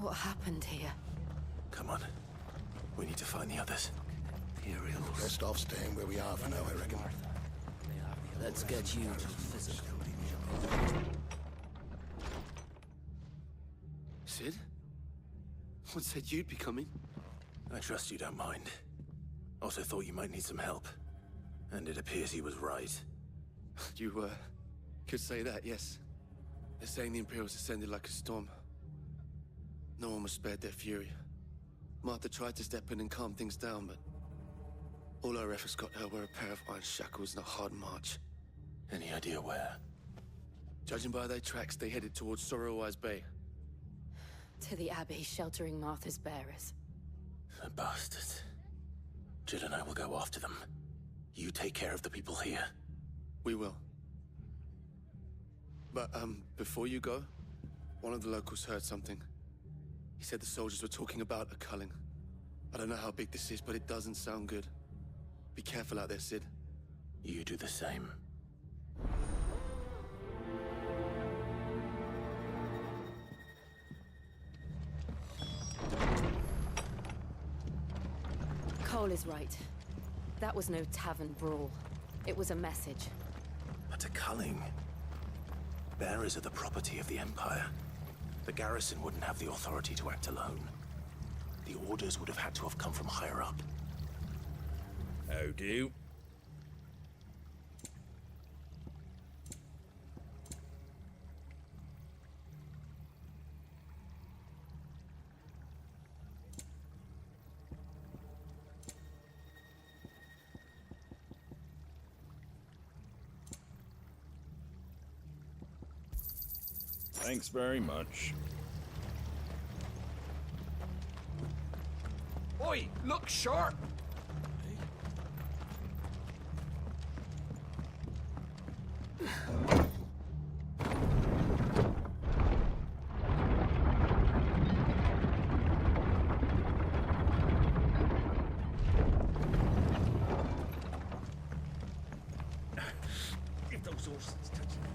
What happened here? Come on. We need to find the others. Imperials. Best off staying where we are for now, I reckon. Let's get you to the physical. Sid? What said you'd be coming? I trust you don't mind. Also thought you might need some help. And it appears he was right. You, could say that, yes. They're saying the Imperials ascended like a storm. No one was spared their fury. Martha tried to step in and calm things down, but all our efforts got her were a pair of iron shackles and a hard march. Any idea where? Judging by their tracks, they headed towards Sorrowwise Bay. To the Abbey sheltering Martha's bearers. The bastards. Jill and I will go after them. You take care of the people here. We will. But, before you go, one of the locals heard something. He said the soldiers were talking about a culling. I don't know how big this is, but it doesn't sound good. Be careful out there, Sid. You do the same. Cole is right. That was no tavern brawl. It was a message. But a culling. Bearers are the property of the Empire. The garrison wouldn't have the authority to act alone. The orders would have had to have come from higher up. How do? Thanks very much. Oi, look sharp! If those horses touch you.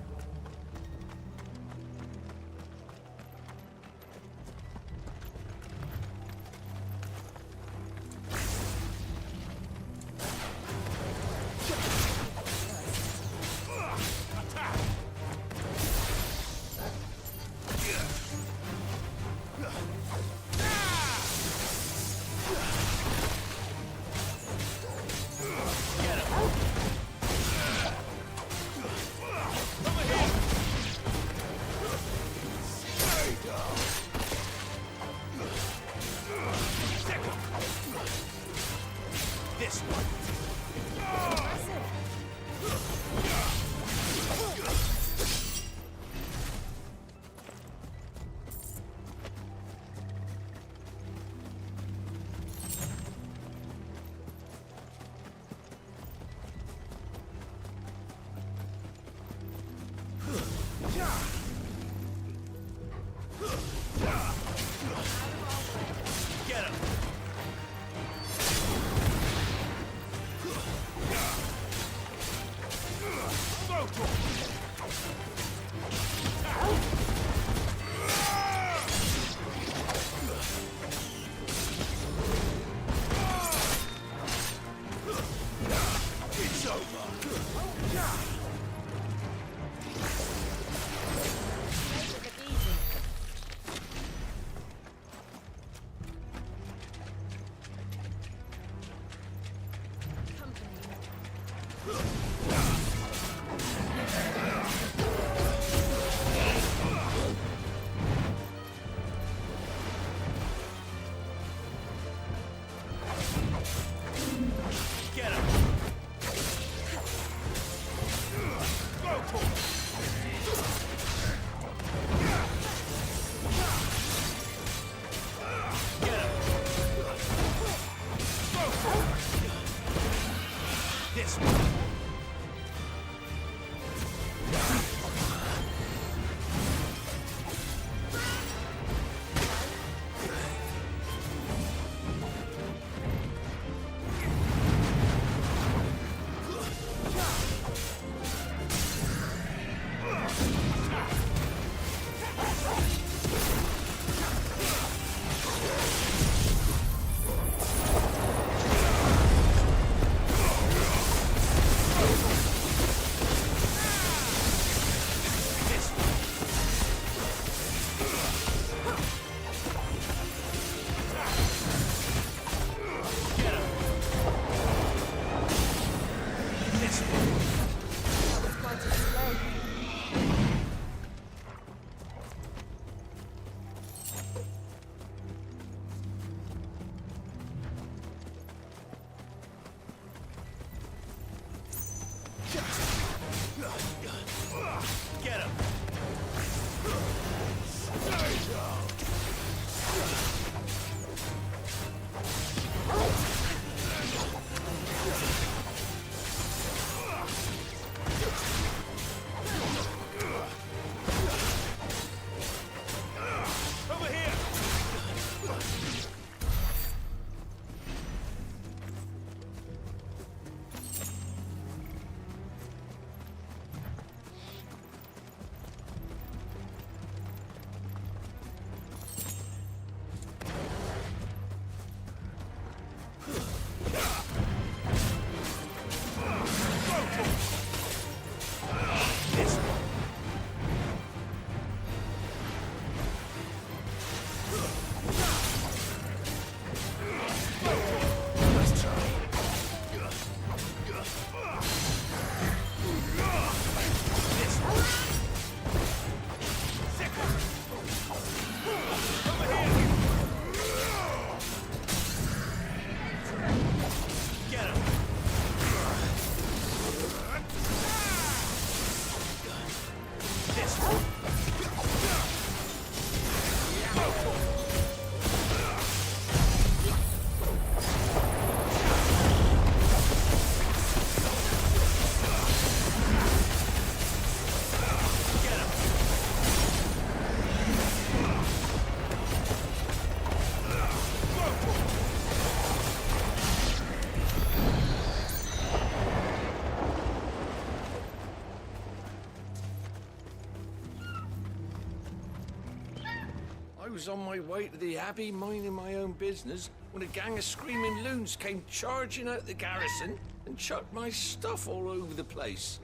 was on my way to the Abbey, minding my own business, when a gang of screaming loons came charging out the garrison and chucked my stuff all over the place.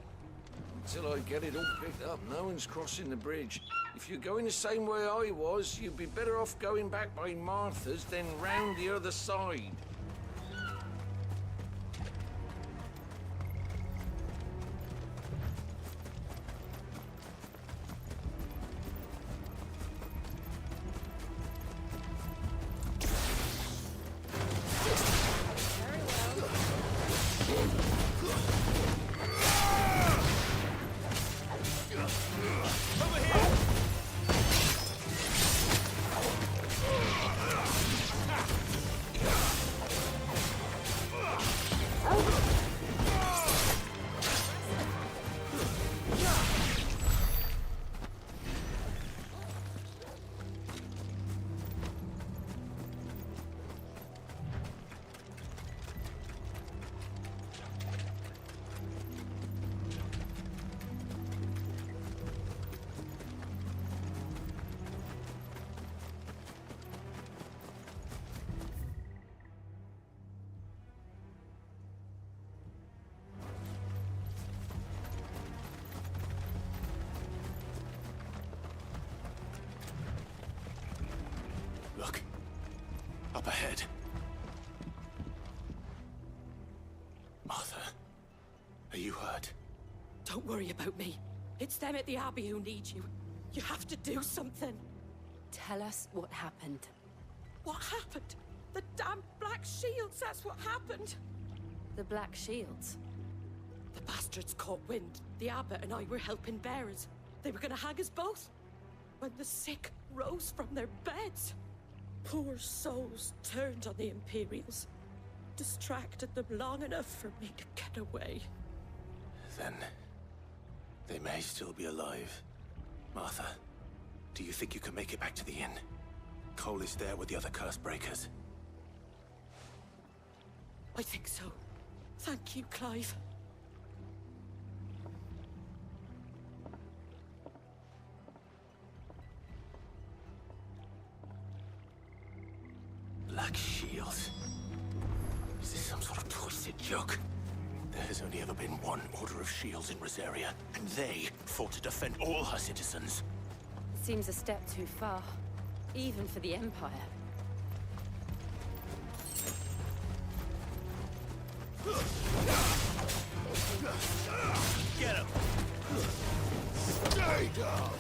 Until I get it all picked up, no one's crossing the bridge. If you're going the same way I was, you'd be better off going back by Martha's than round the other side. Look. Up ahead. Martha, are you hurt? Don't worry about me. It's them at the Abbey who need you. You have to do something. Tell us what happened. What happened? The damn Black Shields, that's what happened. The Black Shields? The bastards caught wind. The abbot and I were helping bearers. They were gonna hang us both. When the sick rose from their beds. Poor souls turned on the Imperials. Distracted them long enough for me to get away. Then they may still be alive. Martha, do you think you can make it back to the inn? Cole is there with the other curse breakers. I think so. Thank you, Clive. Black Shields. Is this some sort of twisted joke? There has only ever been one Order of Shields in Rosaria, and they fought to defend all her citizens. It seems a step too far, even for the Empire. Get him! Stay down!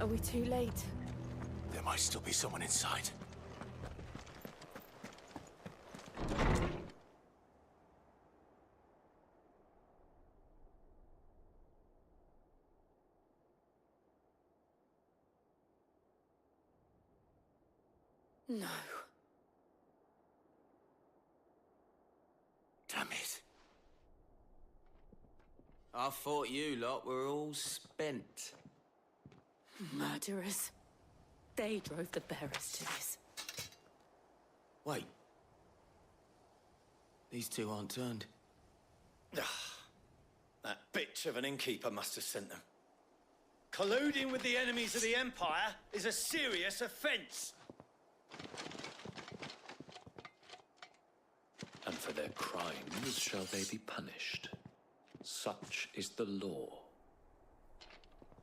Are we too late? There might still be someone inside. No. Damn it. I thought you lot were all spent. Murderers. They drove the bearers to this. Wait. These two aren't turned. That bitch of an innkeeper must have sent them. Colluding with the enemies of the Empire is a serious offense. And for their crimes shall they be punished. Such is the law.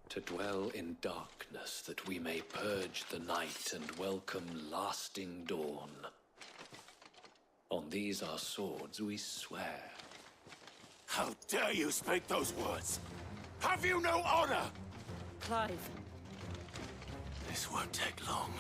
To dwell in darkness, that we may purge the night and welcome lasting dawn. On these our swords we swear. How dare you speak those words? Have you no honor? Clive. This won't take long.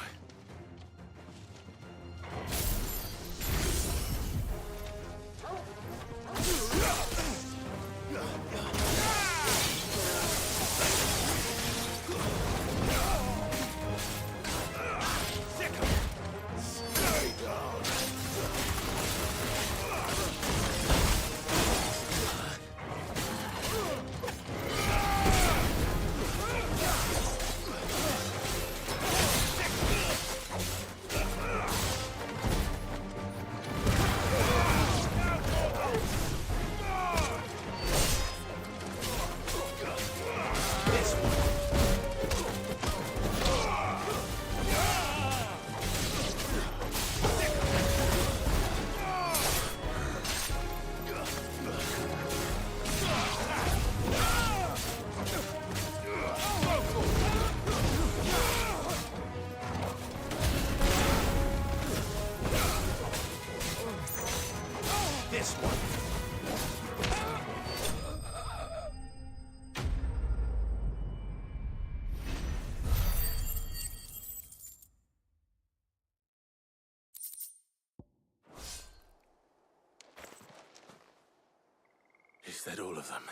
Is that all of them?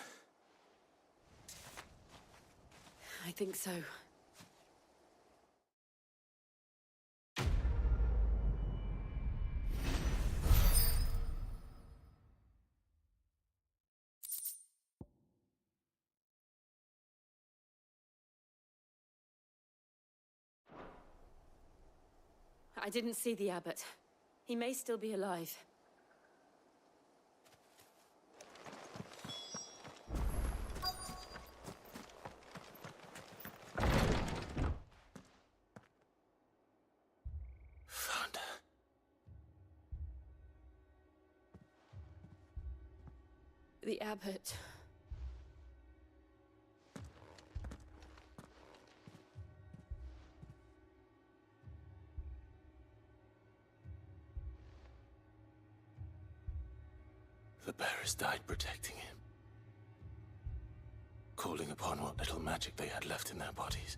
I think so. I didn't see the abbot. He may still be alive. Found her. The abbot. The bearers died protecting him. Calling upon what little magic they had left in their bodies.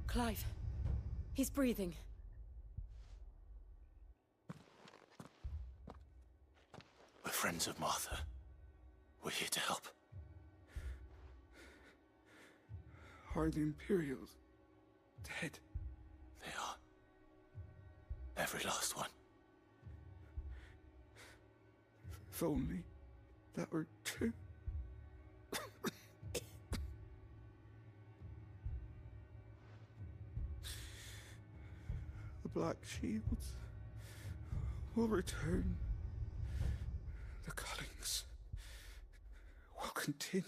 Clive. He's breathing. We're friends of Martha. We're here to help. Are the Imperials dead? They are. Every last one. If only that were true. The Black Shields will return. The cuttings will continue.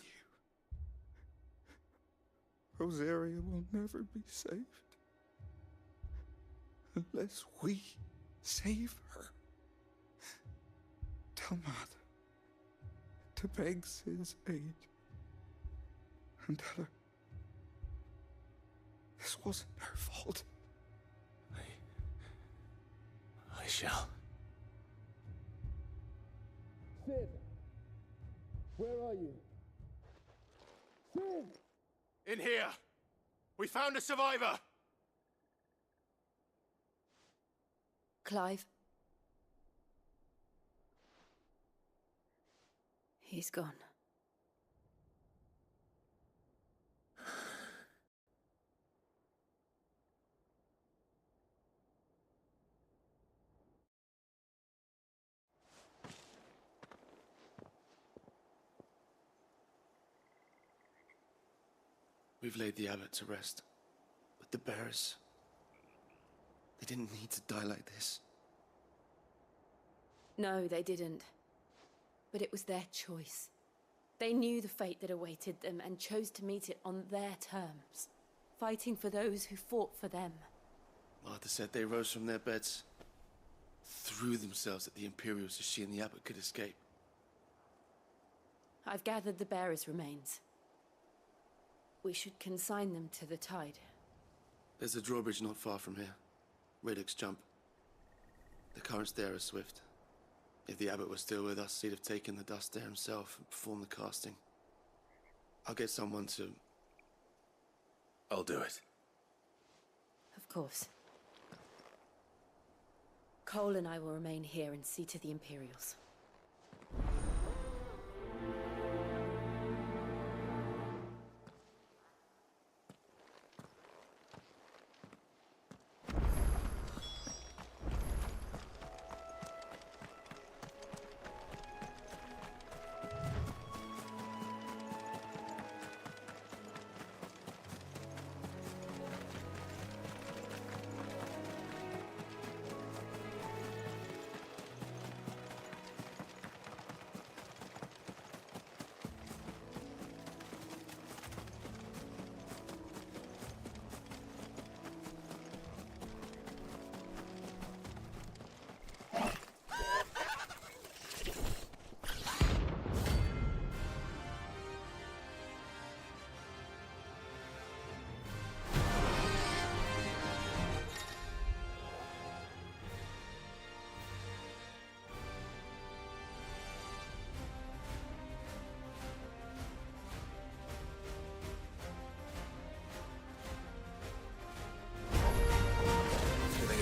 Rosaria will never be saved unless we save her. Tell Matt to beg Sid's aid and tell her this wasn't her fault. I shall. Sid, where are you? In here! We found a survivor! Clive? He's gone. We've laid the abbot to rest. But the bearers... they didn't need to die like this. No, they didn't. But it was their choice. They knew the fate that awaited them and chose to meet it on their terms, fighting for those who fought for them. Martha said they rose from their beds, threw themselves at the Imperials so she and the abbot could escape. I've gathered the bearers' remains. We should consign them to the tide. There's a drawbridge not far from here. Radix jump. The currents there are swift. If the abbot was still with us, he'd have taken the dust there himself and performed the casting. I'll get someone to... I'll do it. Of course. Cole and I will remain here and see to the Imperials.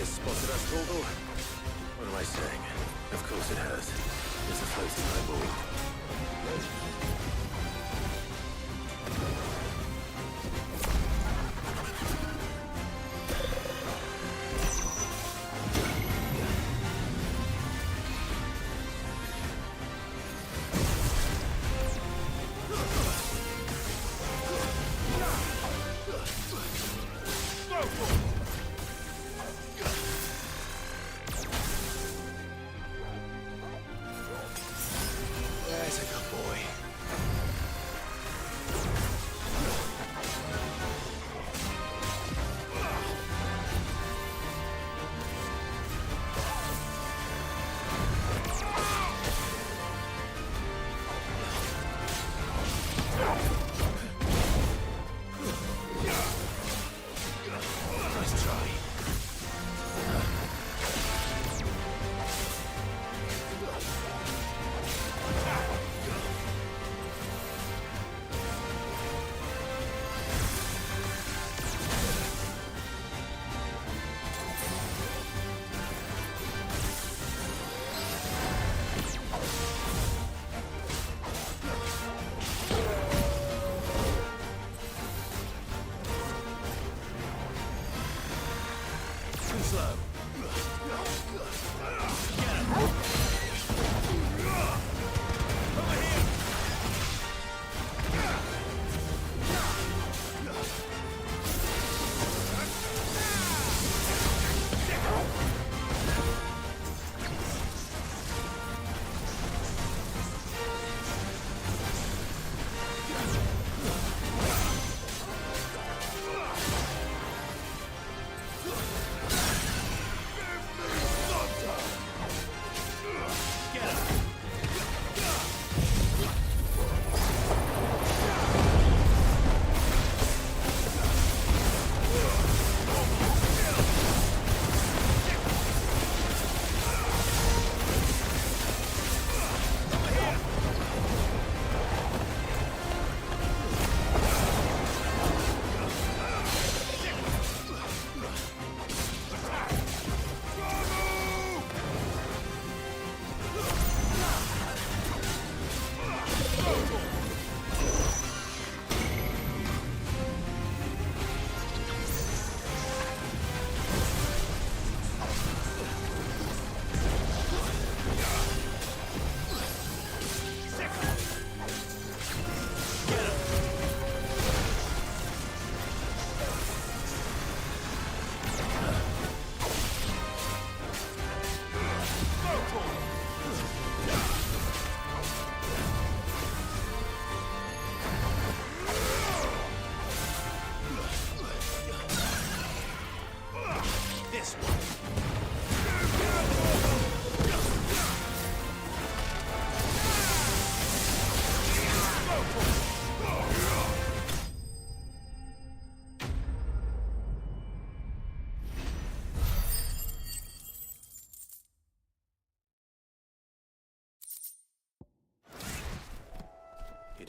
Spotted us, Torgal? What am I saying? Of course it has. It's a floating eyeball. There's a good boy.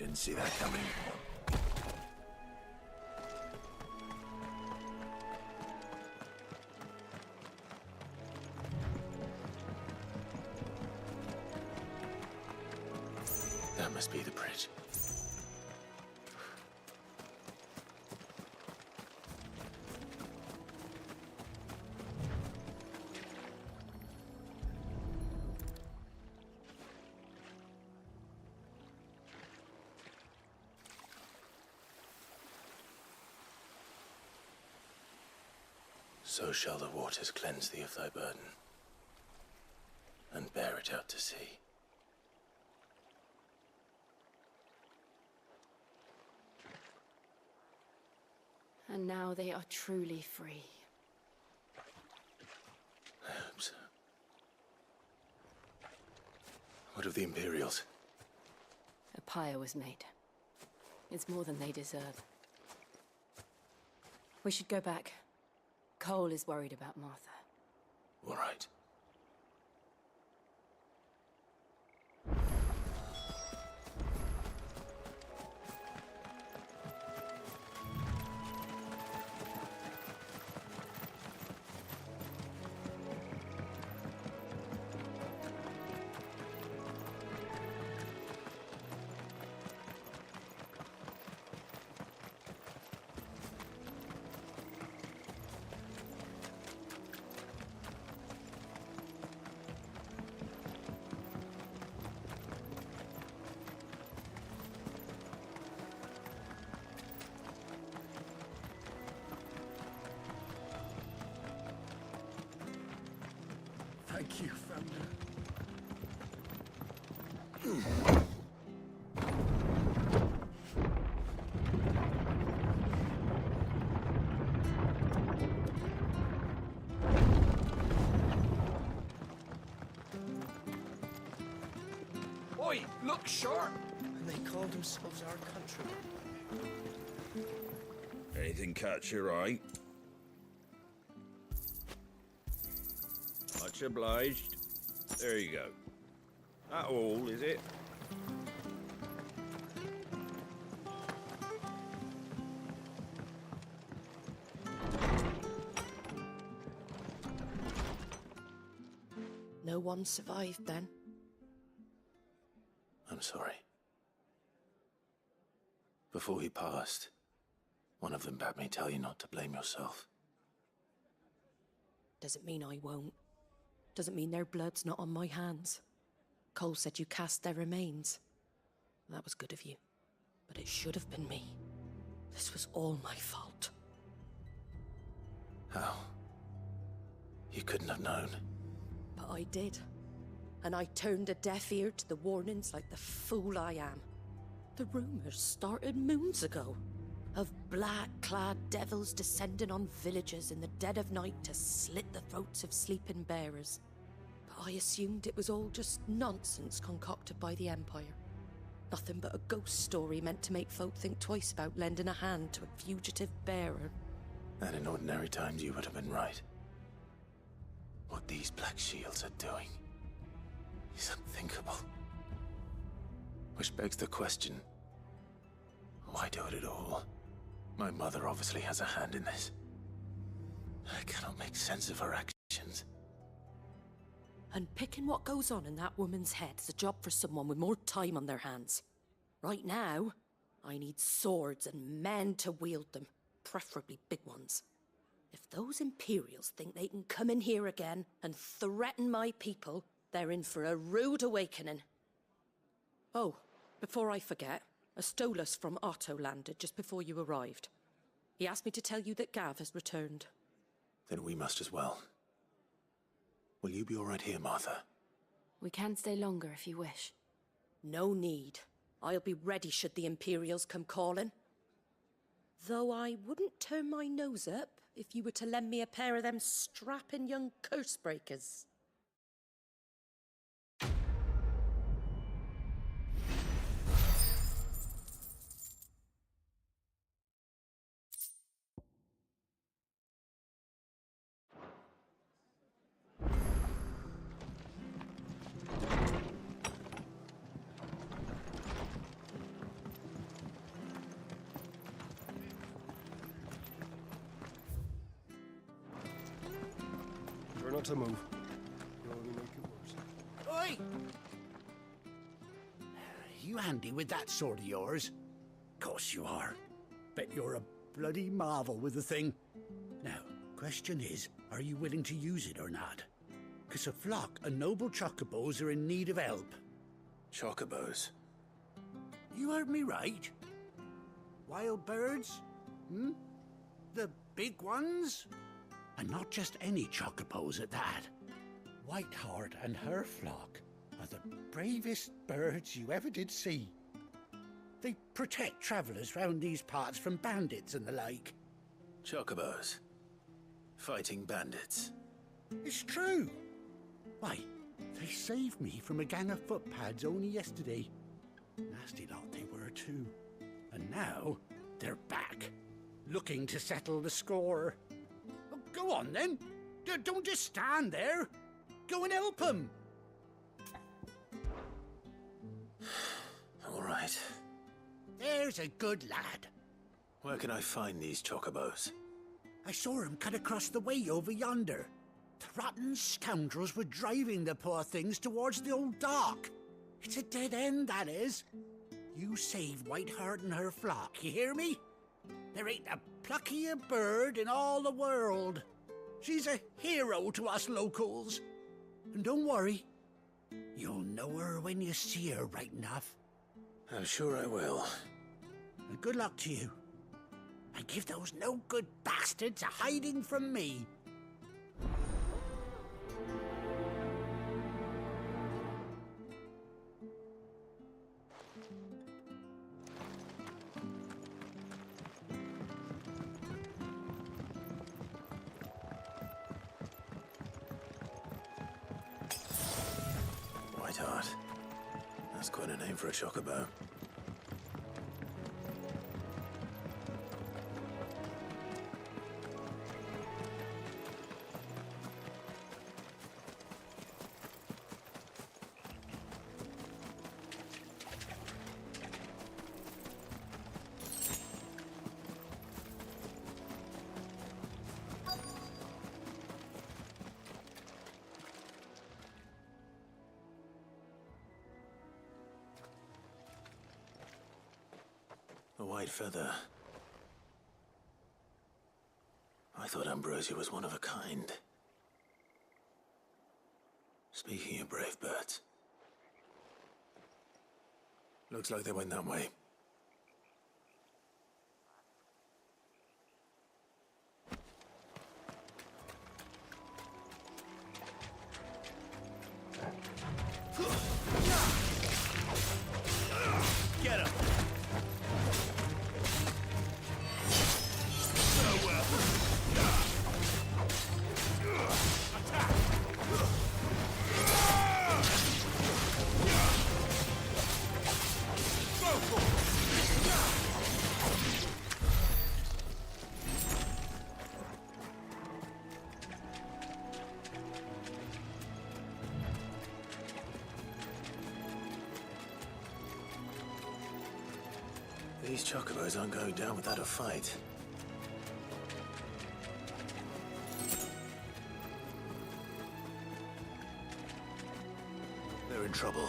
Didn't see that coming. That must be the bridge. So shall the waters cleanse thee of thy burden, and bear it out to sea. And now they are truly free. I hope so. What of the Imperials? A pyre was made. It's more than they deserve. We should go back. Cole is worried about Martha. All right. Thank you, Founder. Oi, look sharp! And they call themselves our countrymen. Anything catch your eye? Much obliged. There you go. That all, is it? No one survived then. I'm sorry. Before he passed, one of them bade me tell you not to blame yourself. Doesn't mean I won't. Doesn't mean their blood's not on my hands. Cole said you cast their remains. That was good of you. But it should have been me. This was all my fault. How? You couldn't have known. But I did. And I turned a deaf ear to the warnings like the fool I am. The rumors started moons ago. Of black-clad devils descending on villages in the dead of night to slit the throats of sleeping bearers. But I assumed it was all just nonsense concocted by the Empire. Nothing but a ghost story meant to make folk think twice about lending a hand to a fugitive bearer. And in ordinary times you would have been right. What these Black Shields are doing is unthinkable. Which begs the question, why do it at all? My mother obviously has a hand in this. I cannot make sense of her actions. And picking what goes on in that woman's head is a job for someone with more time on their hands. Right now, I need swords and men to wield them, preferably big ones. If those Imperials think they can come in here again and threaten my people, they're in for a rude awakening. Oh, before I forget, a Stolas from Otto landed just before you arrived. He asked me to tell you that Gav has returned. Then we must as well. Will you be all right here, Martha? We can stay longer if you wish. No need. I'll be ready should the Imperials come calling. Though I wouldn't turn my nose up if you were to lend me a pair of them strapping young curse breakers. Not to move. You'll only make it worse. Oi! You handy with that sword of yours? Course you are. Bet you're a bloody marvel with the thing. Now, question is, are you willing to use it or not? 'Cause a flock of noble chocobos are in need of help. Chocobos? You heard me right. Wild birds? Hmm? The big ones? And not just any chocobos at that. Whiteheart and her flock are the bravest birds you ever did see. They protect travellers round these parts from bandits and the like. Chocobos? Fighting bandits? It's true. Why, they saved me from a gang of footpads only yesterday. Nasty lot they were too. And now, they're back, looking to settle the score. Oh, go on then. Don't just stand there. Go and help them. All right. There's a good lad. Where can I find these chocobos? I saw him cut across the way over yonder. The rotten scoundrels were driving the poor things towards the old dock. It's a dead end, that is. You save Whiteheart and her flock, you hear me? There ain't a pluckier bird in all the world. She's a hero to us locals. And don't worry, you'll know her when you see her right enough. I'm sure I will. And good luck to you. And give those no-good bastards a hiding from me. Whiteheart. That's quite a name for a chocobo. A white feather. I thought Ambrosia was one of a kind. Speaking of brave birds. Looks like they went that way. Get him! These chocobos aren't going down without a fight. They're in trouble.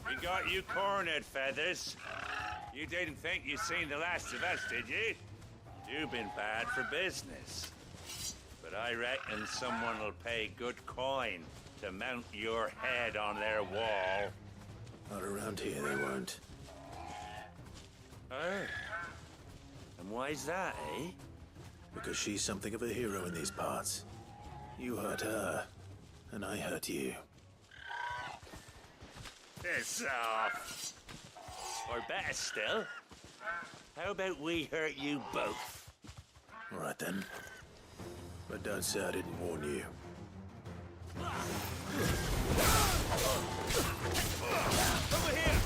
We got you cornered, Feathers. You didn't think you'd seen the last of us, did you? You've been bad for business. But I reckon someone will pay good coin to mount your head on their wall. Not around here, they won't. Oh. And why's that, eh? Because she's something of a hero in these parts. You hurt her, and I hurt you. Piss off. Or better still, how about we hurt you both? All right then. But don't say I didn't warn you. Over here!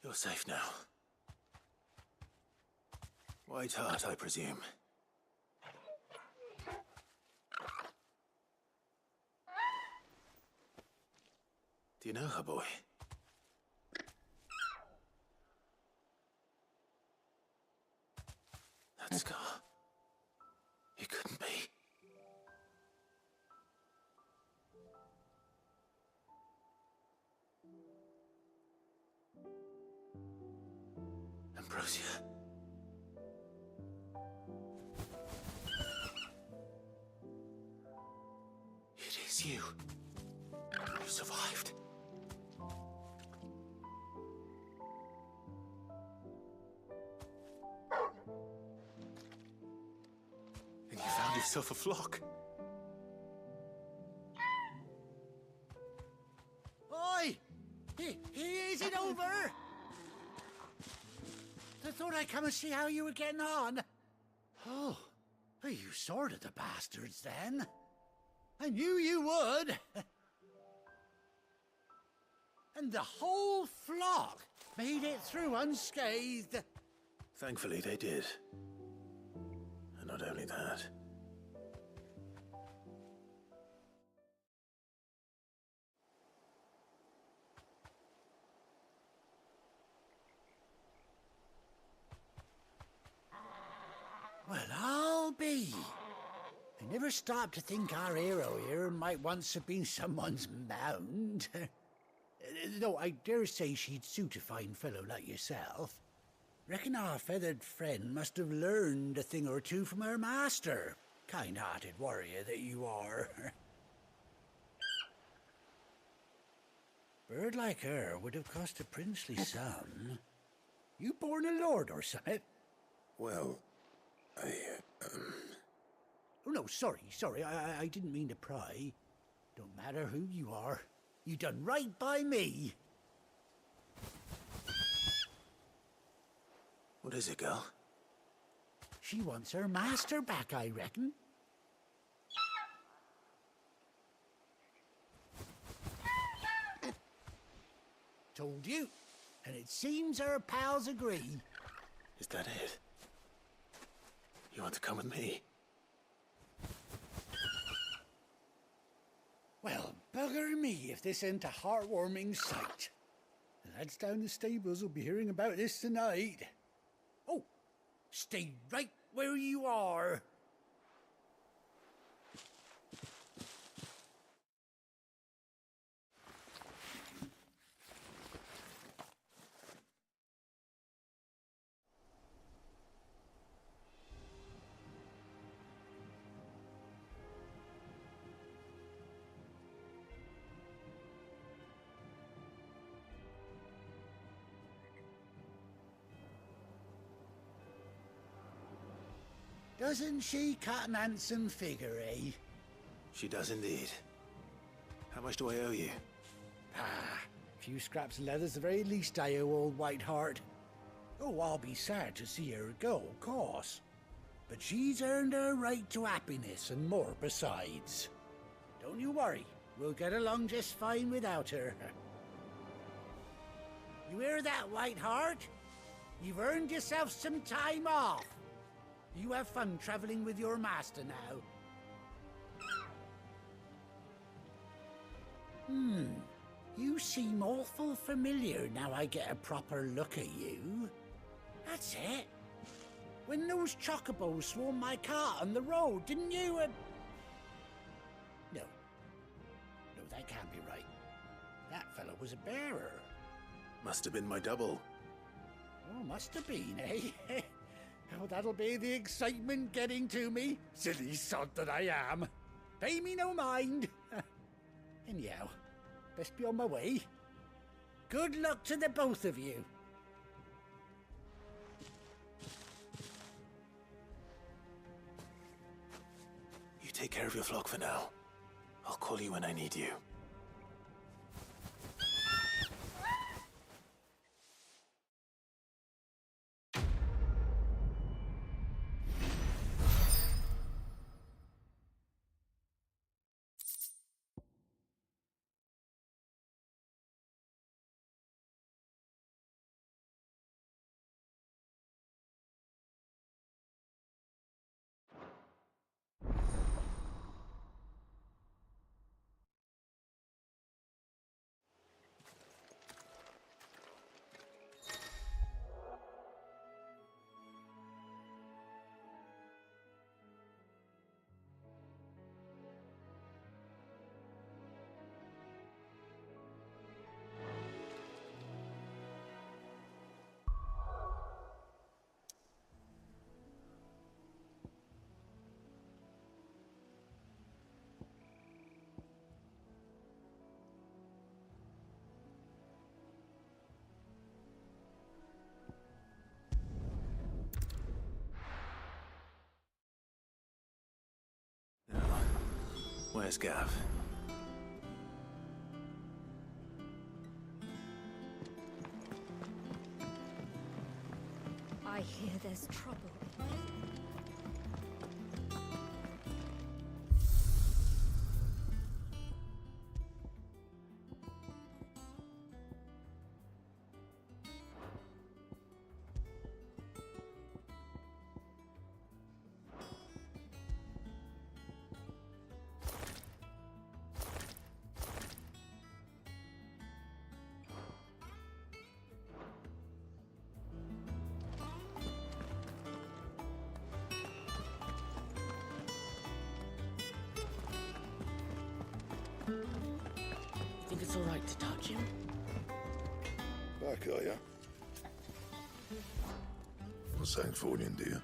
You're safe now. White Hart, I presume. Do you know her, boy? That scar. It couldn't be. Ambrosia. It is you. You survived. And you found yourself a flock. Oi! Is it over? I thought I'd come and see how you were getting on. Oh, you sorted the bastards then. I knew you would. And the whole flock made it through unscathed. Thankfully, they did. And not only that. Well, I'll be. I never stopped to think our hero here might once have been someone's mount. Though I dare say she'd suit a fine fellow like yourself. Reckon our feathered friend must have learned a thing or two from her master. Kind-hearted warrior that you are. Bird like her would have cost a princely sum. You born a lord or something? Well, Oh, no, sorry. I didn't mean to pry. Don't matter who you are. You done right by me. What is it, girl? She wants her master back, I reckon. Told you. And it seems her pals agree. Is that it? You want to come with me? Well, bugger me if this ain't a heartwarming sight. The lads down the stables will be hearing about this tonight. Oh, stay right where you are. Doesn't she cut an handsome figure, eh? She does indeed. How much do I owe you? A few scraps of leather's the very least I owe old White Hart. Oh, I'll be sad to see her go, of course. But she's earned her right to happiness and more besides. Don't you worry, we'll get along just fine without her. You hear that, White Hart? You've earned yourself some time off. You have fun traveling with your master now. You seem awful familiar now I get a proper look at you. That's it. When those chocobos swarmed my cart on the road, didn't you? No, that can't be right. That fellow was a bearer. Must have been my double. Oh, must have been, eh? Oh, that'll be the excitement getting to me. Silly sod that I am. Pay me no mind. Anyhow, Best be on my way. Good luck to the both of you. You take care of your flock for now. I'll call you when I need you. Where's Gav? I hear there's trouble. Think it's all right to touch him? Back, are ya? Not saying Fornian, do you?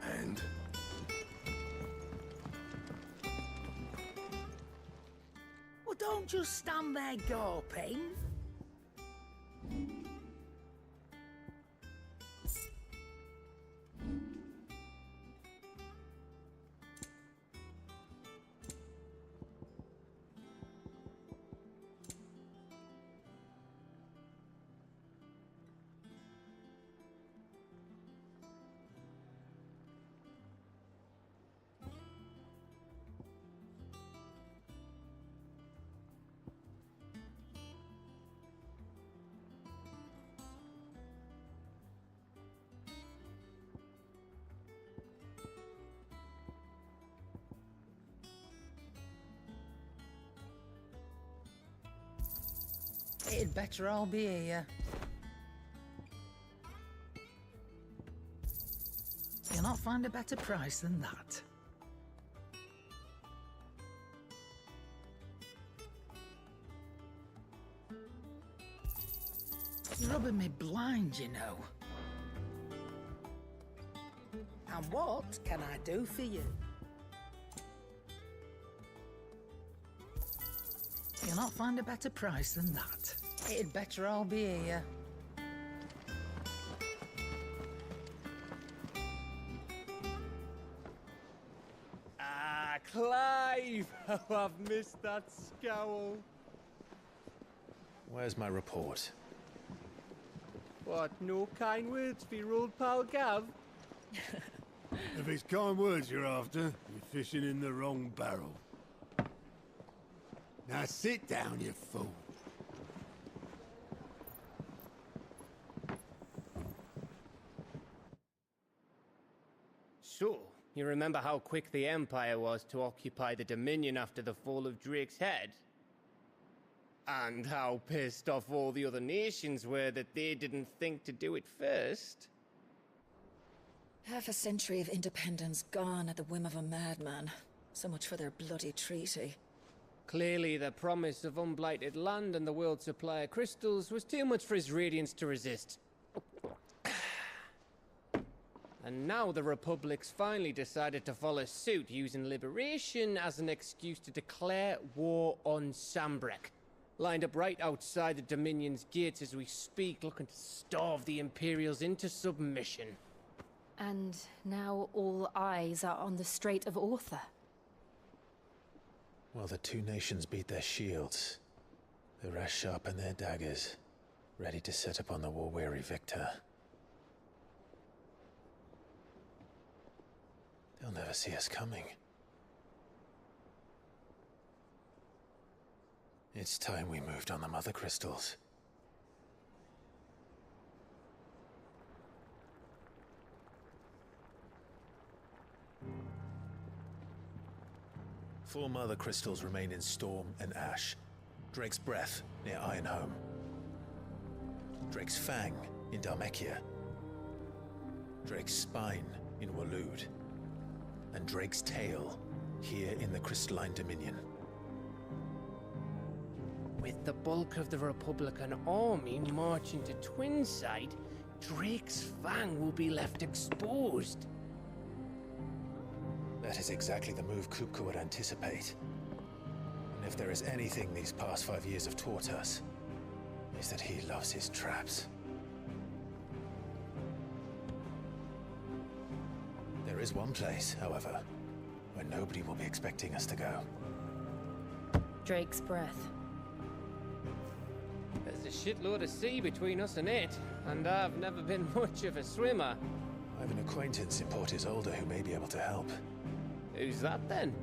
And? Well, don't just stand there gawping. It'd better all be here. You'll not find a better price than that. You're rubbing me blind, you know. And what can I do for you? You'll not find a better price than that. It'd better all be here. Ah, Clive! Oh, I've missed that scowl. Where's my report? What, no kind words for your old pal Gav? If it's kind words you're after, you're fishing in the wrong barrel. Now sit down, you fool. So, you remember how quick the Empire was to occupy the Dominion after the fall of Drake's head? And how pissed off all the other nations were that they didn't think to do it first? Half a century of independence gone at the whim of a madman. So much for their bloody treaty. Clearly, the promise of unblighted land and the world's supply of crystals was too much for his radiance to resist. And now the Republic's finally decided to follow suit, using liberation as an excuse to declare war on Sambrek. Lined up right outside the Dominion's gates as we speak, looking to starve the Imperials into submission. And now all eyes are on the Strait of Arthur. While the two nations beat their shields, the rest sharpen their daggers, ready to set upon the war-weary victor. They'll never see us coming. It's time we moved on the Mother Crystals. Four Mother Crystals remain in Storm and Ash. Drake's Breath near Ironhome. Drake's Fang in Dhalmekia. Drake's Spine in Waloed. And Drake's Tail here in the Crystalline Dominion. With the bulk of the Republican army marching to Twinside, Drake's Fang will be left exposed. That is exactly the move Kupka would anticipate. And if there is anything these past 5 years have taught us, is that he loves his traps. There is one place, however, where nobody will be expecting us to go. Drake's Breath. There's a shitload of sea between us and it, and I've never been much of a swimmer. I have an acquaintance in Port Isolde who may be able to help. Who's that then?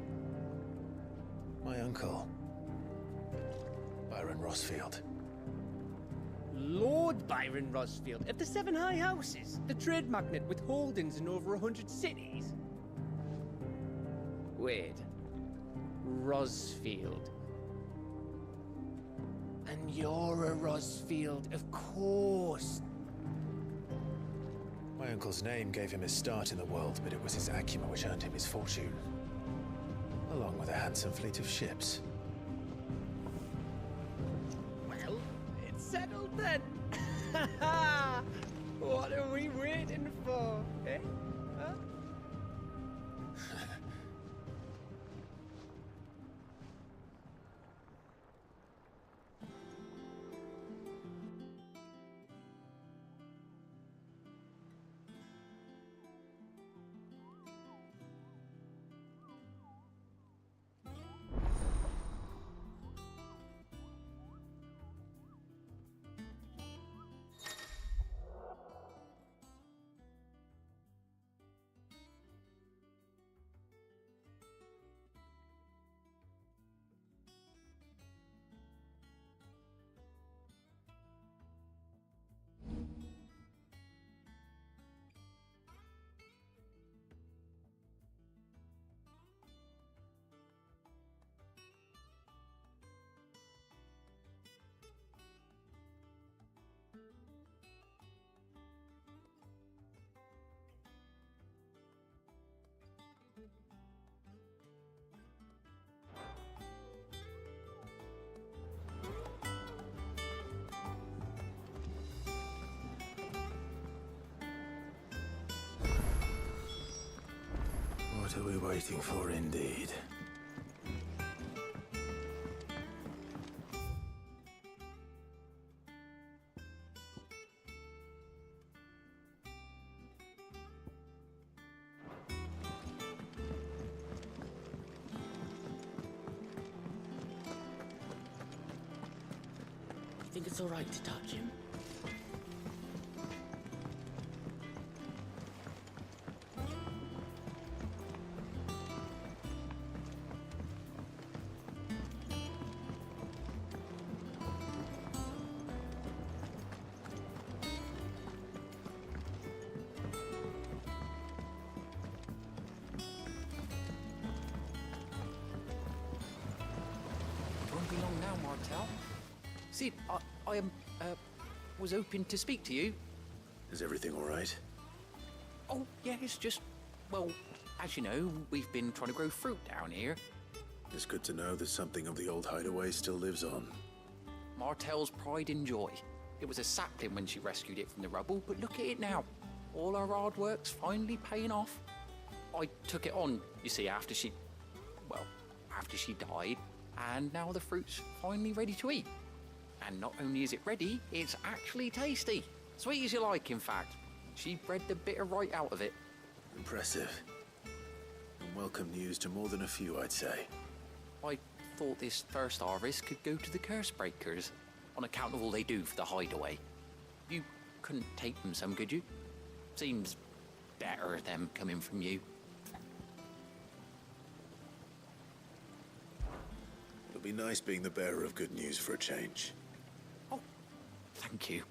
My uncle, Byron Rosfield. Lord Byron Rosfield of the Seven High Houses, the trade magnate with holdings in over 100 cities. Wait, Rosfield. And you're a Rosfield, of course. My uncle's name gave him his start in the world, but it was his acumen which earned him his fortune. Along with a handsome fleet of ships. Well, it's settled then. What are we waiting for, eh? Huh? What are we waiting for, indeed? You think it's all right to touch him? Sid, I was hoping to speak to you. Is everything all right? Oh, yeah, it's just, well, as you know, we've been trying to grow fruit down here. It's good to know that something of the old hideaway still lives on. Martel's pride and joy. It was a sapling when she rescued it from the rubble, but look at it now. All our hard work's finally paying off. I took it on, you see, after she died, and now the fruit's finally ready to eat. And not only is it ready, it's actually tasty. Sweet as you like, in fact. She bred the bitter right out of it. Impressive. And welcome news to more than a few, I'd say. I thought this first harvest could go to the curse breakers, on account of all they do for the hideaway. You couldn't take them some, could you? Seems better them coming from you. It'll be nice being the bearer of good news for a change. Oh, thank you.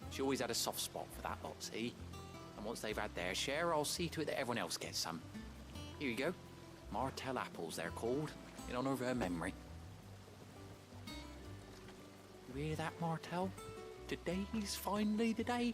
She always had a soft spot for that lot, see? And once they've had their share, I'll see to it that everyone else gets some. Here you go. Martell apples, they're called, in honor of her memory. You hear that, Martell? Today's finally the day.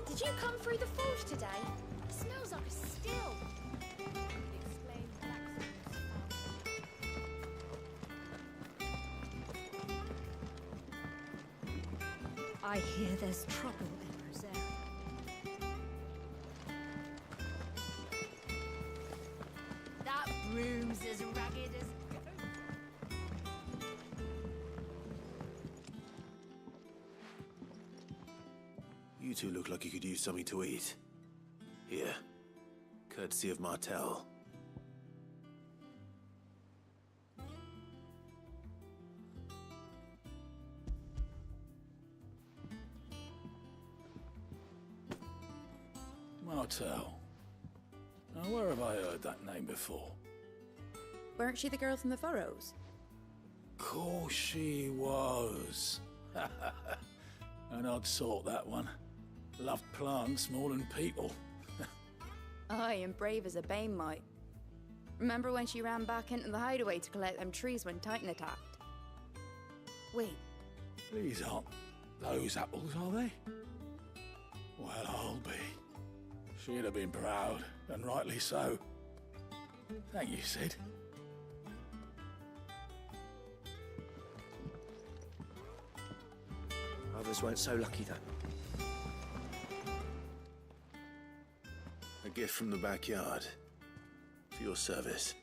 Did you come through the forge today? It smells like a still. Explain I hear there's trouble in Rosaria. That broom's as ragged as You two look like you could use something to eat. Here. Courtesy of Martell. Martell. Now, where have I heard that name before? Weren't she the girl from the Furrows? Course she was. An odd sort, that one. Loved plants more than people. Aye, and brave as a bane might. Remember when she ran back into the hideaway to collect them trees when Titan attacked? Wait. These aren't those apples, are they? Well, I'll be. She'd have been proud, and rightly so. Thank you, Sid. Others weren't so lucky, though. A gift from the backyard. For your service.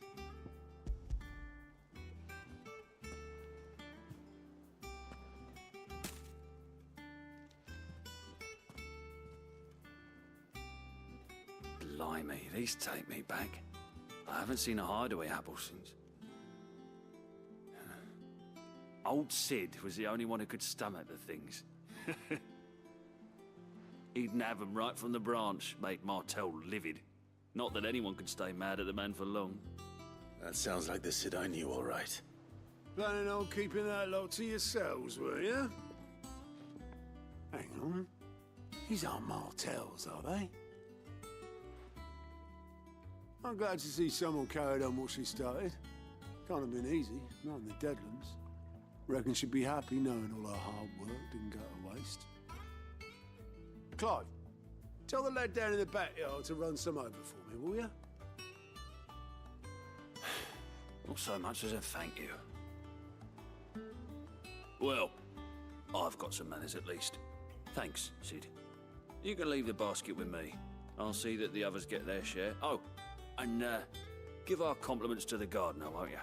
Blimey, these take me back. I haven't seen a hideaway apple since. Old Sid was the only one who could stomach the things. He'd nab 'em right from the branch, made Martell livid. Not that anyone could stay mad at the man for long. That sounds like the Sid I knew, all right. Planning on keeping that lot to yourselves, were you? Hang on. These aren't Martells, are they? I'm glad to see someone carried on what she started. Can't have been easy, not in the Deadlands. Reckon she'd be happy knowing all her hard work didn't go to waste. Clive, tell the lad down in the backyard to run some over for me, will you? Not so much as a thank you. Well, I've got some manners at least. Thanks, Sid. You can leave the basket with me. I'll see that the others get their share. Oh, and give our compliments to the gardener, won't you?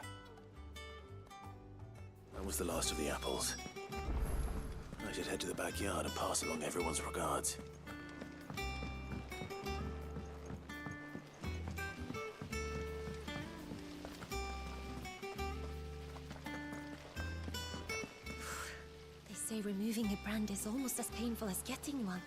That was the last of the apples. I should head to the backyard and pass along everyone's regards. They say removing a brand is almost as painful as getting one.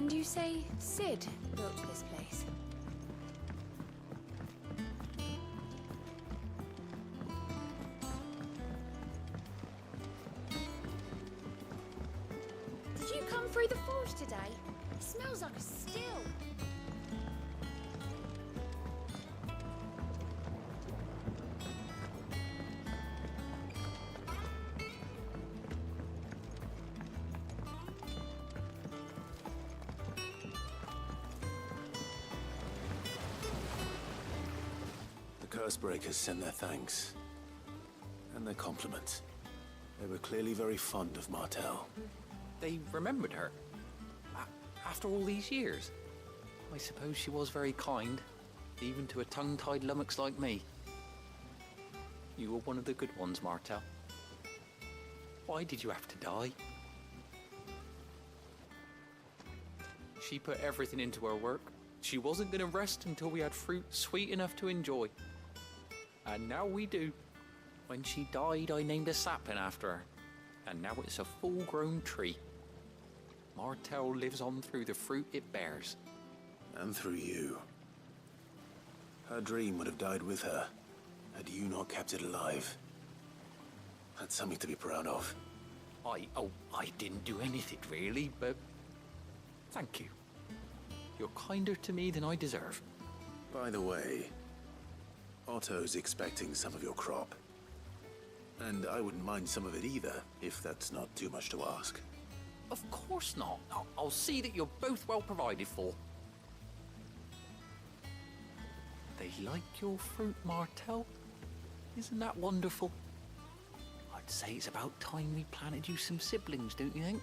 And you say Sid built this place? Did you come through the forge today? It smells like a still. The Cursebreakers send their thanks. And their compliments. They were clearly very fond of Martel. They remembered her. After all these years. I suppose she was very kind, even to a tongue-tied lummox like me. You were one of the good ones, Martel. Why did you have to die? She put everything into her work. She wasn't going to rest until we had fruit sweet enough to enjoy. And now we do. When she died, I named a sapling after her. And now it's a full-grown tree. Martel lives on through the fruit it bears. And through you. Her dream would have died with her, had you not kept it alive. That's something to be proud of. I didn't do anything really, but thank you. You're kinder to me than I deserve. By the way, Otto's expecting some of your crop. And I wouldn't mind some of it either, if that's not too much to ask. Of course not. I'll see that you're both well provided for. They like your fruit, Martel. Isn't that wonderful? I'd say it's about time we planted you some siblings, don't you think?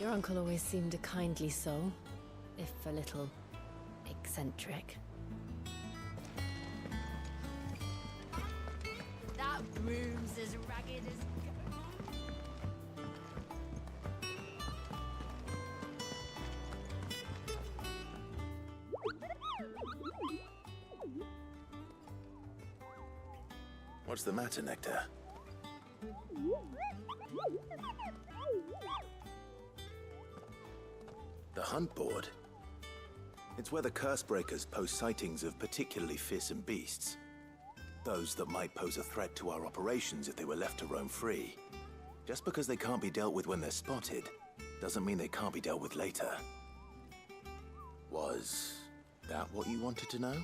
Your uncle always seemed a kindly soul, if a little eccentric. That room's as ragged as... What's the matter, Nectar? The hunt board? It's where the curse breakers post sightings of particularly fearsome beasts. Those that might pose a threat to our operations if they were left to roam free. Just because they can't be dealt with when they're spotted, doesn't mean they can't be dealt with later. Was that what you wanted to know?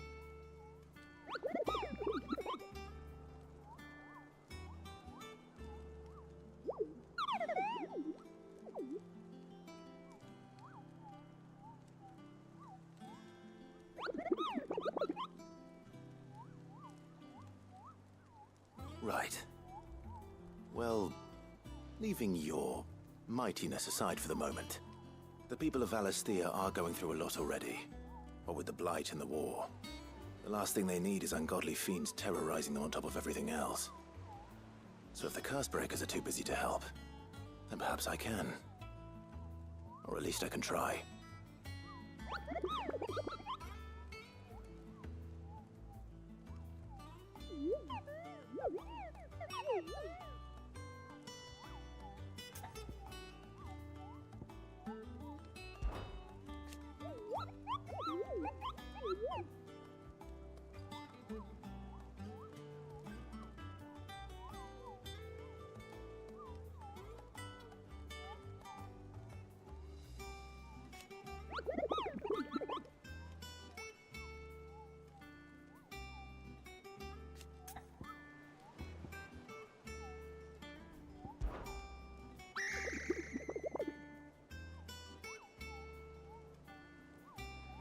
Right. Well, leaving your mightiness aside for the moment, the people of Valisthea are going through a lot already. What with the Blight and the war. The last thing they need is ungodly fiends terrorizing them on top of everything else. So if the curse breakers are too busy to help, then perhaps I can. Or at least I can try.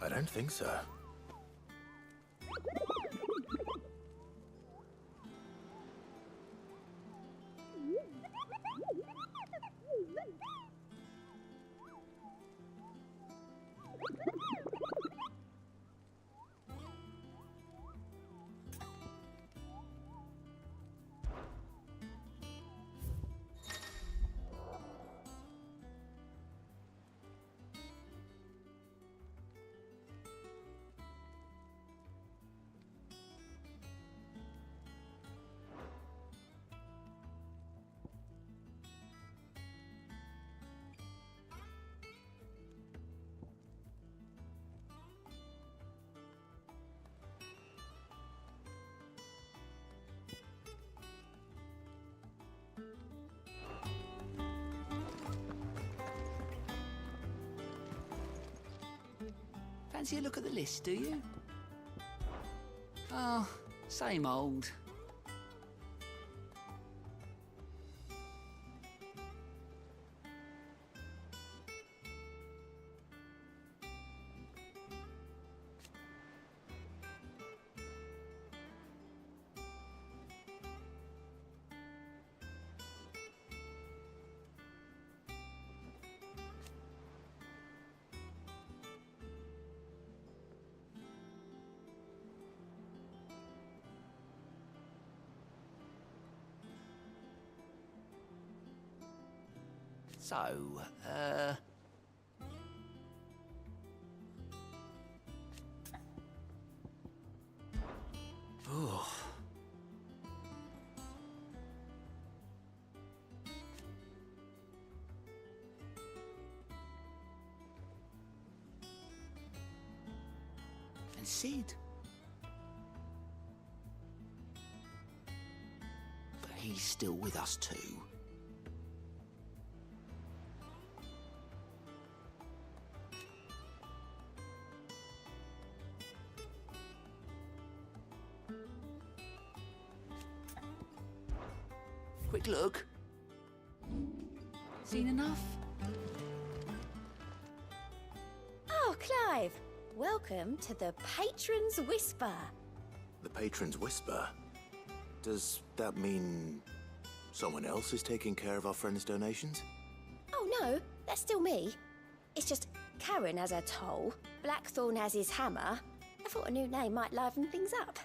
I don't think so. Fancy a look at the list, do you? Oh, same old. So, oh. And Sid. But he's still with us too. Quick look. Seen enough? Oh, Clive! Welcome to the Patron's Whisper. The Patron's Whisper? Does that mean someone else is taking care of our friend's donations? Oh no, that's still me. It's just Karen has her toll, Blackthorn has his hammer, I thought a new name might liven things up.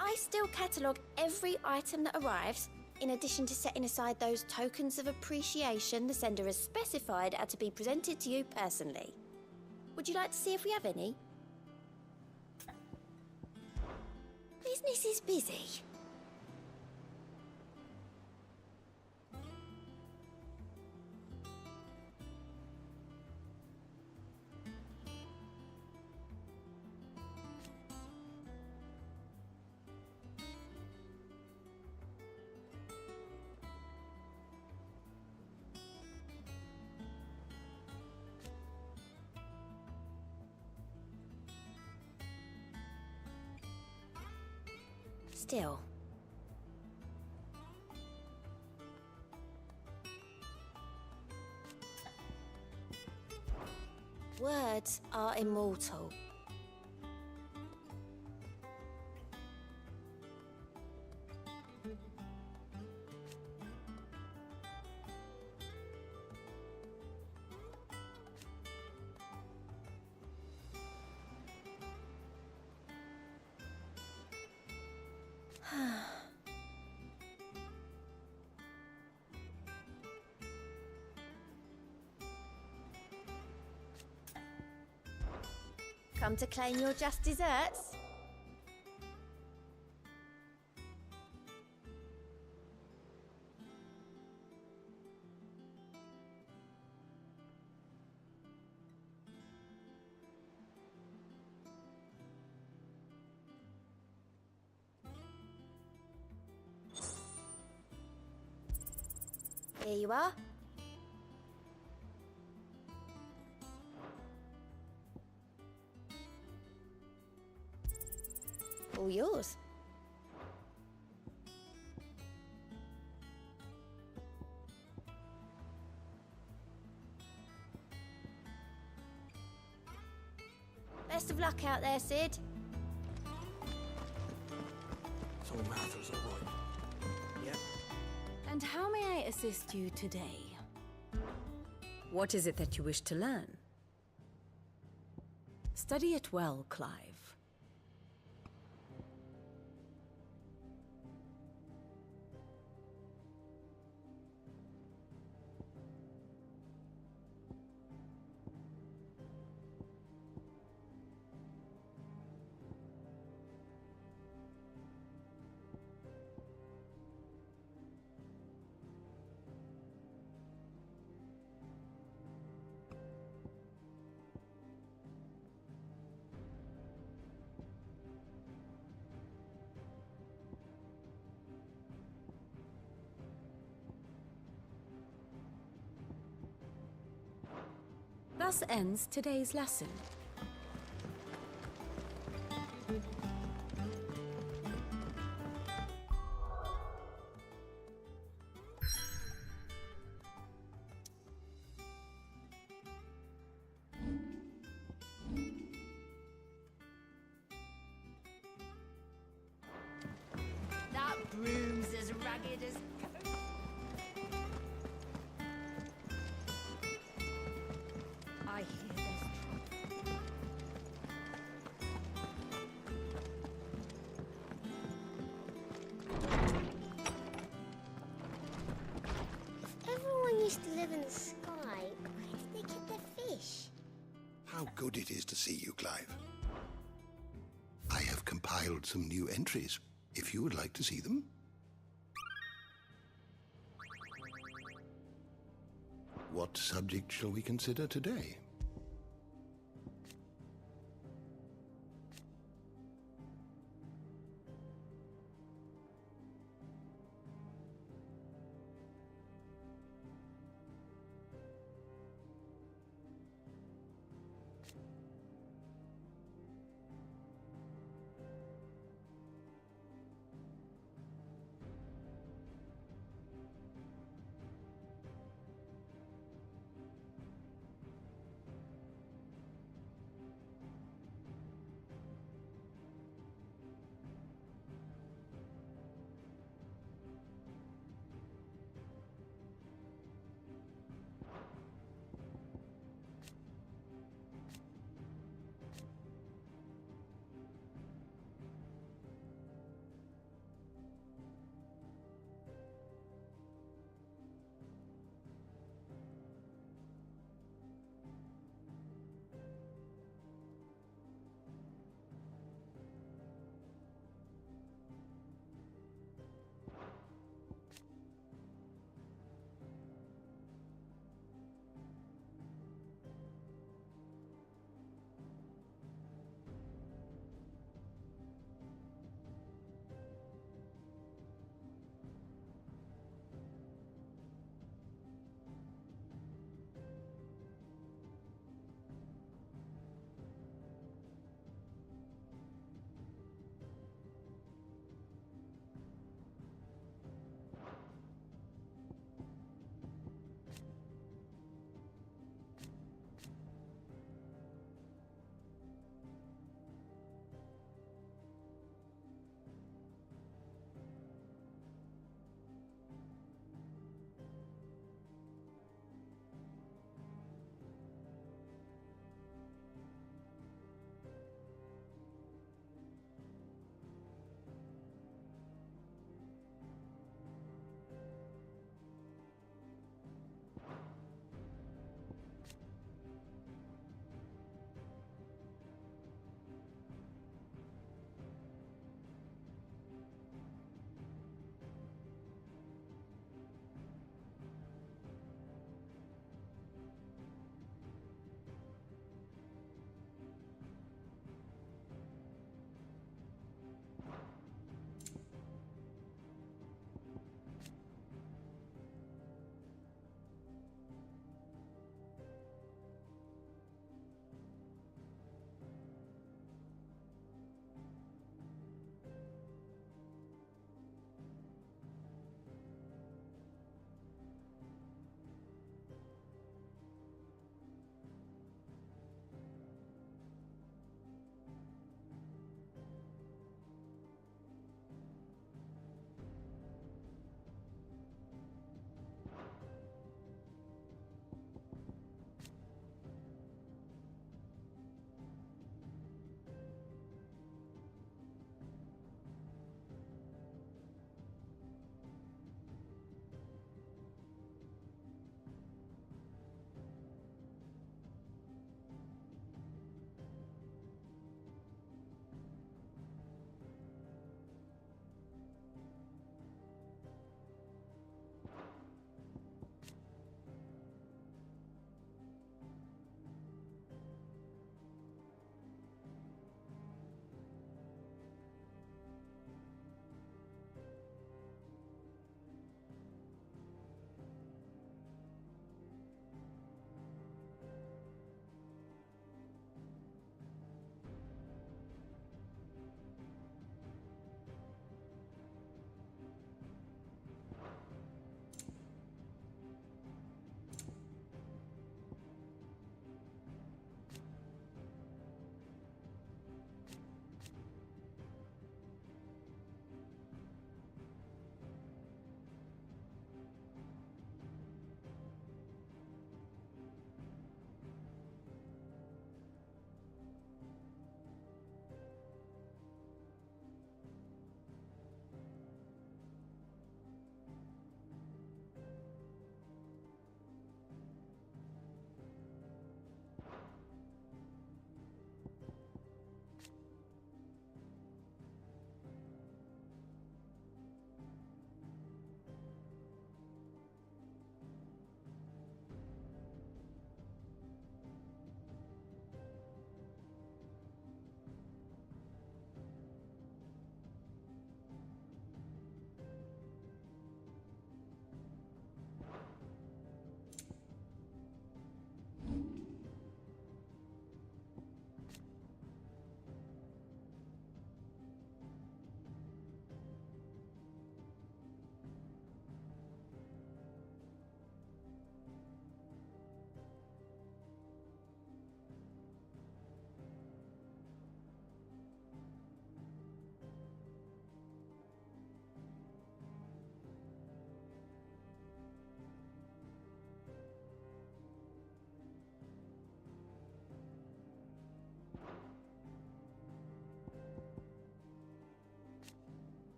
I still catalogue every item that arrives, in addition to setting aside those tokens of appreciation the sender has specified are to be presented to you personally. Would you like to see if we have any? Business is busy. Still. Words are immortal. Come to claim your just desserts? Here you are. All yours. Best of luck out there, Sid. So matters all right. Yep. And how may I assist you today? What is it that you wish to learn? Study it well, Clive. Thus ends today's lesson. That broom's as ragged as... I hear there's trouble. If everyone used to live in the sky, where did they get their fish? How good it is to see you, Clive. I have compiled some new entries, if you would like to see them. What subject shall we consider today?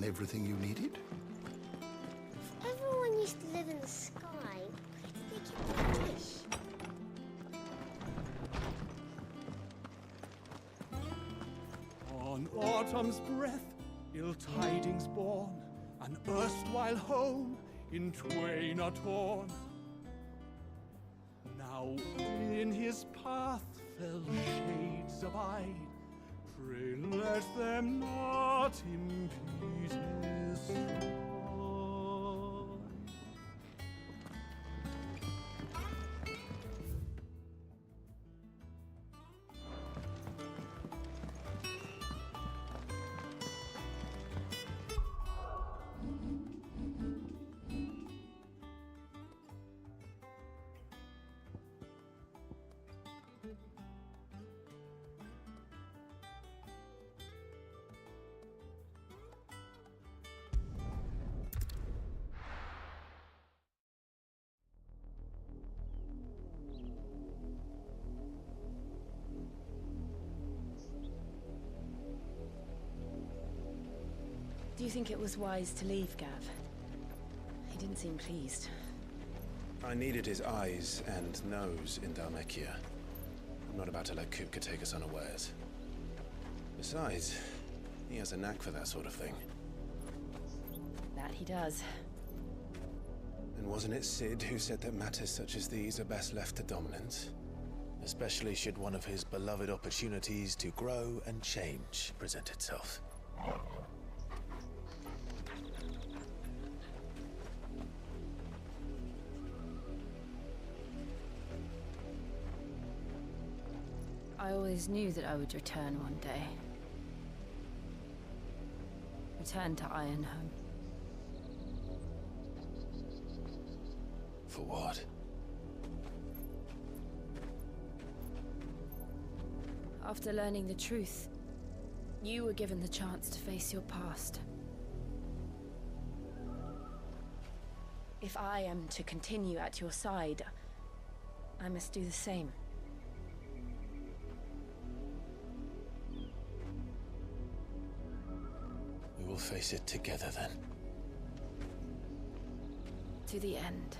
done everything you needed? If everyone used to live in the sky, where did they get the fish? On autumn's breath, ill tidings born, an erstwhile home in twain are torn. Now in his path fell shades abide, pray let them not impede his stride. Do you think it was wise to leave, Gav? He didn't seem pleased. I needed his eyes and nose in Dhalmekia. I'm not about to let Kupka take us unawares. Besides, he has a knack for that sort of thing. That he does. And wasn't it Sid who said that matters such as these are best left to dominance? Especially should one of his beloved opportunities to grow and change present itself. I always knew that I would return one day. Return to Ironhome. For what? After learning the truth, you were given the chance to face your past. If I am to continue at your side, I must do the same. We will face it together then. To the end.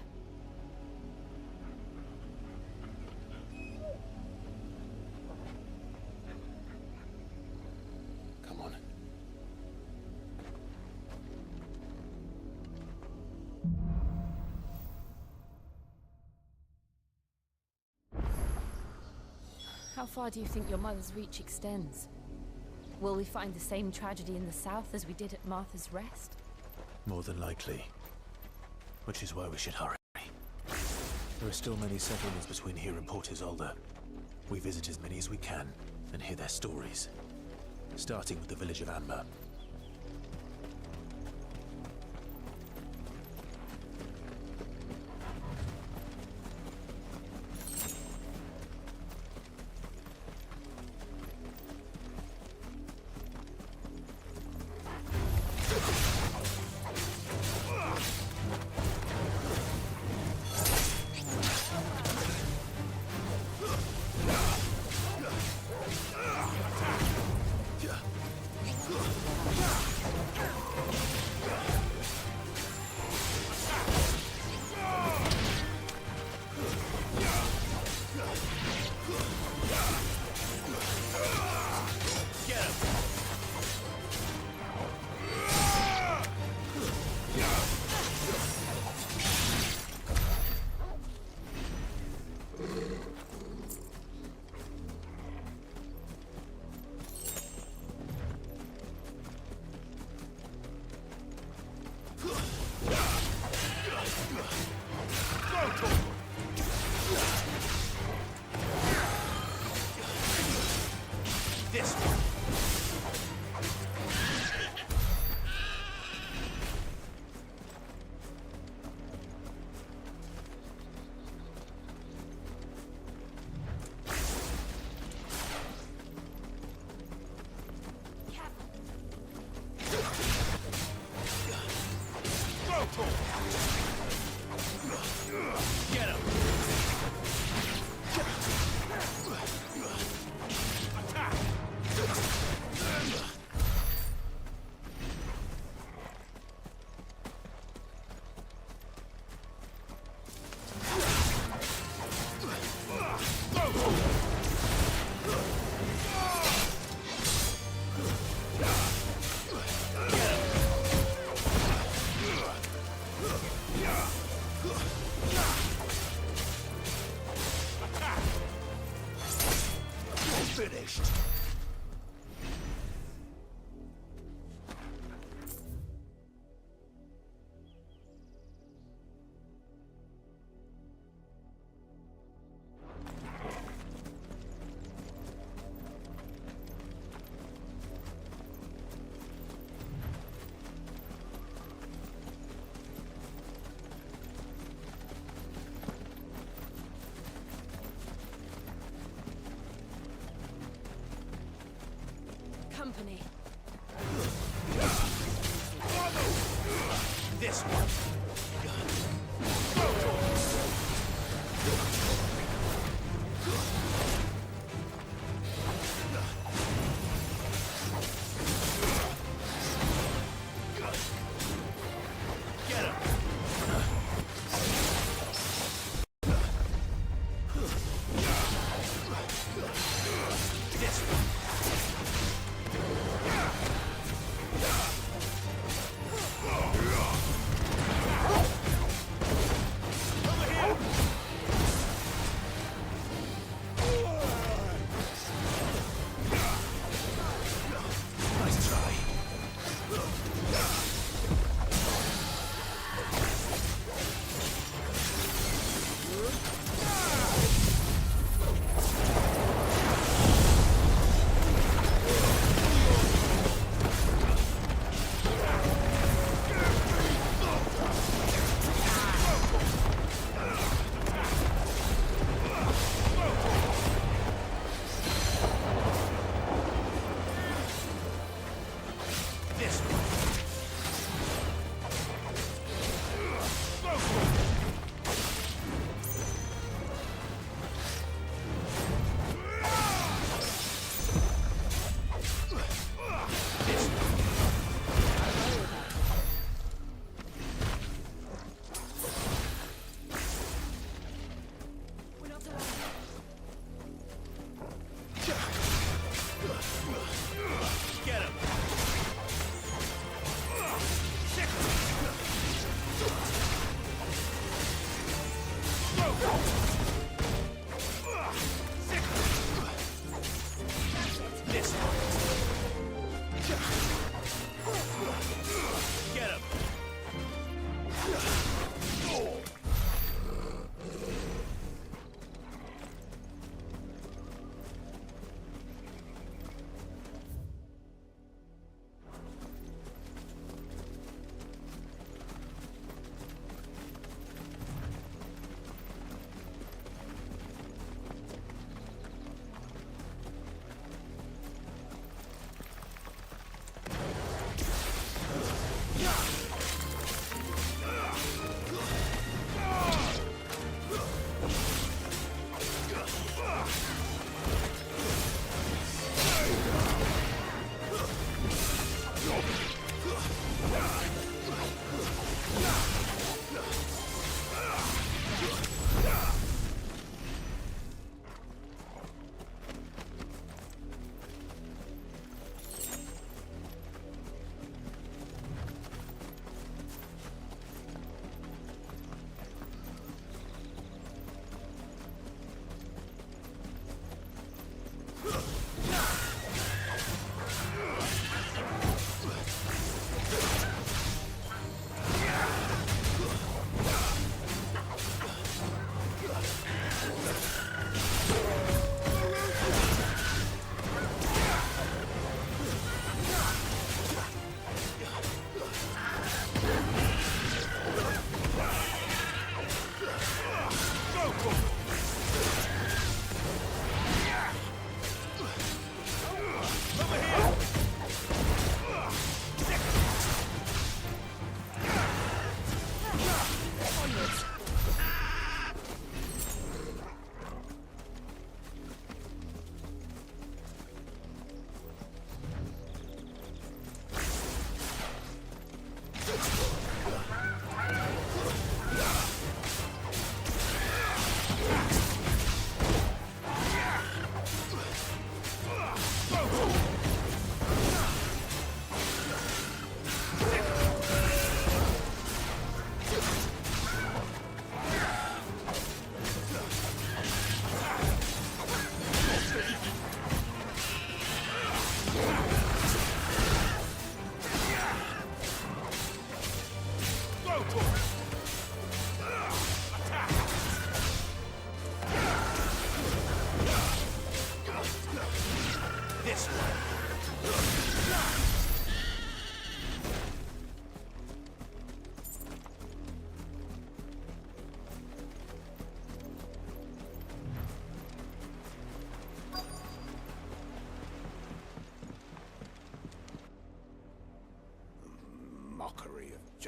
Come on. How far do you think your mother's reach extends? Will we find the same tragedy in the south as we did at Martha's Rest? More than likely. Which is why we should hurry. There are still many settlements between here and Port Isolde. We visit as many as we can and hear their stories. Starting with the village of Amber. Finished. Company. This one. Get him. This one.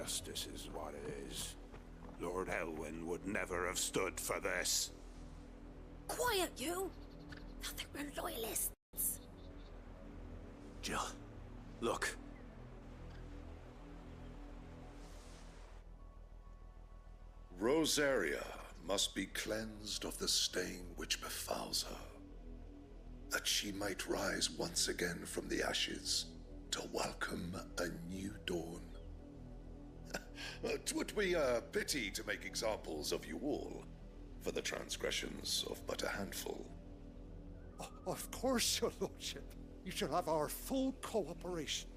Justice is what it is. Lord Elwyn would never have stood for this. Quiet, you! I think we're loyalists. Jill, look. Rosaria must be cleansed of the stain which befouls her, that she might rise once again from the ashes to welcome a new dawn. 'Twould be a pity to make examples of you all for the transgressions of but a handful. Of course, your lordship. You shall have our full cooperation.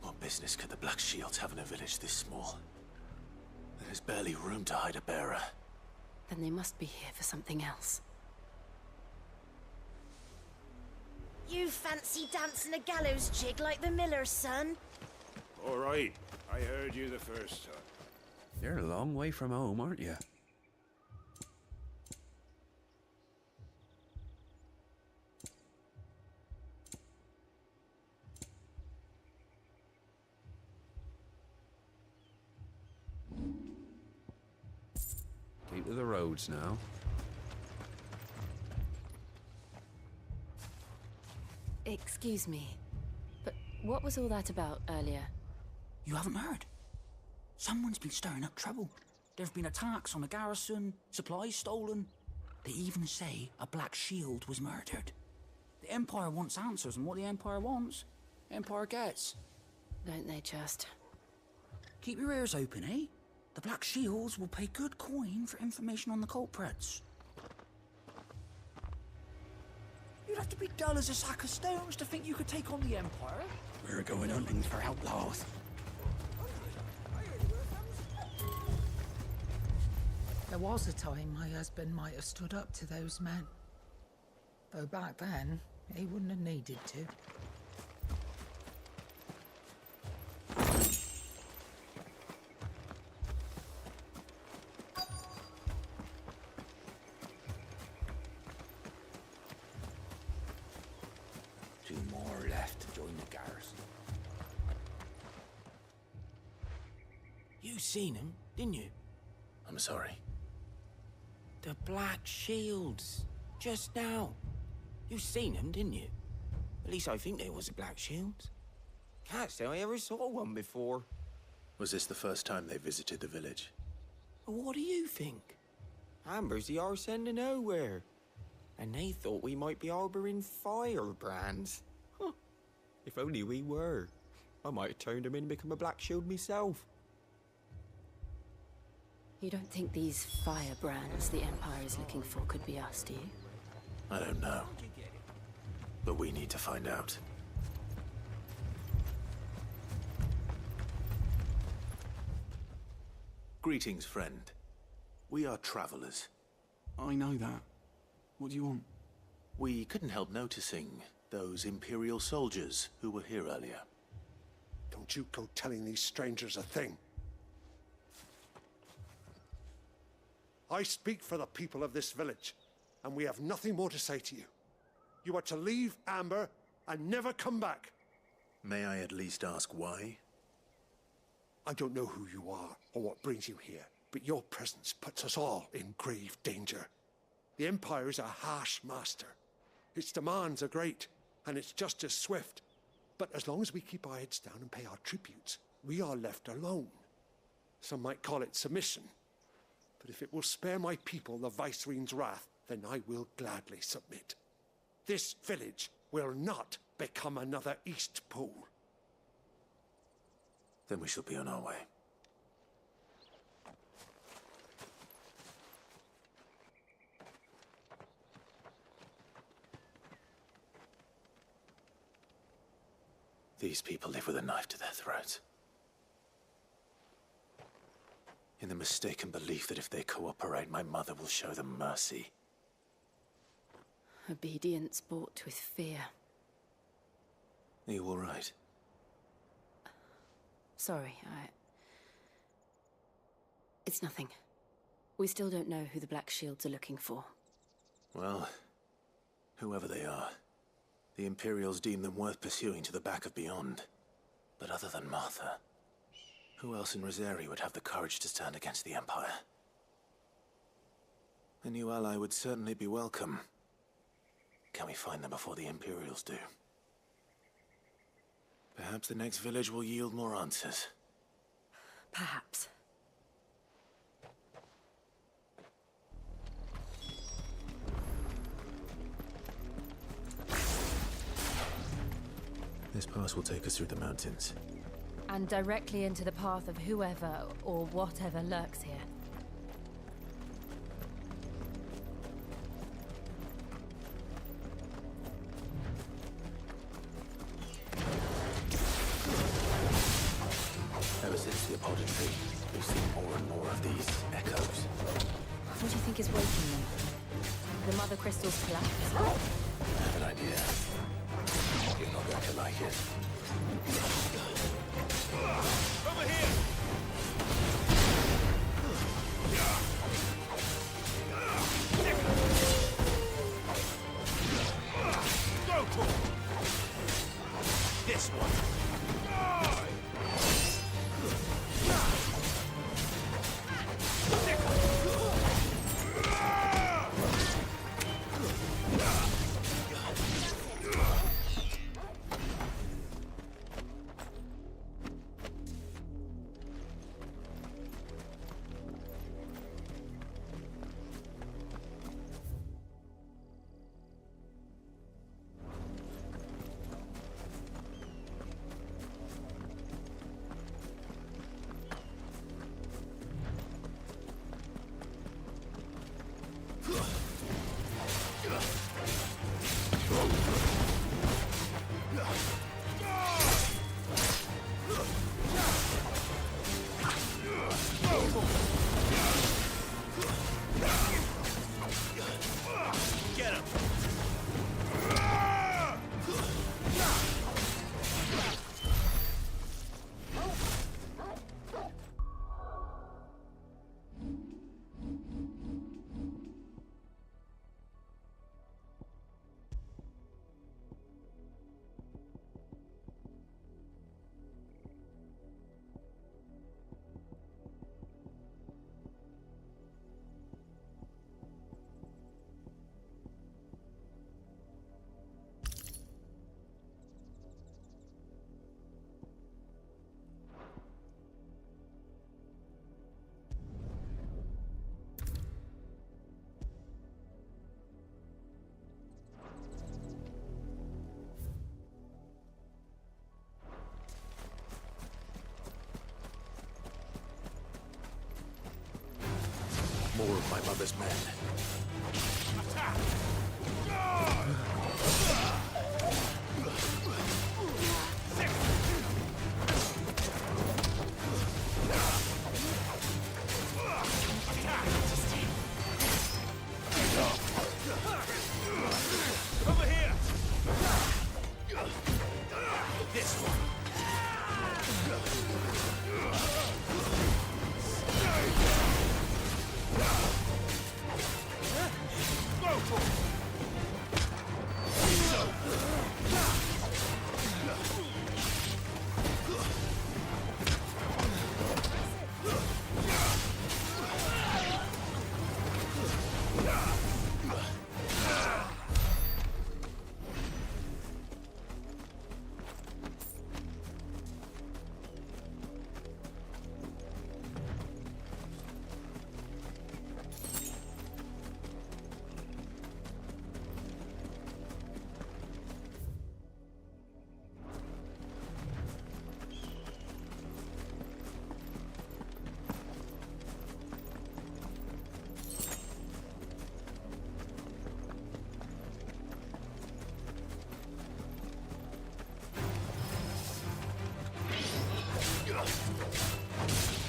What business could the Black Shields have in a village this small? There's barely room to hide a bearer. Then they must be here for something else. You fancy dancing a gallows jig like the miller's son? All right, I heard you the first time. You're a long way from home, aren't you? Keep to the roads now. Excuse me, but what was all that about earlier? You haven't heard? Someone's been stirring up trouble. There have been attacks on the garrison, supplies stolen. They even say a Black Shield was murdered. The Empire wants answers, and what the Empire wants, Empire gets. Don't they just? Keep your ears open, eh? The Black Shields will pay good coin for information on the culprits. You'd have to be dull as a sack of stones to think you could take on the Empire. We're going hunting for outlaws. There was a time my husband might have stood up to those men. Though back then, he wouldn't have needed to. Two more left to join the garrison. You seen him, didn't you? I'm sorry. The Black Shields. Just now. You seen them, didn't you? At least I think there was a Black Shields. Can't say I ever saw one before. Was this the first time they visited the village? Well, what do you think? Amber's the arse end of nowhere. And they thought we might be harboring firebrands. Huh. If only we were. I might have turned them in and become a Black Shield myself. You don't think these firebrands the Empire is looking for could be us, do you? I don't know. But we need to find out. Greetings, friend. We are travelers. I know that. What do you want? We couldn't help noticing those Imperial soldiers who were here earlier. Don't you go telling these strangers a thing. I speak for the people of this village, and we have nothing more to say to you. You are to leave Amber and never come back. May I at least ask why? I don't know who you are or what brings you here, but your presence puts us all in grave danger. The Empire is a harsh master. Its demands are great, and its justice swift. But as long as we keep our heads down and pay our tributes, we are left alone. Some might call it submission. But if it will spare my people the Viceroy's wrath, then I will gladly submit. This village will not become another East Pool. Then we shall be on our way. These people live with a knife to their throats. In the mistaken belief that if they cooperate, my mother will show them mercy. Obedience bought with fear. Are you all right? Sorry, It's nothing. We still don't know who the Black Shields are looking for. Well, whoever they are, The Imperials deem them worth pursuing to the back of beyond. But other than Martha, who else in Rosari would have the courage to stand against the Empire? A new ally would certainly be welcome. Can we find them before the Imperials do? Perhaps the next village will yield more answers. Perhaps. This pass will take us through the mountains. And directly into the path of whoever or whatever lurks here. Ever since the apodatory, we've seen more and more of these echoes. What do you think is waking them? The mother crystal's collapse? I have an idea. You're not going to like it. Over here! Go for it! This one! More of my mother's men. Attack! Over here! This one! Go for it!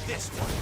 This one.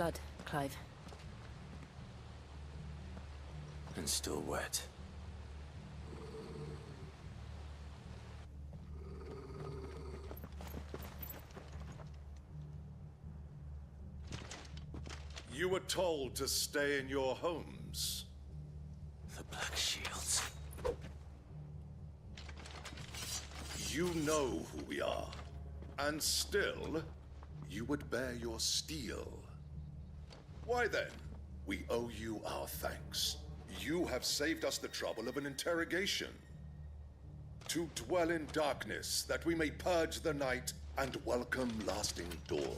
blood, Clive. And still wet. You were told to stay in your homes. The Black Shields. You know who we are. And still, you would bear your steel. Why then, we owe you our thanks. You have saved us the trouble of an interrogation. To dwell in darkness, that we may purge the night and welcome lasting dawn.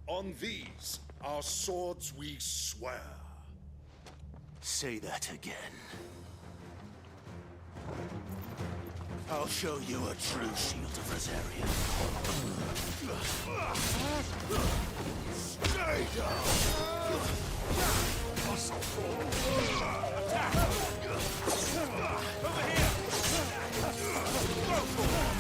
On these, our swords we swear. Say that again. I'll show you a true shield of Rosaria. Stay down! Over here! Go for it! Get him! Go for it!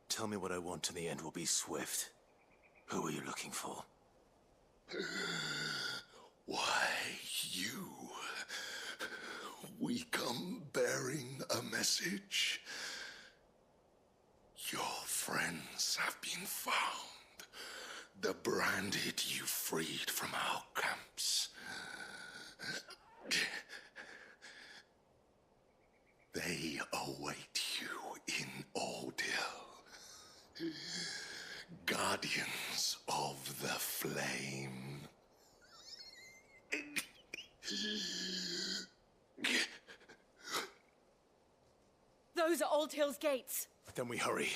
Tell me what I want and the end will be swift. Who are you looking for? Why, you. We come bearing a message. Your friends have been found. The branded you freed from our camps. They await you in Ordeal. Guardians of the Flame. Those are Old Hill's gates. Then we hurry.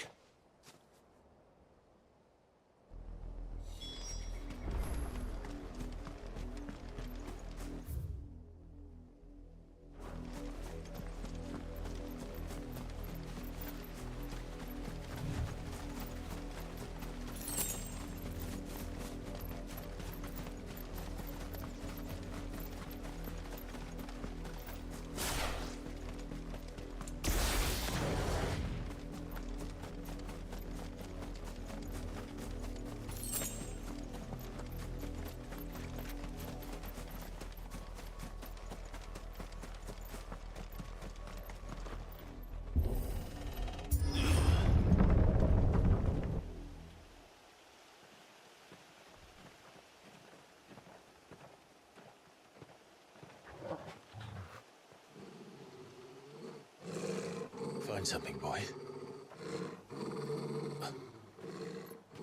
Find something, boy.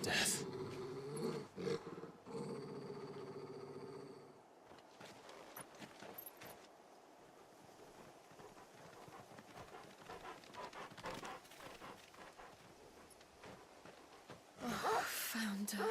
Death. Oh, found her.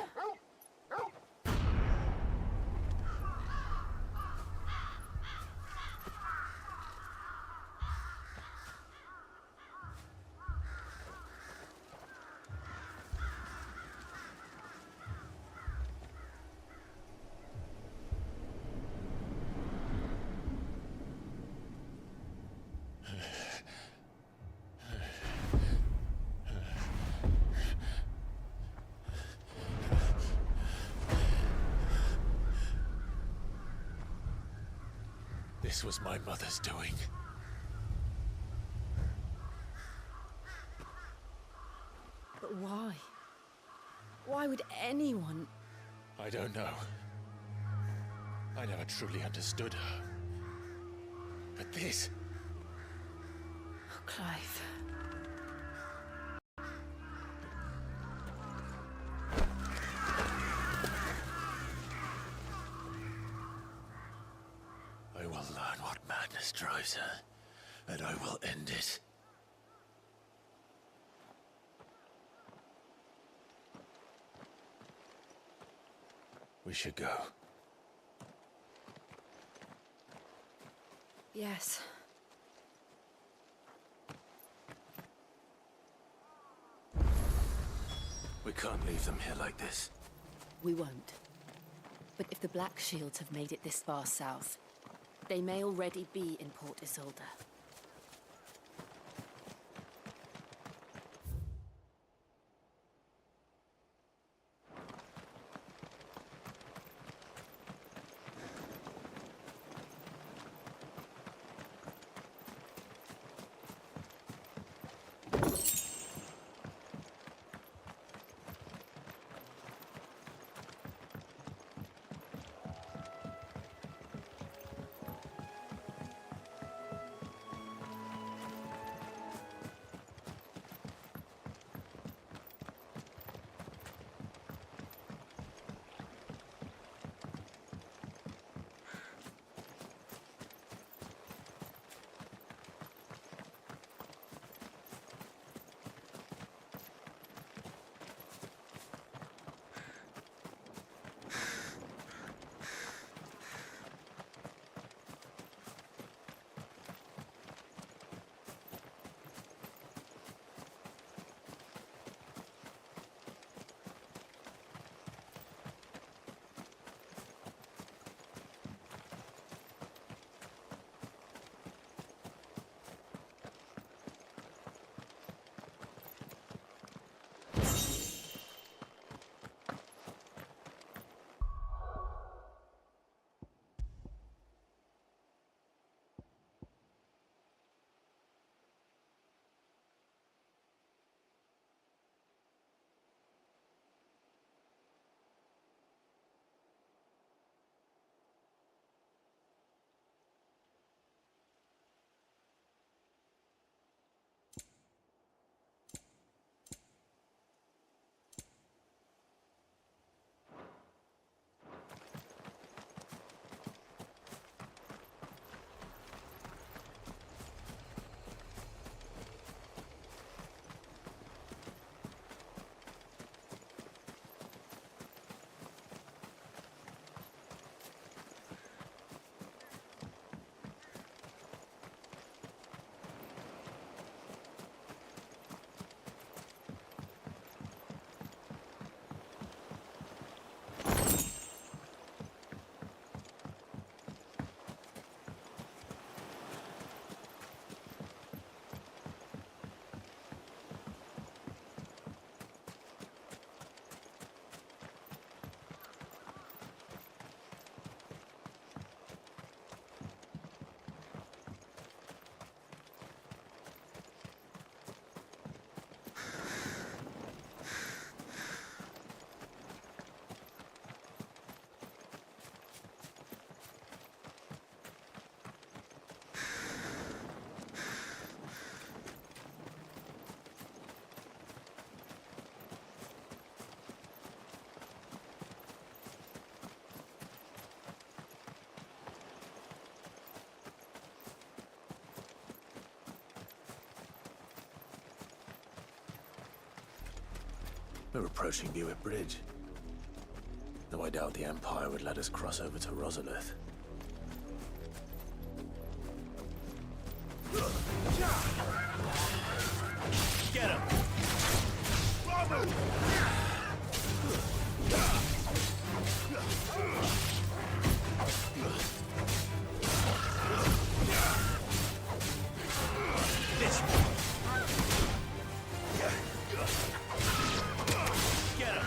This was my mother's doing. But why? Why would anyone? I don't know. I never truly understood her. But this... Oh, Clive. I will learn what madness drives her, and I will end it. We should go. Yes. We can't leave them here like this. We won't. But if the Black Shields have made it this far south, they may already be in Port Isolde. We're approaching Buick Bridge. Though I doubt the Empire would let us cross over to Rosalith. Get him! This way. Get him!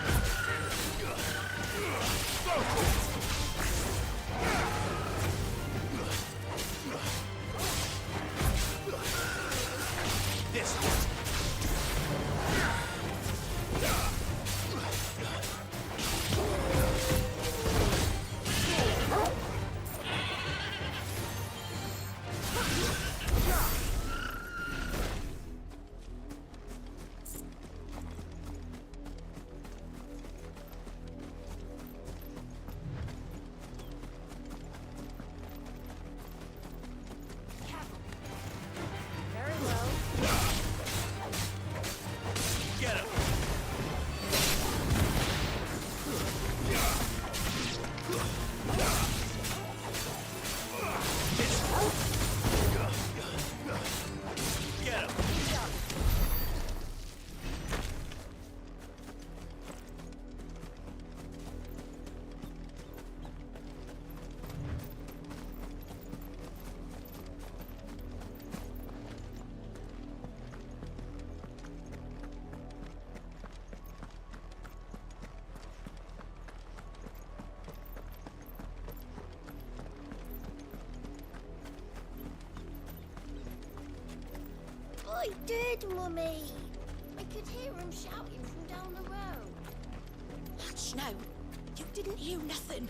I did, Mummy. I could hear him shouting from down the road. Hutch, no. You didn't hear nothing.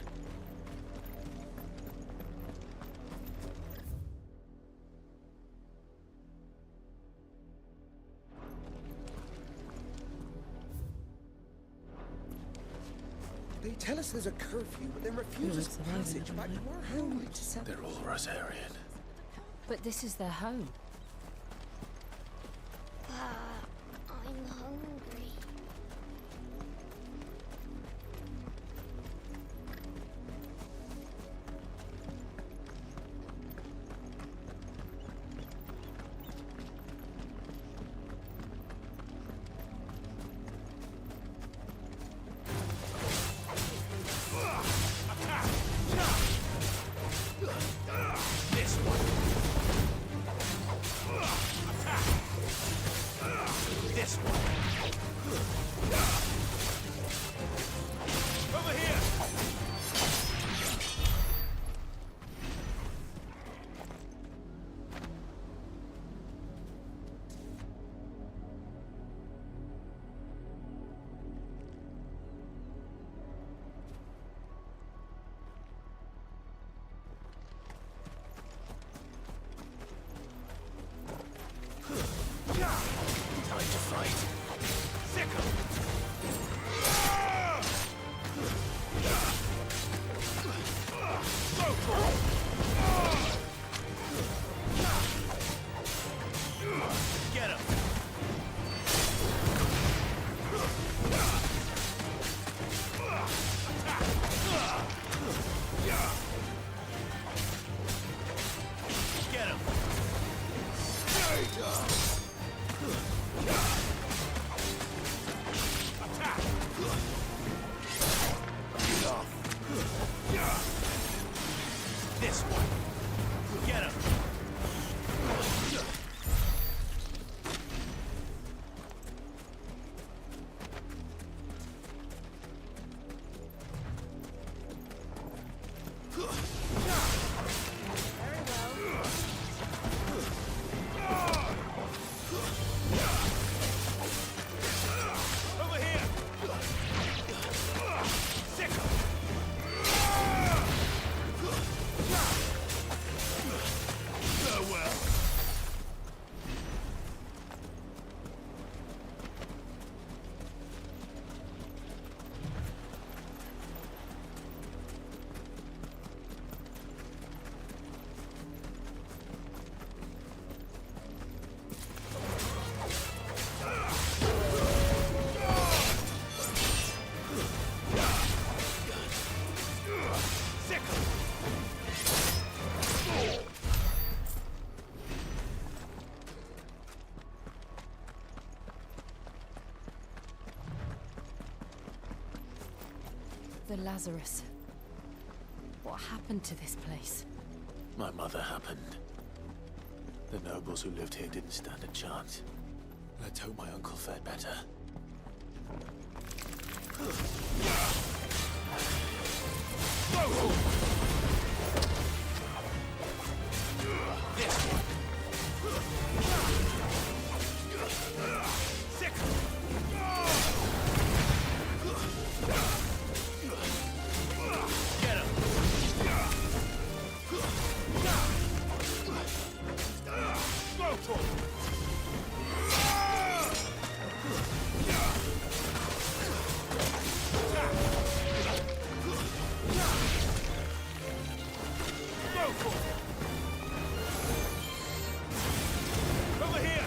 They tell us there's a curfew, but then refuse us passage back to our home. They're all Rosarian. But this is their home. I'm hungry. Time to fight. Get him! Get him! This one. Get him. Over here. Sick him. Farewell. The Lazarus. What happened to this place? My mother happened. The nobles who lived here didn't stand a chance. Let's hope my uncle fared better. Over here!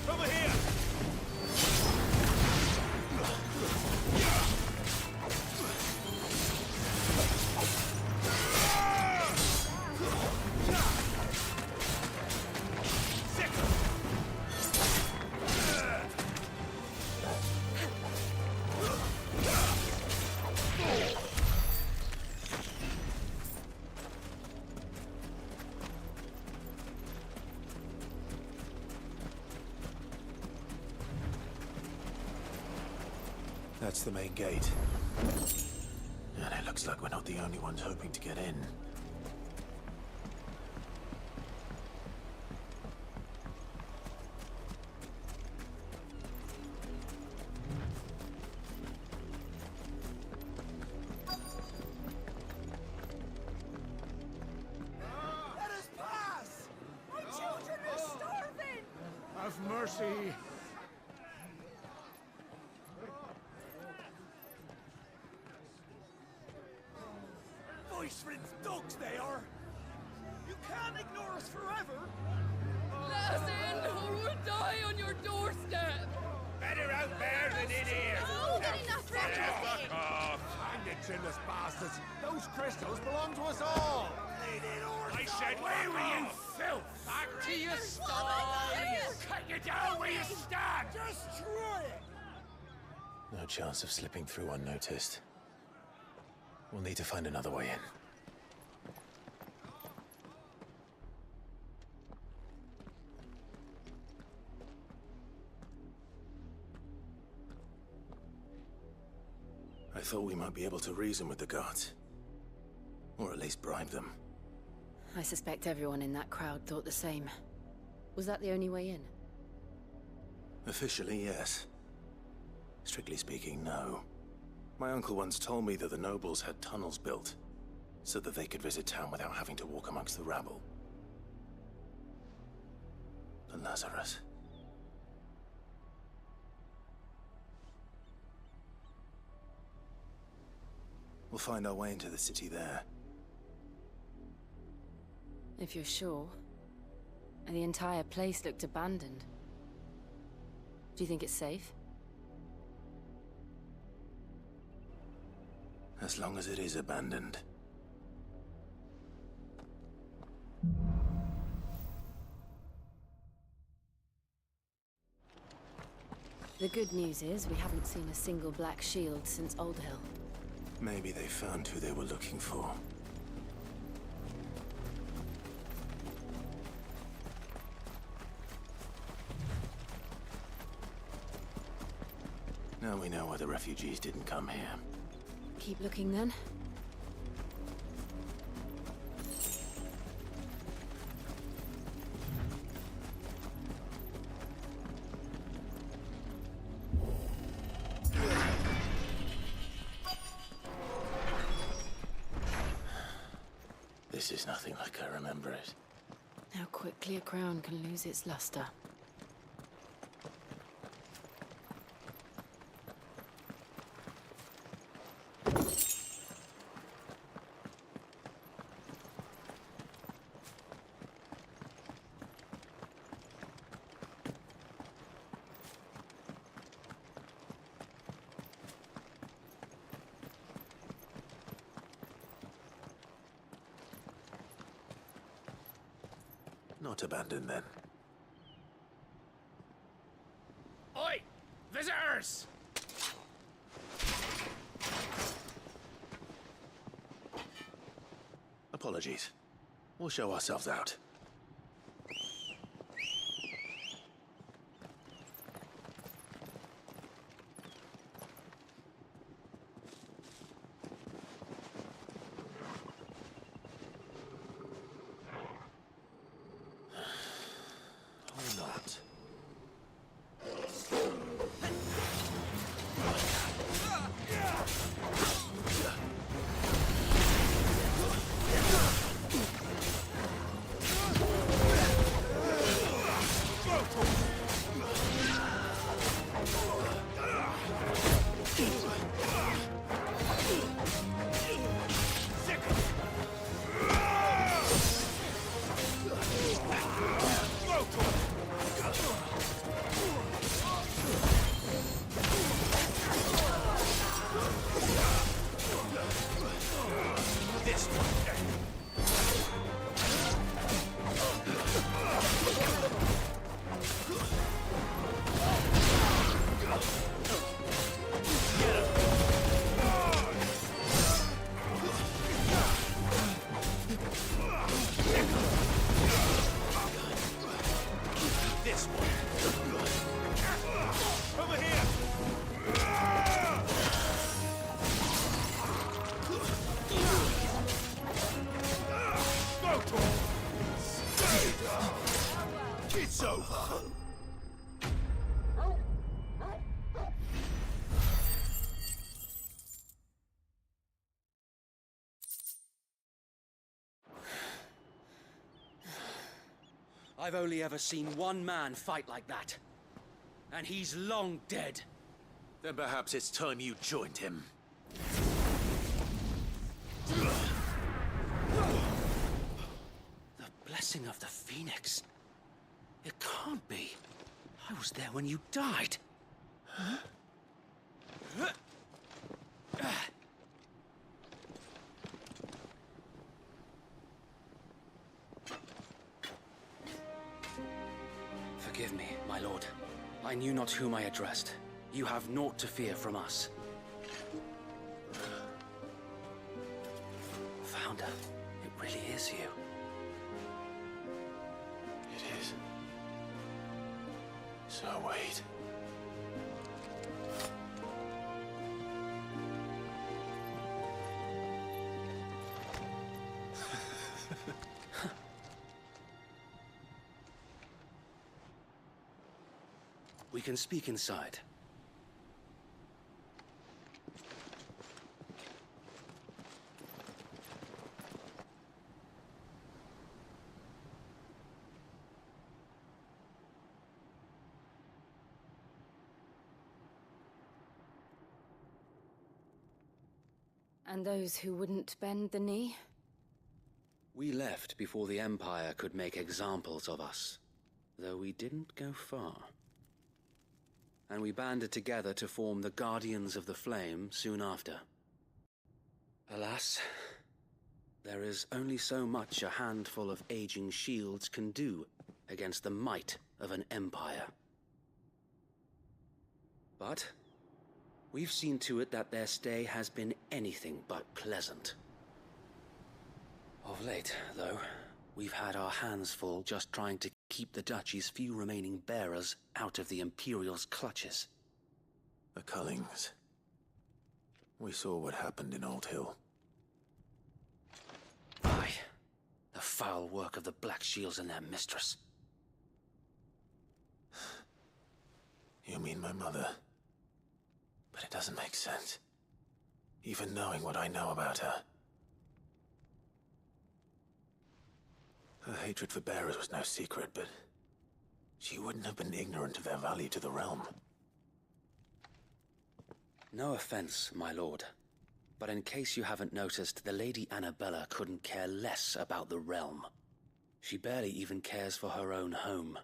Over here! That's the main gate. And it looks like we're not the only ones hoping to get in. Let us pass! My children are starving! Have mercy! Voice-rinsed dogs they are! You can't ignore us forever! Let us in, or we'll die on your doorstep! Better out there than in here! No, Fuck off! Hang the chinless bastards! Those crystals belong to us all! I said, where were you, filth? Back to your sties! Cut you down where you stand! Destroy it! No chance of slipping through unnoticed. We'll need to find another way in. I thought we might be able to reason with the guards. Or at least bribe them. I suspect everyone in that crowd thought the same. Was that the only way in? Officially, yes. Strictly speaking, no. My uncle once told me that the nobles had tunnels built, so that they could visit town without having to walk amongst the rabble. The Lazarus. We'll find our way into the city there. If you're sure. And the entire place looked abandoned. Do you think it's safe? As long as it is abandoned. The good news is we haven't seen a single black shield since Old Hill. Maybe they found who they were looking for. Now we know why the refugees didn't come here. Keep looking then. This is nothing like I remember it. How quickly a crown can lose its luster. Not abandoned, then. Oi! Visitors! Apologies. We'll show ourselves out. This one. This one. Over here. Go to him. It's over. I've only ever seen one man fight like that. And he's long dead. Then perhaps it's time you joined him. The blessing of the Phoenix. It can't be. I was there when you died. Huh? Forgive me, my lord. I knew not whom I addressed. You have naught to fear from us. Founder, it really is you. It is. So wait. We can speak inside. And those who wouldn't bend the knee? We left before the Empire could make examples of us, though we didn't go far. And we banded together to form the Guardians of the Flame soon after. Alas, there is only so much a handful of aging shields can do against the might of an empire. But we've seen to it that their stay has been anything but pleasant. Of late, though, we've had our hands full just trying to keep the Duchy's few remaining bearers out of the Imperial's clutches. The Cullings. We saw what happened in Old Hill. Aye. The foul work of the Black Shields and their mistress. You mean my mother? But it doesn't make sense. Even knowing what I know about her. Her hatred for bearers was no secret, but she wouldn't have been ignorant of their value to the realm. No offense, my lord, but in case you haven't noticed, the Lady Annabella couldn't care less about the realm. She barely even cares for her own home.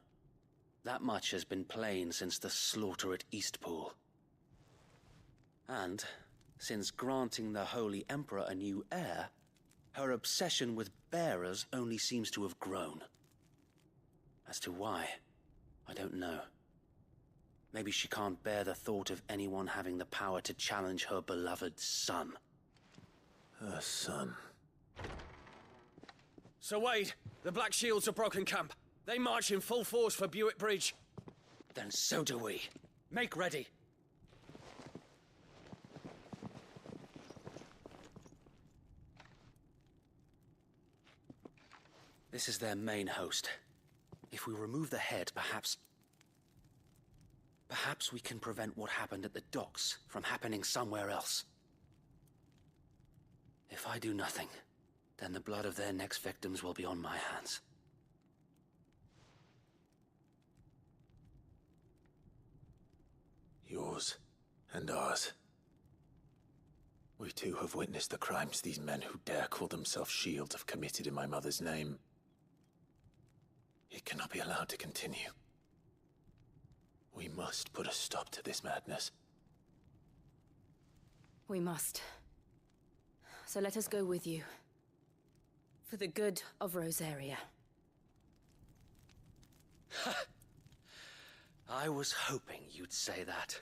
That much has been plain since the slaughter at Eastpool. And, since granting the Holy Emperor a new heir, her obsession with bearers only seems to have grown. As to why, I don't know. Maybe she can't bear the thought of anyone having the power to challenge her beloved son. Her son? Sir Wade, the Black Shields have broken camp. They march in full force for Buick Bridge. Then so do we. Make ready. This is their main host. If we remove the head, perhaps we can prevent what happened at the docks from happening somewhere else. If I do nothing, then the blood of their next victims will be on my hands. Yours and ours. We too have witnessed the crimes these men who dare call themselves shields have committed in my mother's name. It cannot be allowed to continue. We must put a stop to this madness. We must. So let us go with you. For the good of Rosaria. I was hoping you'd say that.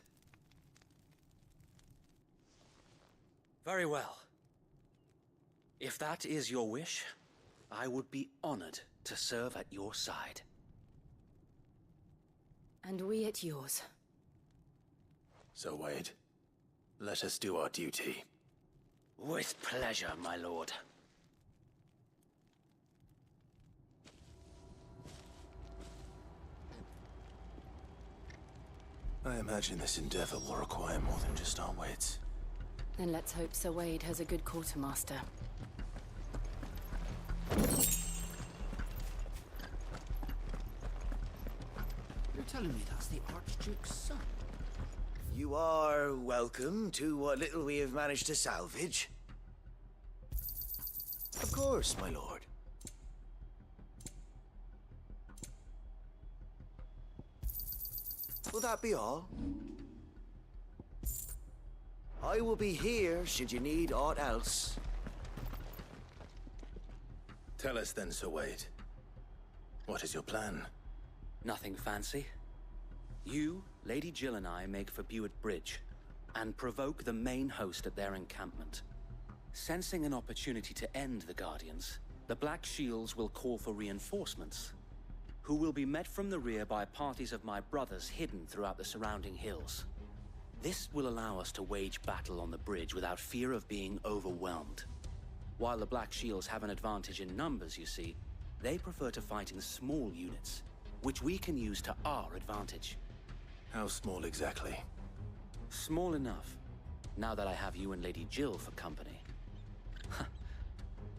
Very well. If that is your wish, I would be honored to serve at your side. And we at yours. So, Wade, let us do our duty. With pleasure, my lord. I imagine this endeavor will require more than just our wits. Then let's hope Sir Wade has a good quartermaster. You're telling me that's the Archduke's son? You are welcome to what little we have managed to salvage. Of course, my lord. Will that be all? I will be here should you need aught else. Tell us then, Sir Wade. What is your plan? Nothing fancy. You, Lady Jill and I make for Buett Bridge and provoke the main host at their encampment. Sensing an opportunity to end the Guardians, the Black Shields will call for reinforcements, who will be met from the rear by parties of my brothers hidden throughout the surrounding hills. This will allow us to wage battle on the bridge without fear of being overwhelmed. While the Black Shields have an advantage in numbers, you see, they prefer to fight in small units, which we can use to our advantage. How small exactly? Small enough, now that I have you and Lady Jill for company.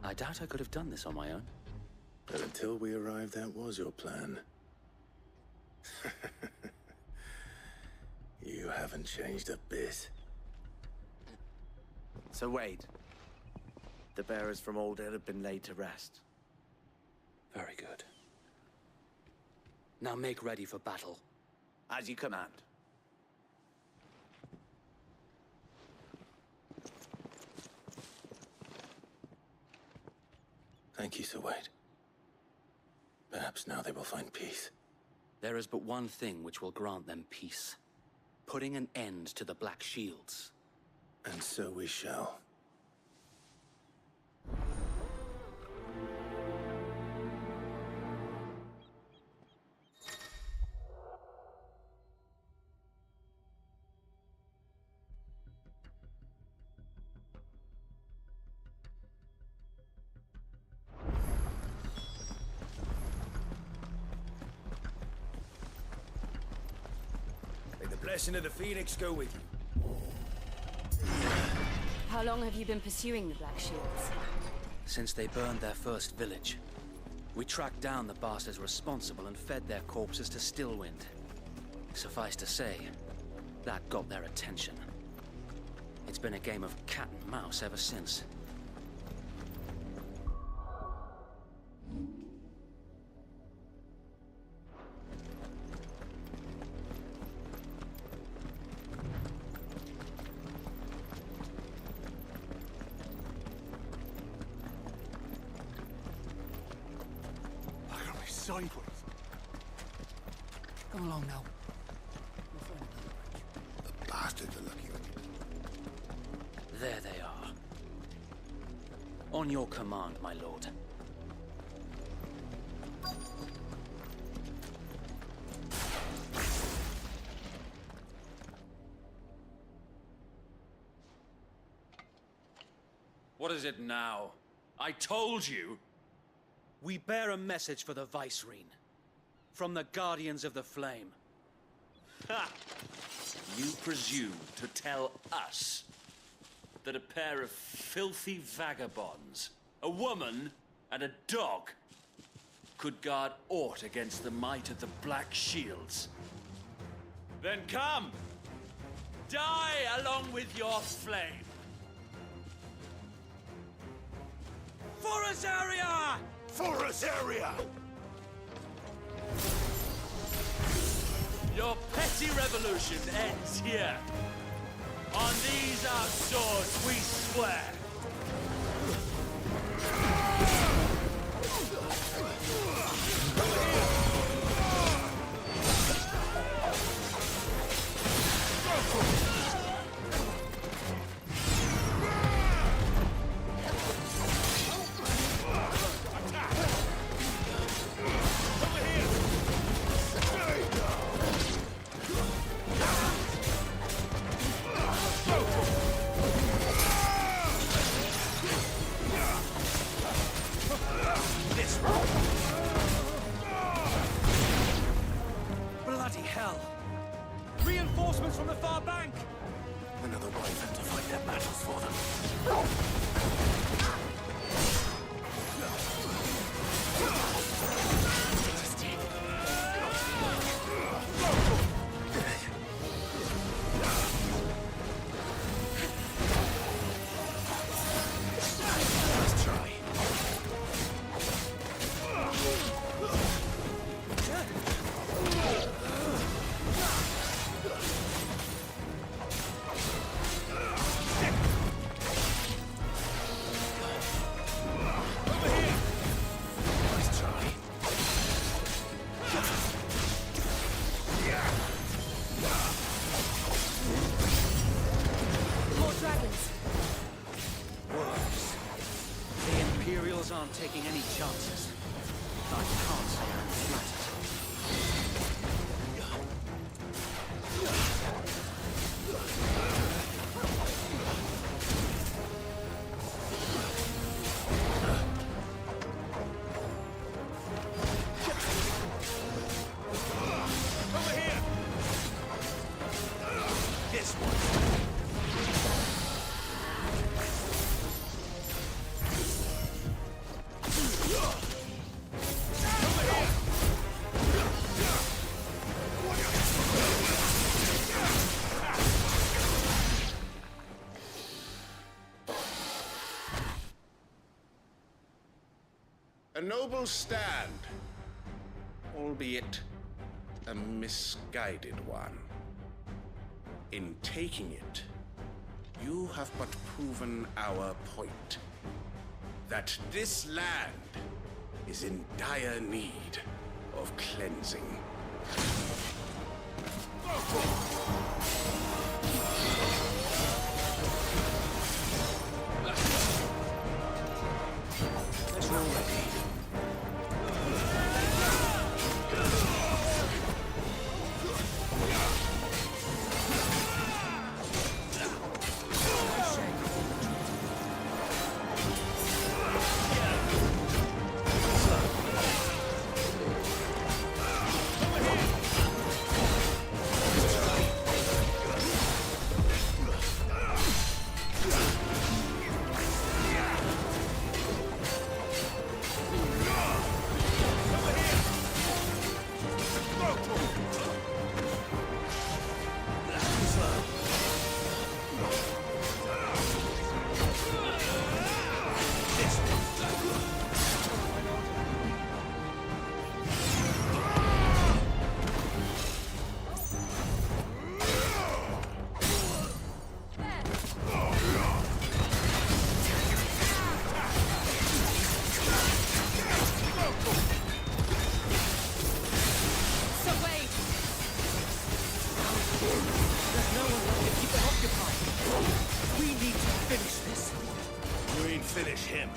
I doubt I could have done this on my own. But until we arrived, that was your plan. You haven't changed a bit. So Wade, the bearers from Oldale have been laid to rest. Very good. Now make ready for battle. As you command. Thank you, Sir Wade. Perhaps now they will find peace. There is but one thing which will grant them peace. Putting an end to the Black Shields. And so we shall. Blessing of the Phoenix go with you. How long have you been pursuing the Black Shields? Since they burned their first village. We tracked down the bastards responsible and fed their corpses to Stillwind. Suffice to say, that got their attention. It's been a game of cat and mouse ever since. Sideways. Come along now. The bastards are lucky with you. There they are. On your command, my lord. What is it now? I told you! We bear a message for the Vicereine. From the Guardians of the Flame. Ha! You presume to tell us that a pair of filthy vagabonds, a woman and a dog, could guard aught against the might of the Black Shields? Then come! Die along with your flame! For Rosaria! For Rosaria! Your petty revolution ends here. On these our swords we swear. from the far bank! Another way for them to fight their battles for them. Aren't taking any chances. I can't say I'm flattered. Over here! This one. A noble stand, albeit a misguided one. In taking it, you have but proven our point. That this land is in dire need of cleansing. Finish him.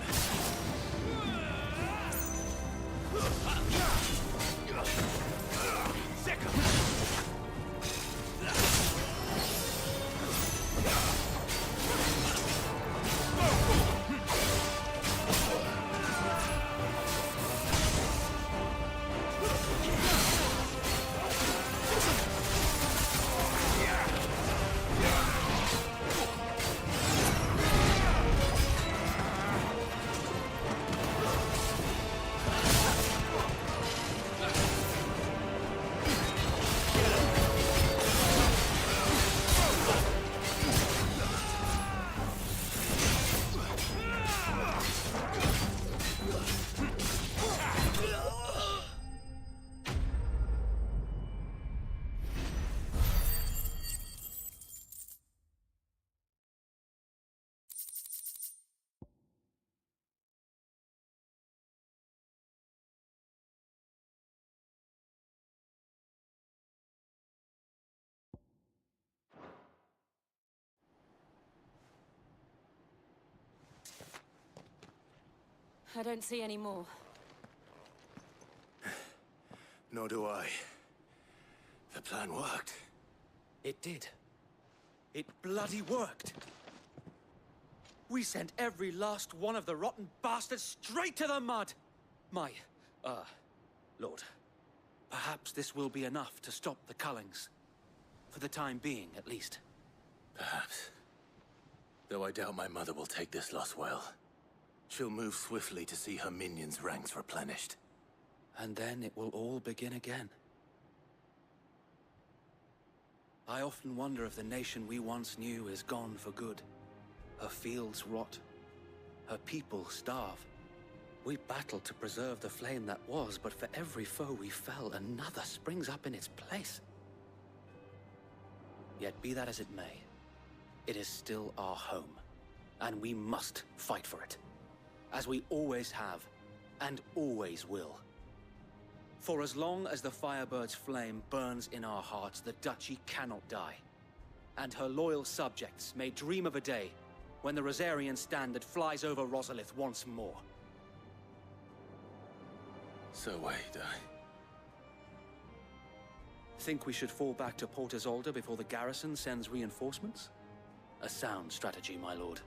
I don't see any more. Nor do I. The plan worked. It did. It bloody worked. We sent every last one of the rotten bastards straight to the mud. My, Lord, perhaps this will be enough to stop the Cullings. For the time being, at least. Perhaps. Though I doubt my mother will take this loss well. She'll move swiftly to see her minions' ranks replenished. And then it will all begin again. I often wonder if the nation we once knew is gone for good. Her fields rot. Her people starve. We battled to preserve the flame that was, but for every foe we fell, another springs up in its place. Yet be that as it may, it is still our home, and we must fight for it, as we always have, and always will. For as long as the Firebird's flame burns in our hearts, the Duchy cannot die, and her loyal subjects may dream of a day when the Rosarian standard flies over Rosalith once more. So wait, Think we should fall back to Port Isolde before the garrison sends reinforcements? A sound strategy, my lord.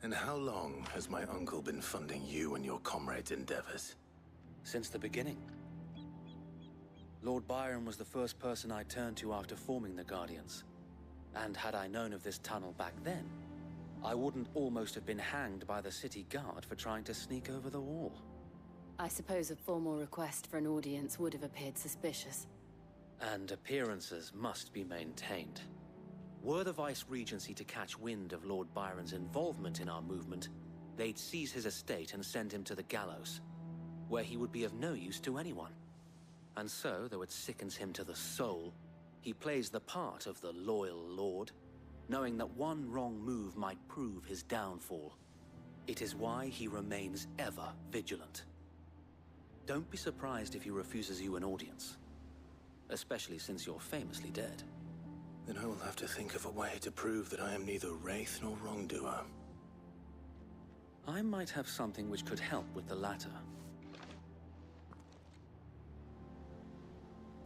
And how long has my uncle been funding you and your comrades' endeavors? Since the beginning. Lord Byron was the first person I turned to after forming the Guardians. And had I known of this tunnel back then, I wouldn't almost have been hanged by the city guard for trying to sneak over the wall. I suppose a formal request for an audience would have appeared suspicious. And appearances must be maintained. Were the Vice-Regency to catch wind of Lord Byron's involvement in our movement, they'd seize his estate and send him to the gallows, where he would be of no use to anyone. And so, though it sickens him to the soul, he plays the part of the loyal lord, knowing that one wrong move might prove his downfall. It is why he remains ever vigilant. Don't be surprised if he refuses you an audience, especially since you're famously dead. Then I will have to think of a way to prove that I am neither wraith nor wrongdoer. I might have something which could help with the latter.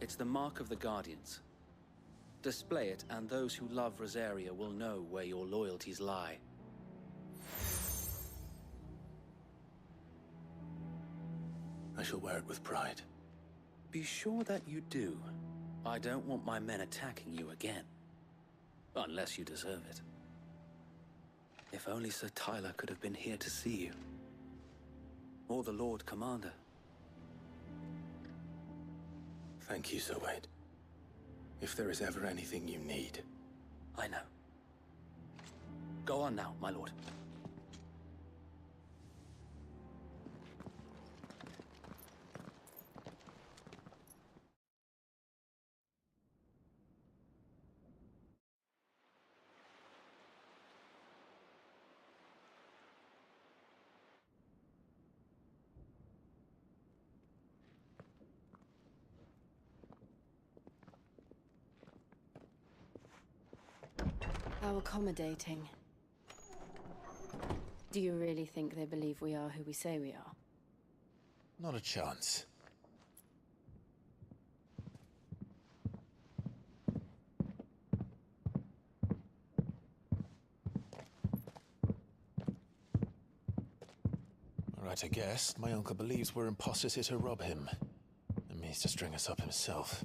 It's the mark of the Guardians. Display it, and those who love Rosaria will know where your loyalties lie. I shall wear it with pride. Be sure that you do. I don't want my men attacking you again. Unless you deserve it. If only Sir Tyler could have been here to see you. Or the Lord Commander. Thank you, Sir Wade. If there is ever anything you need. I know. Go on now, my lord. How accommodating. Do you really think they believe we are who we say we are? Not a chance. Right, I guess. My uncle believes we're imposters here to rob him. And means to string us up himself.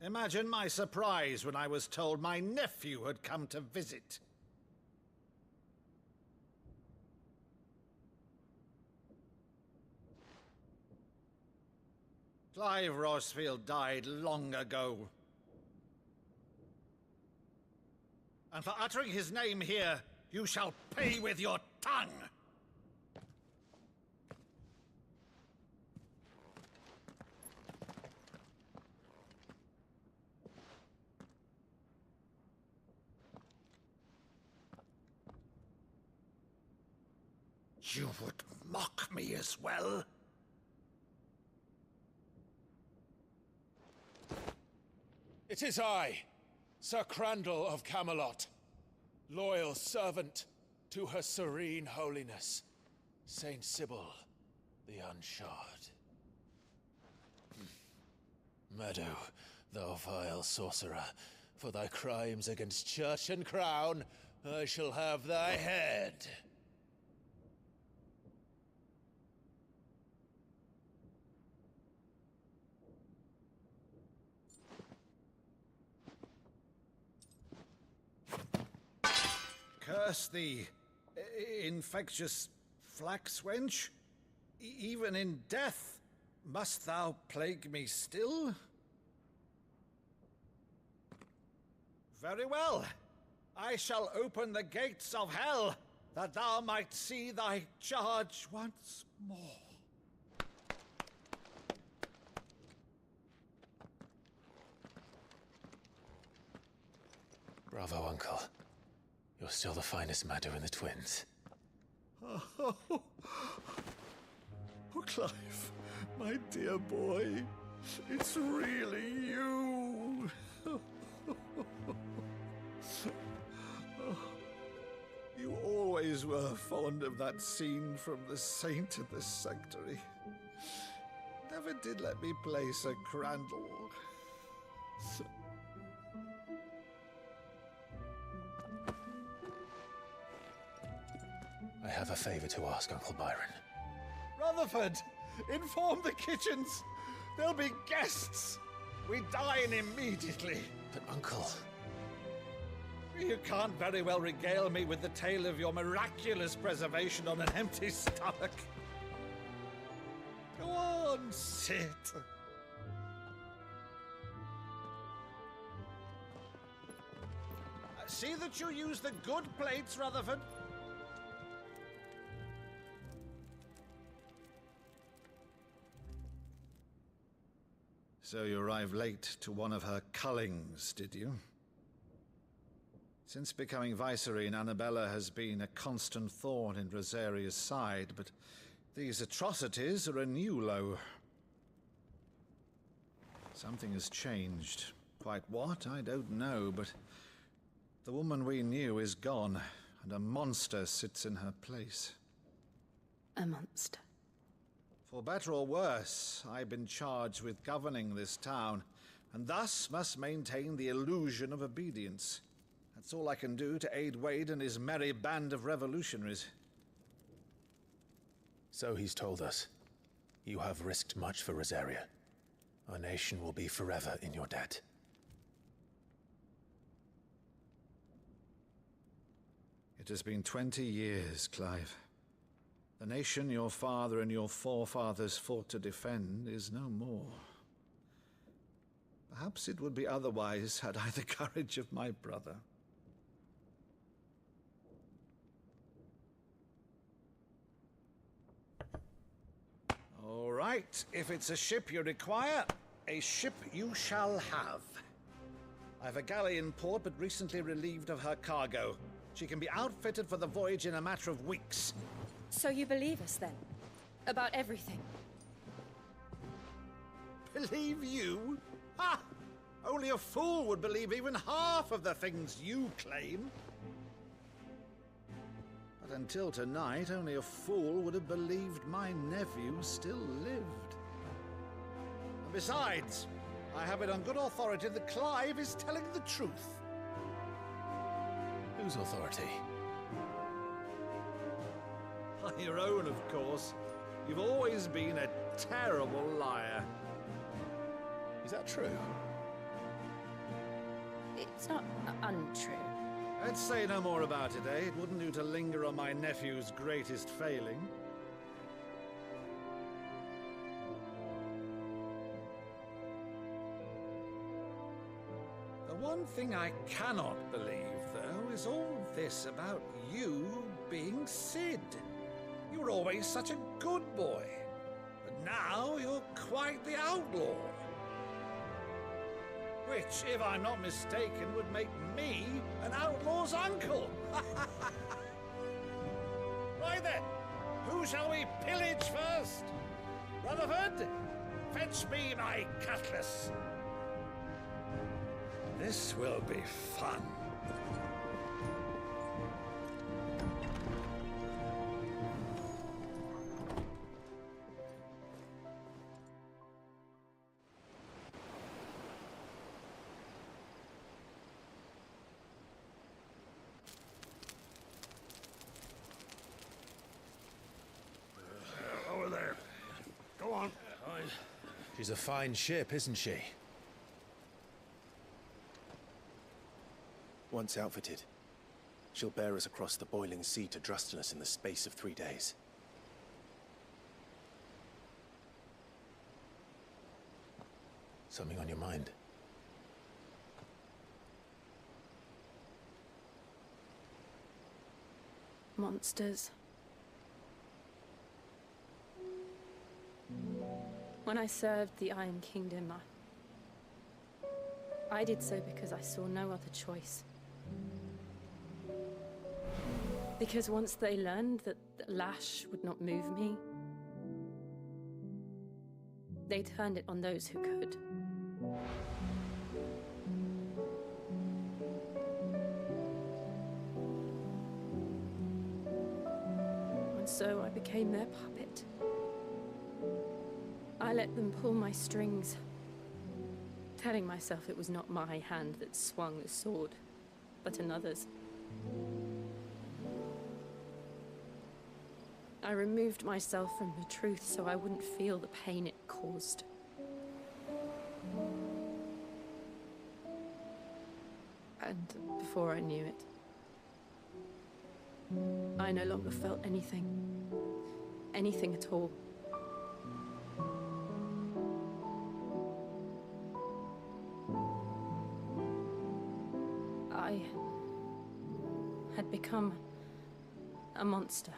Imagine my surprise when I was told my nephew had come to visit. Clive Rosfield died long ago. And for uttering his name here, you shall pay with your tongue! You would mock me as well? It is I, Sir Crandall of Camelot, loyal servant to Her Serene Holiness, Saint Sybil the Unshod. Meadow, thou vile sorcerer, for thy crimes against church and crown, I shall have thy head. Curse thee, infectious flax wench. Even in death, must thou plague me still? Very well. I shall open the gates of hell, that thou might see thy charge once more. Bravo, Uncle. You're still the finest Meadow in the twins. Oh, Clive, my dear boy, it's really you. You always were fond of that scene from The Saint of the Sanctuary. Never did let me play Sir Crandall. I have a favor to ask, Uncle Byron. Rutherford, inform the kitchens. There'll be guests. We dine immediately. But, Uncle... You can't very well regale me with the tale of your miraculous preservation on an empty stomach. Go on, sit. See that you use the good plates, Rutherford. So you arrived late to one of her cullings, did you? Since becoming Vicereine, Annabella has been a constant thorn in Rosaria's side, but these atrocities are a new low. Something has changed. Quite what, I don't know, but the woman we knew is gone, and a monster sits in her place. A monster? For better or worse, I've been charged with governing this town, and thus must maintain the illusion of obedience. That's all I can do to aid Wade and his merry band of revolutionaries. So he's told us. You have risked much for Rosaria. Our nation will be forever in your debt. It has been 20 years, Clive. The nation your father and your forefathers fought to defend is no more. Perhaps it would be otherwise had I the courage of my brother. All right, if it's a ship you require, a ship you shall have. I've a galley in port, but recently relieved of her cargo. She can be outfitted for the voyage in a matter of weeks. So you believe us, then? About everything? Believe you? Ha! Only a fool would believe even half of the things you claim. But until tonight, only a fool would have believed my nephew still lived. And besides, I have it on good authority that Clive is telling the truth. Whose authority? Your own, of course. You've always been a terrible liar. Is that true? It's not untrue. Let's say no more about it, eh? It wouldn't do to linger on my nephew's greatest failing. The one thing I cannot believe, though, is all this about you being Sid. You were always such a good boy, but now you're quite the outlaw. Which, if I'm not mistaken, would make me an outlaw's uncle. Right then, Who shall we pillage first? Rutherford, fetch me my cutlass. This will be fun. Over there. Go on. She's a fine ship, isn't she? Once outfitted, she'll bear us across the boiling sea to Drustinus in the space of 3 days. Something on your mind? Monsters. When I served the Iron Kingdom, I did so because I saw no other choice. Because once they learned that the lash would not move me, they turned it on those who could. And so I became their puppet. I let them pull my strings, telling myself it was not my hand that swung the sword, but another's. I removed myself from the truth so I wouldn't feel the pain it caused. And before I knew it, I no longer felt anything. Anything at all. I had become a monster.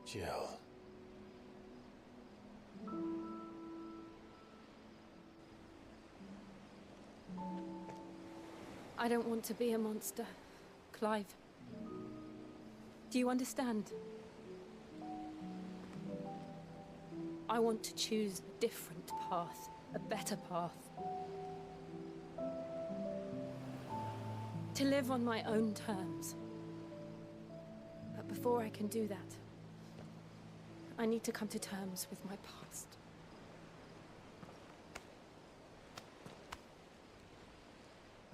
Jill. I don't want to be a monster, Clive. Do you understand? I want to choose a different path, a better path. To live on my own terms. But before I can do that, I need to come to terms with my past.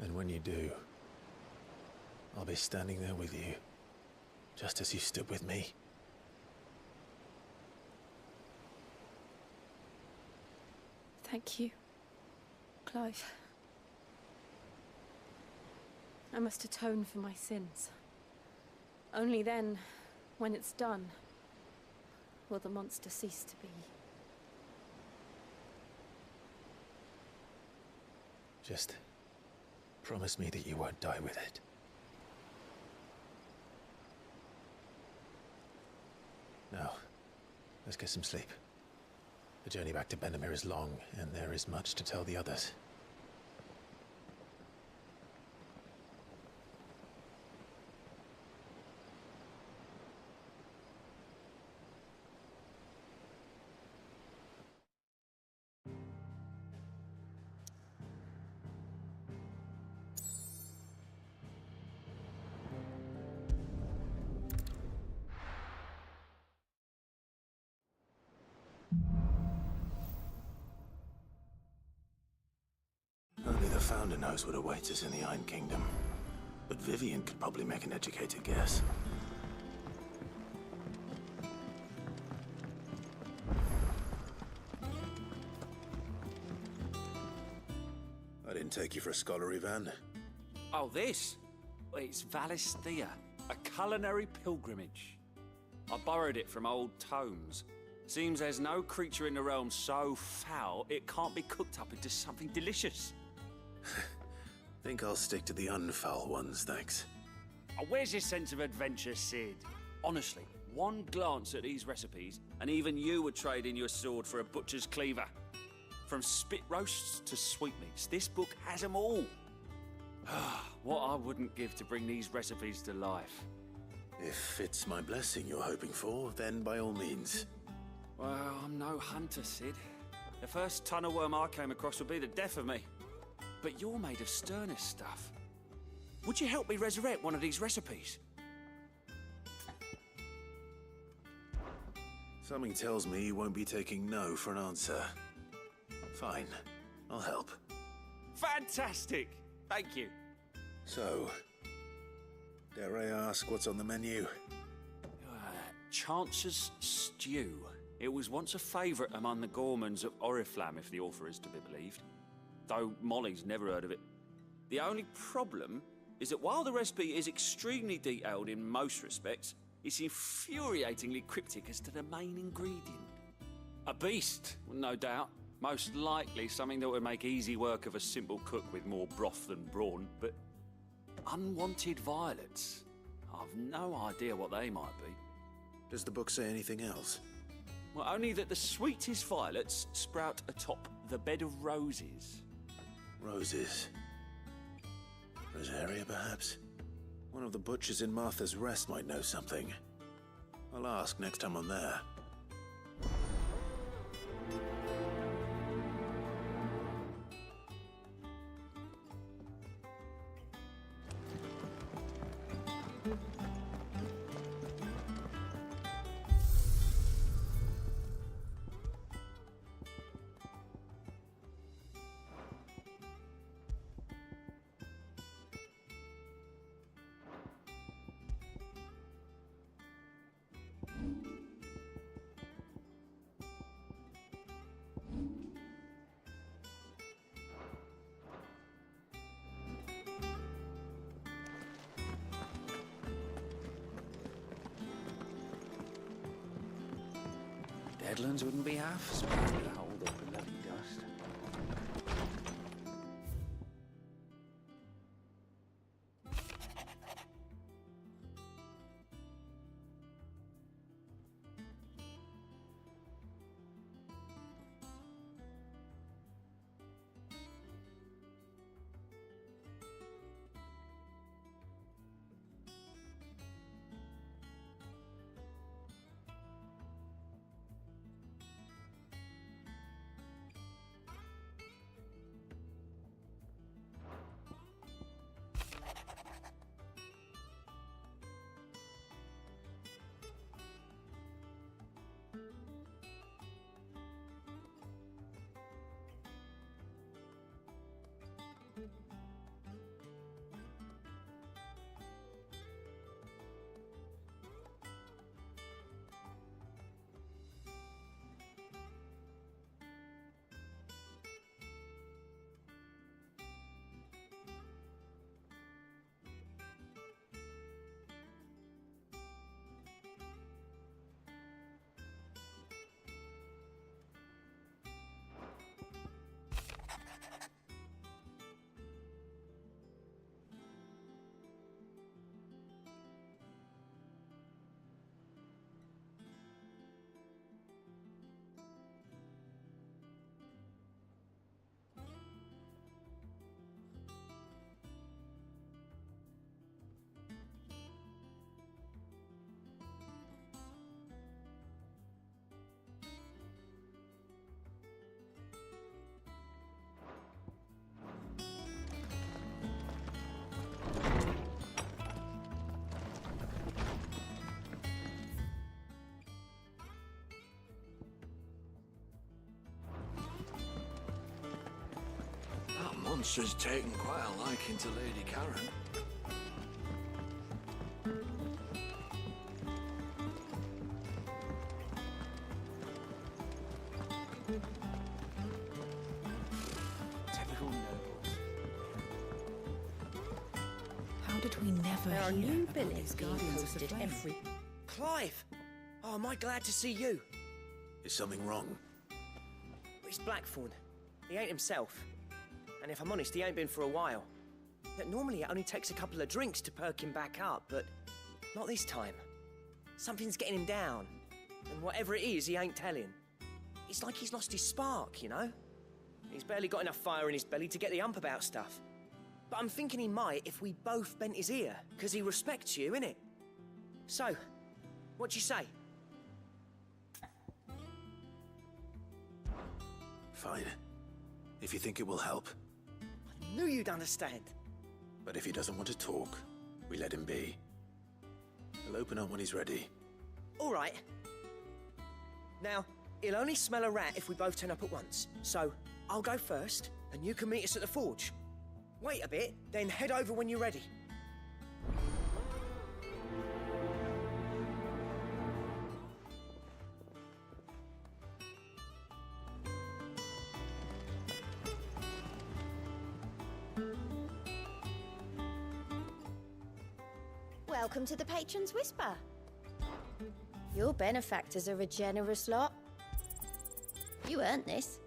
And when you do, I'll be standing there with you, just as you stood with me. Thank you, Clive. I must atone for my sins. Only then, when it's done, will the monster cease to be. Just promise me that you won't die with it. Now, let's get some sleep. The journey back to Benamir is long, and there is much to tell the others. Only the Founder knows what awaits us in the Iron Kingdom. But Vivian could probably make an educated guess. I didn't take you for a scholar, Ivan. Oh, this? It's Valisthea, a culinary pilgrimage. I borrowed it from old tomes. Seems there's no creature in the realm so foul it can't be cooked up into something delicious. Think I'll stick to the unfoul ones, thanks. Oh, where's your sense of adventure, Sid? Honestly, one glance at these recipes, and even you would trade in your sword for a butcher's cleaver. From spit roasts to sweetmeats, this book has them all. What I wouldn't give to bring these recipes to life. If it's my blessing you're hoping for, then by all means. Well, I'm no hunter, Sid. The first tunnel worm I came across would be the death of me. But you're made of sterner stuff. Would you help me resurrect one of these recipes? Something tells me you won't be taking no for an answer. Fine, I'll help. Fantastic! Thank you. So, dare I ask what's on the menu? Chance's Stew. It was once a favourite among the gourmands of Oriflamme, if the author is to be believed. Though Molly's never heard of it. The only problem is that while the recipe is extremely detailed in most respects, it's infuriatingly cryptic as to the main ingredient. A beast, no doubt. Most likely something that would make easy work of a simple cook with more broth than brawn, but unwanted violets. I've no idea what they might be. Does the book say anything else? Well, only that the sweetest violets sprout atop the bed of roses. Roses. Rosaria, perhaps? One of the butchers in Martha's Rest might know something. I'll ask next time I'm there. Deadlands wouldn't be half as bad to hold up in bloody dust. Monster's taken quite a liking to Lady Karen. Typical nobles. How did we never There are hear new about billets these being Guardians of the posted Flame? every... Clive! Oh, am I glad to see you? Is something wrong? It's Blackthorn. He ain't himself. And if I'm honest, he ain't been for a while. But normally it only takes a couple of drinks to perk him back up, but not this time. Something's getting him down. And whatever it is, he ain't telling. It's like he's lost his spark, you know? He's barely got enough fire in his belly to get the ump about stuff. But I'm thinking he might if we both bent his ear, because he respects you, innit? So, what do you say? Fine. If you think it will help. I knew you'd understand. But if he doesn't want to talk, we let him be. He'll open up when he's ready. All right. Now, he'll only smell a rat if we both turn up at once. So, I'll go first, and you can meet us at the forge. Wait a bit, then head over when you're ready. Welcome to the Patron's Whisper. Your benefactors are a generous lot. You earned this.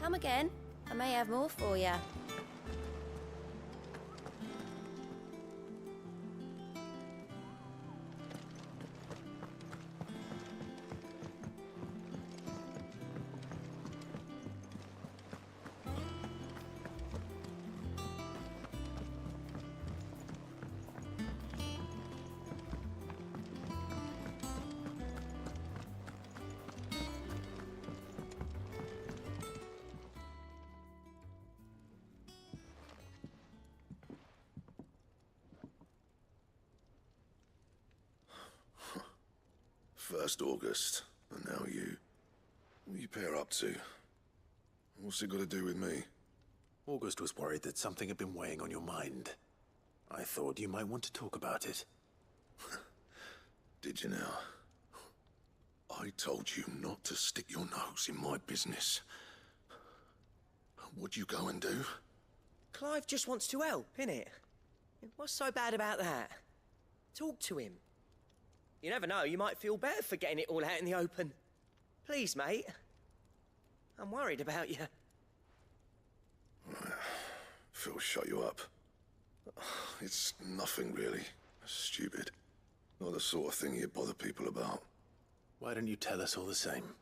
Come again. I may have more for you. First August, and now you. What you pair up to? What's it got to do with me? August was worried that something had been weighing on your mind. I thought you might want to talk about it. Did you now? I told you not to stick your nose in my business. What'd you go and do? Clive just wants to help, innit? What's so bad about that? Talk to him. You never know, you might feel better for getting it all out in the open. Please, mate. I'm worried about you. Phil shut you up. It's nothing really. Stupid. Not the sort of thing you bother people about. Why don't you tell us all the same?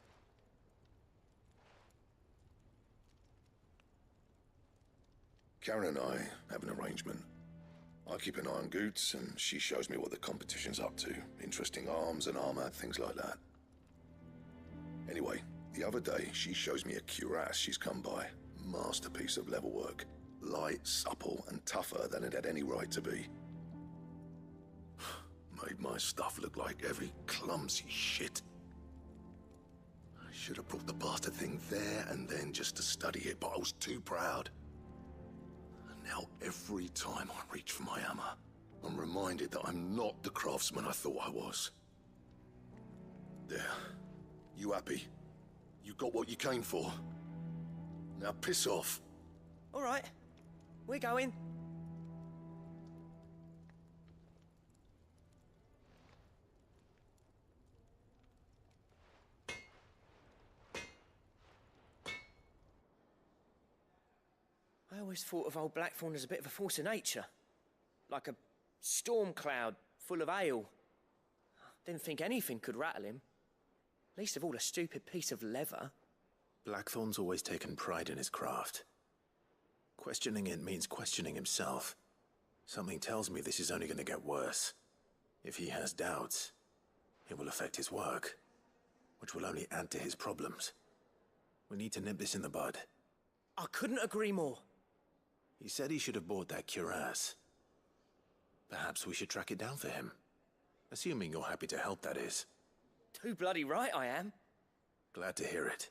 Karen and I have an arrangement. I keep an eye on Goots, and she shows me what the competition's up to. Interesting arms and armor, things like that. Anyway, the other day, she shows me a cuirass she's come by. Masterpiece of level work. Light, supple, and tougher than it had any right to be. Made my stuff look like every clumsy shit. I should have brought the bastard thing there and then just to study it, but I was too proud. Now, every time I reach for my hammer, I'm reminded that I'm not the craftsman I thought I was. There. You happy? You got what you came for? Now piss off. All right. We're going. I always thought of old Blackthorn as a bit of a force of nature. Like a storm cloud full of hail. Didn't think anything could rattle him. Least of all a stupid piece of leather. Blackthorn's always taken pride in his craft. Questioning it means questioning himself. Something tells me this is only going to get worse. If he has doubts, it will affect his work, which will only add to his problems. We need to nip this in the bud. I couldn't agree more. He said he should have bought that cuirass. Perhaps we should track it down for him. Assuming you're happy to help, that is. Too bloody right I am. Glad to hear it.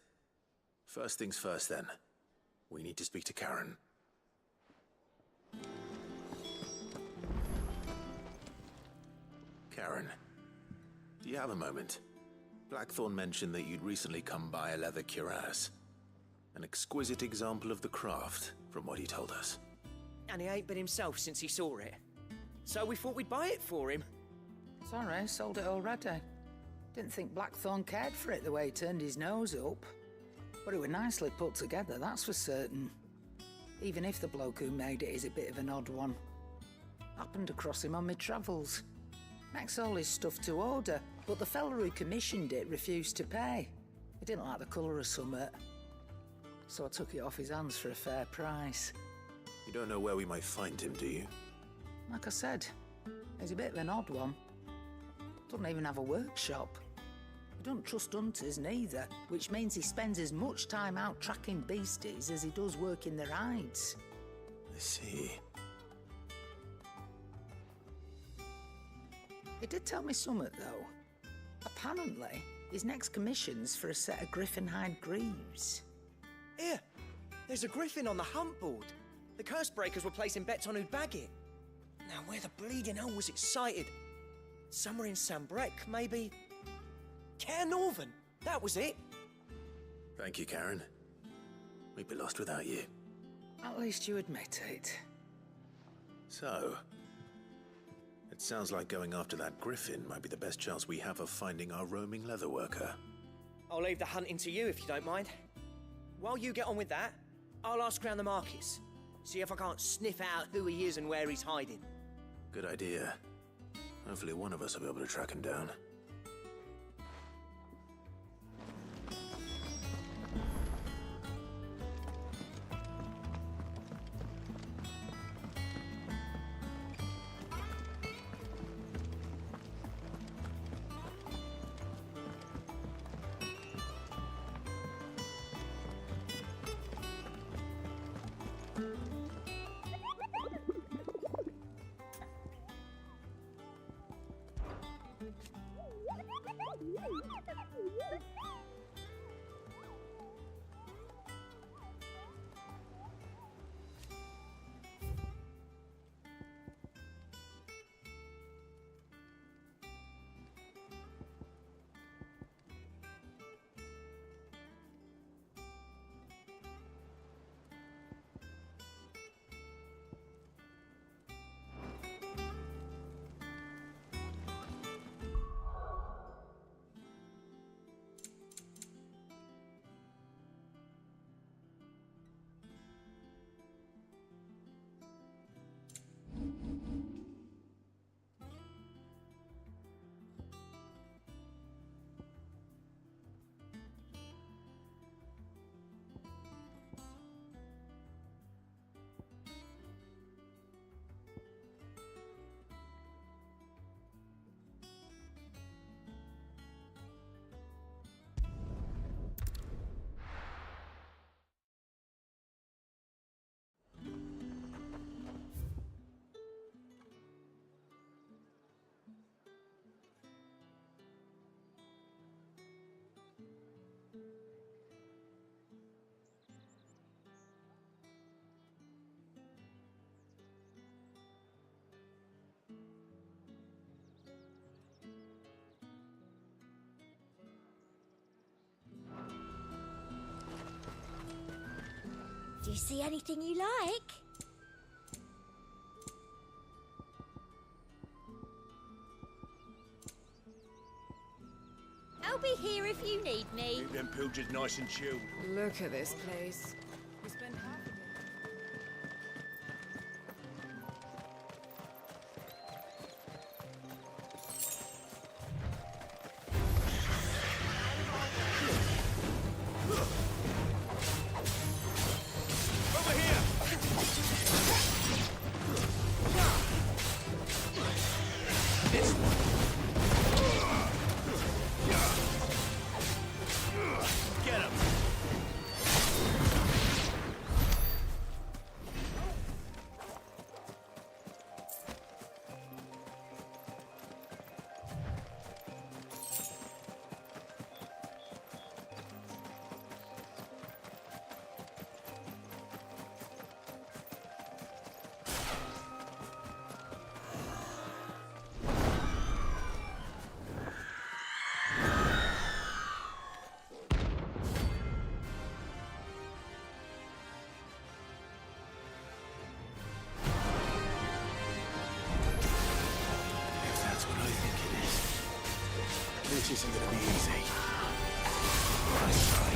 First things first, then. We need to speak to Karen. Karen, do you have a moment? Blackthorn mentioned that you'd recently come by a leather cuirass. An exquisite example of the craft, from what he told us. And he ain't been himself since he saw it. So we thought we'd buy it for him. Sorry, sold it already. Didn't think Blackthorn cared for it the way he turned his nose up. But it was nicely put together, that's for certain. even if the bloke who made it is a bit of an odd one. Happened across him on my travels. Makes all his stuff to order, but the fella who commissioned it refused to pay. He didn't like the colour of summit. So I took it off his hands for a fair price. You don't know where we might find him, do you? Like I said, he's a bit of an odd one. Doesn't even have a workshop. He doesn't trust hunters neither, which means he spends as much time out tracking beasties as he does working their hides. I see. He did tell me something, though. Apparently, his next commission's for a set of griffin hide greaves. Here, there's a griffin on the hunt board. The curse breakers were placing bets on who'd bag it. Now, where the bleeding hell was it sighted? Somewhere in Sambrec, maybe? Care Northern, that was it. Thank you, Karen. We'd be lost without you. At least you admit it. So, it sounds like going after that griffin might be the best chance we have of finding our roaming leatherworker. I'll leave the hunting to you if you don't mind. While you get on with that, I'll ask around the markets. See if I can't sniff out who he is and where he's hiding. Good idea. Hopefully one of us will be able to track him down. Do you see anything you like? I'll be here if you need me. Keep them pilgers nice and chilled. Look at this place. We spent half of it. This isn't gonna be easy. Nice try.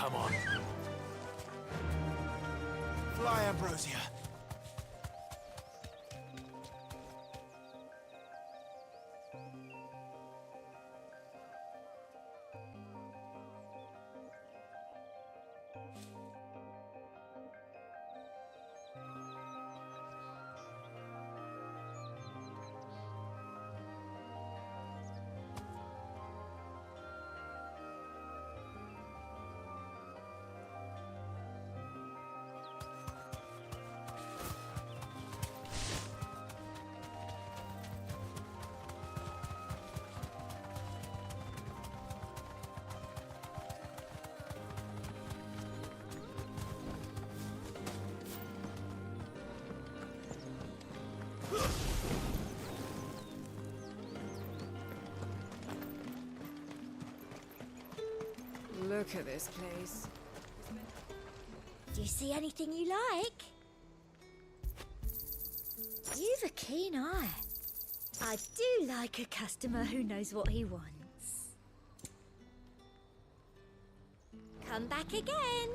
Come on. Fly, Ambrosia. Look at this place. Do you see anything you like? You've a keen eye. I do like a customer who knows what he wants. Come back again.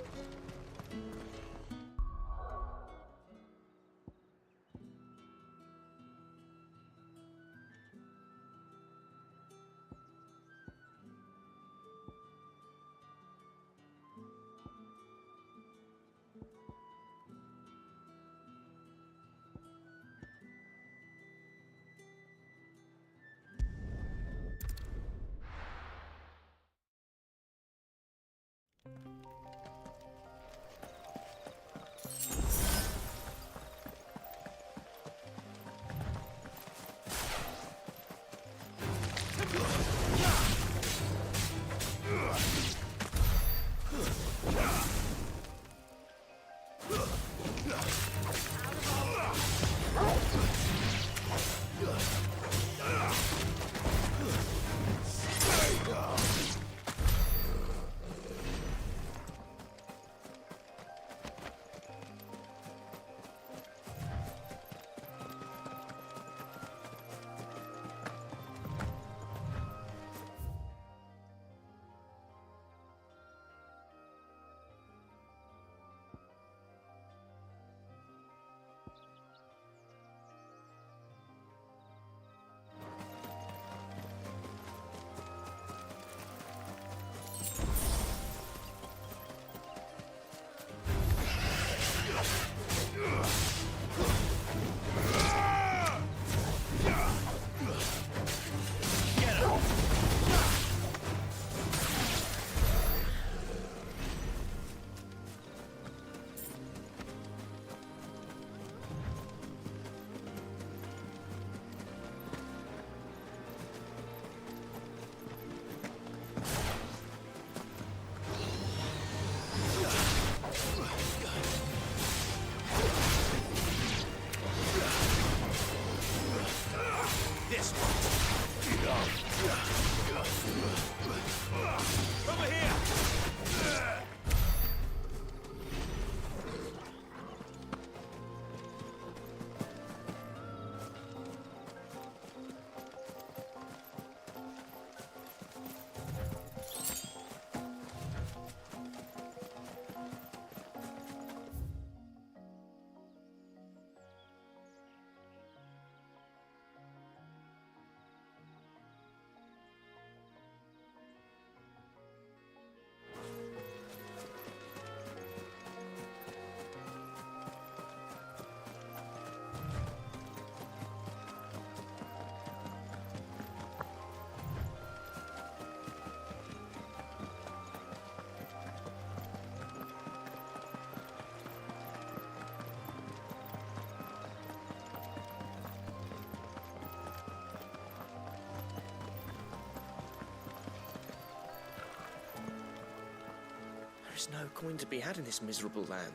There's no coin to be had in this miserable land,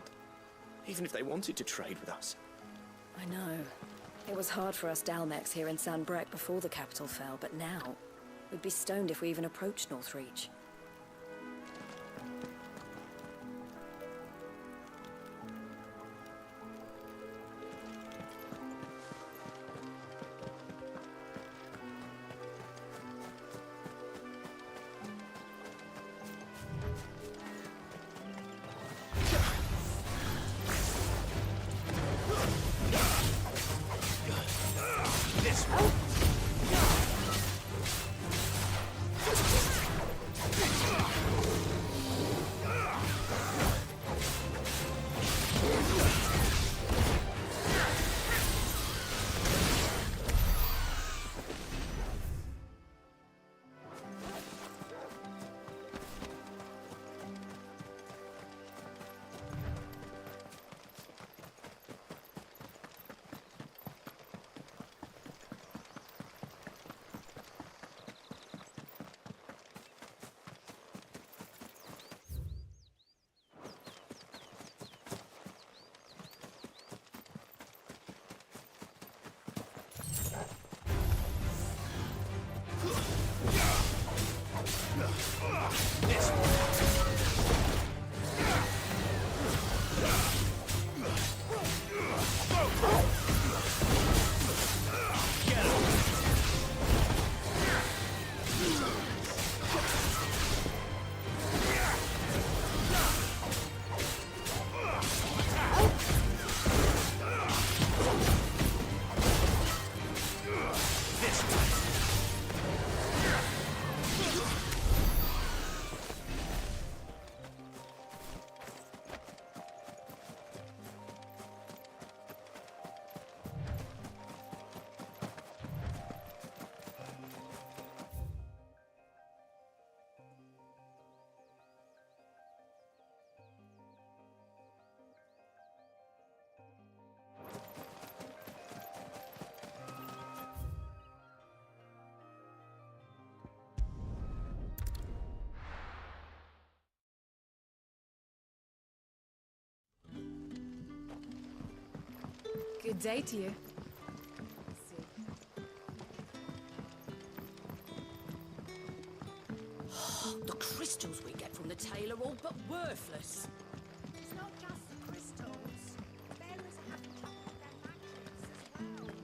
even if they wanted to trade with us. I know. It was hard for us Dalmex here in San Brek before the capital fell, but now we'd be stoned if we even approached Northreach. Good day to you. The crystals we get from the tail are all but worthless. It's not just the crystals. Bearers have to chop off their magics as well.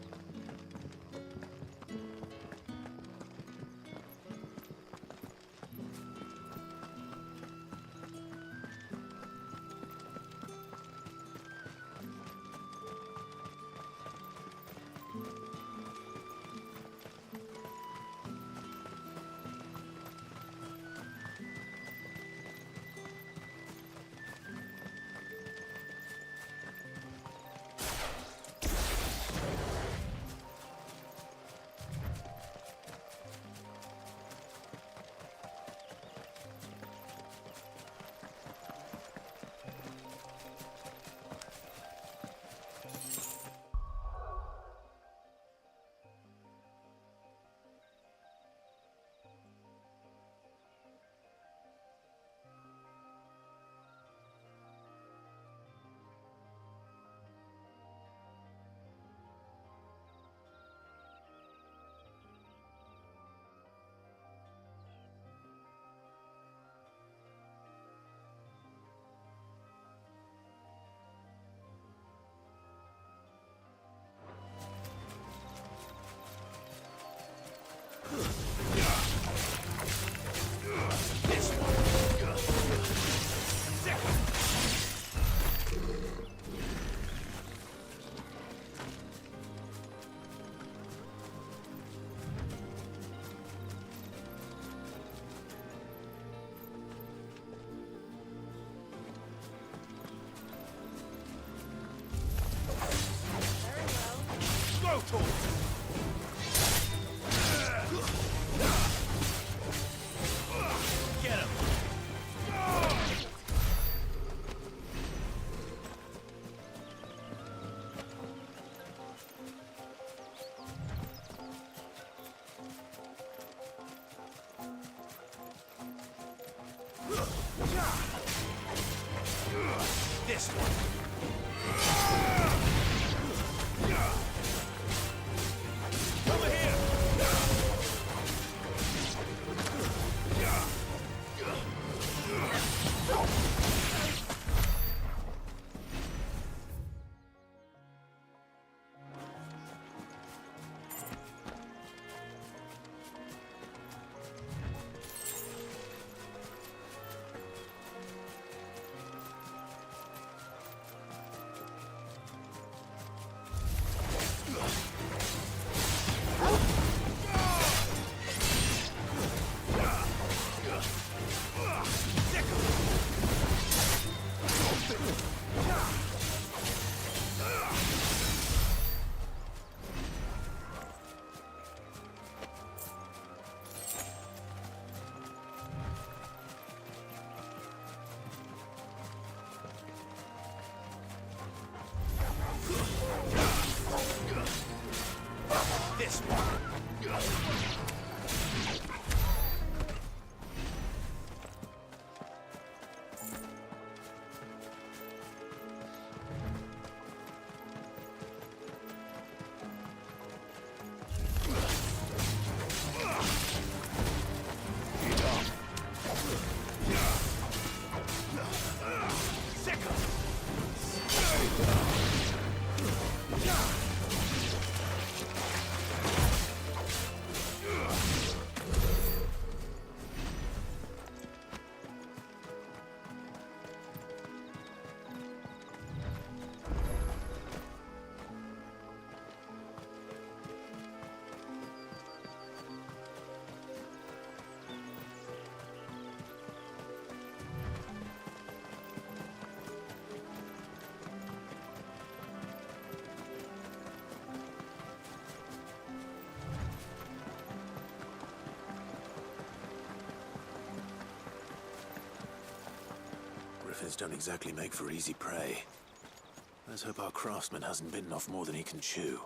this one. Over here. This one. Griffins don't exactly make for easy prey. Let's hope our craftsman hasn't bitten off more than he can chew.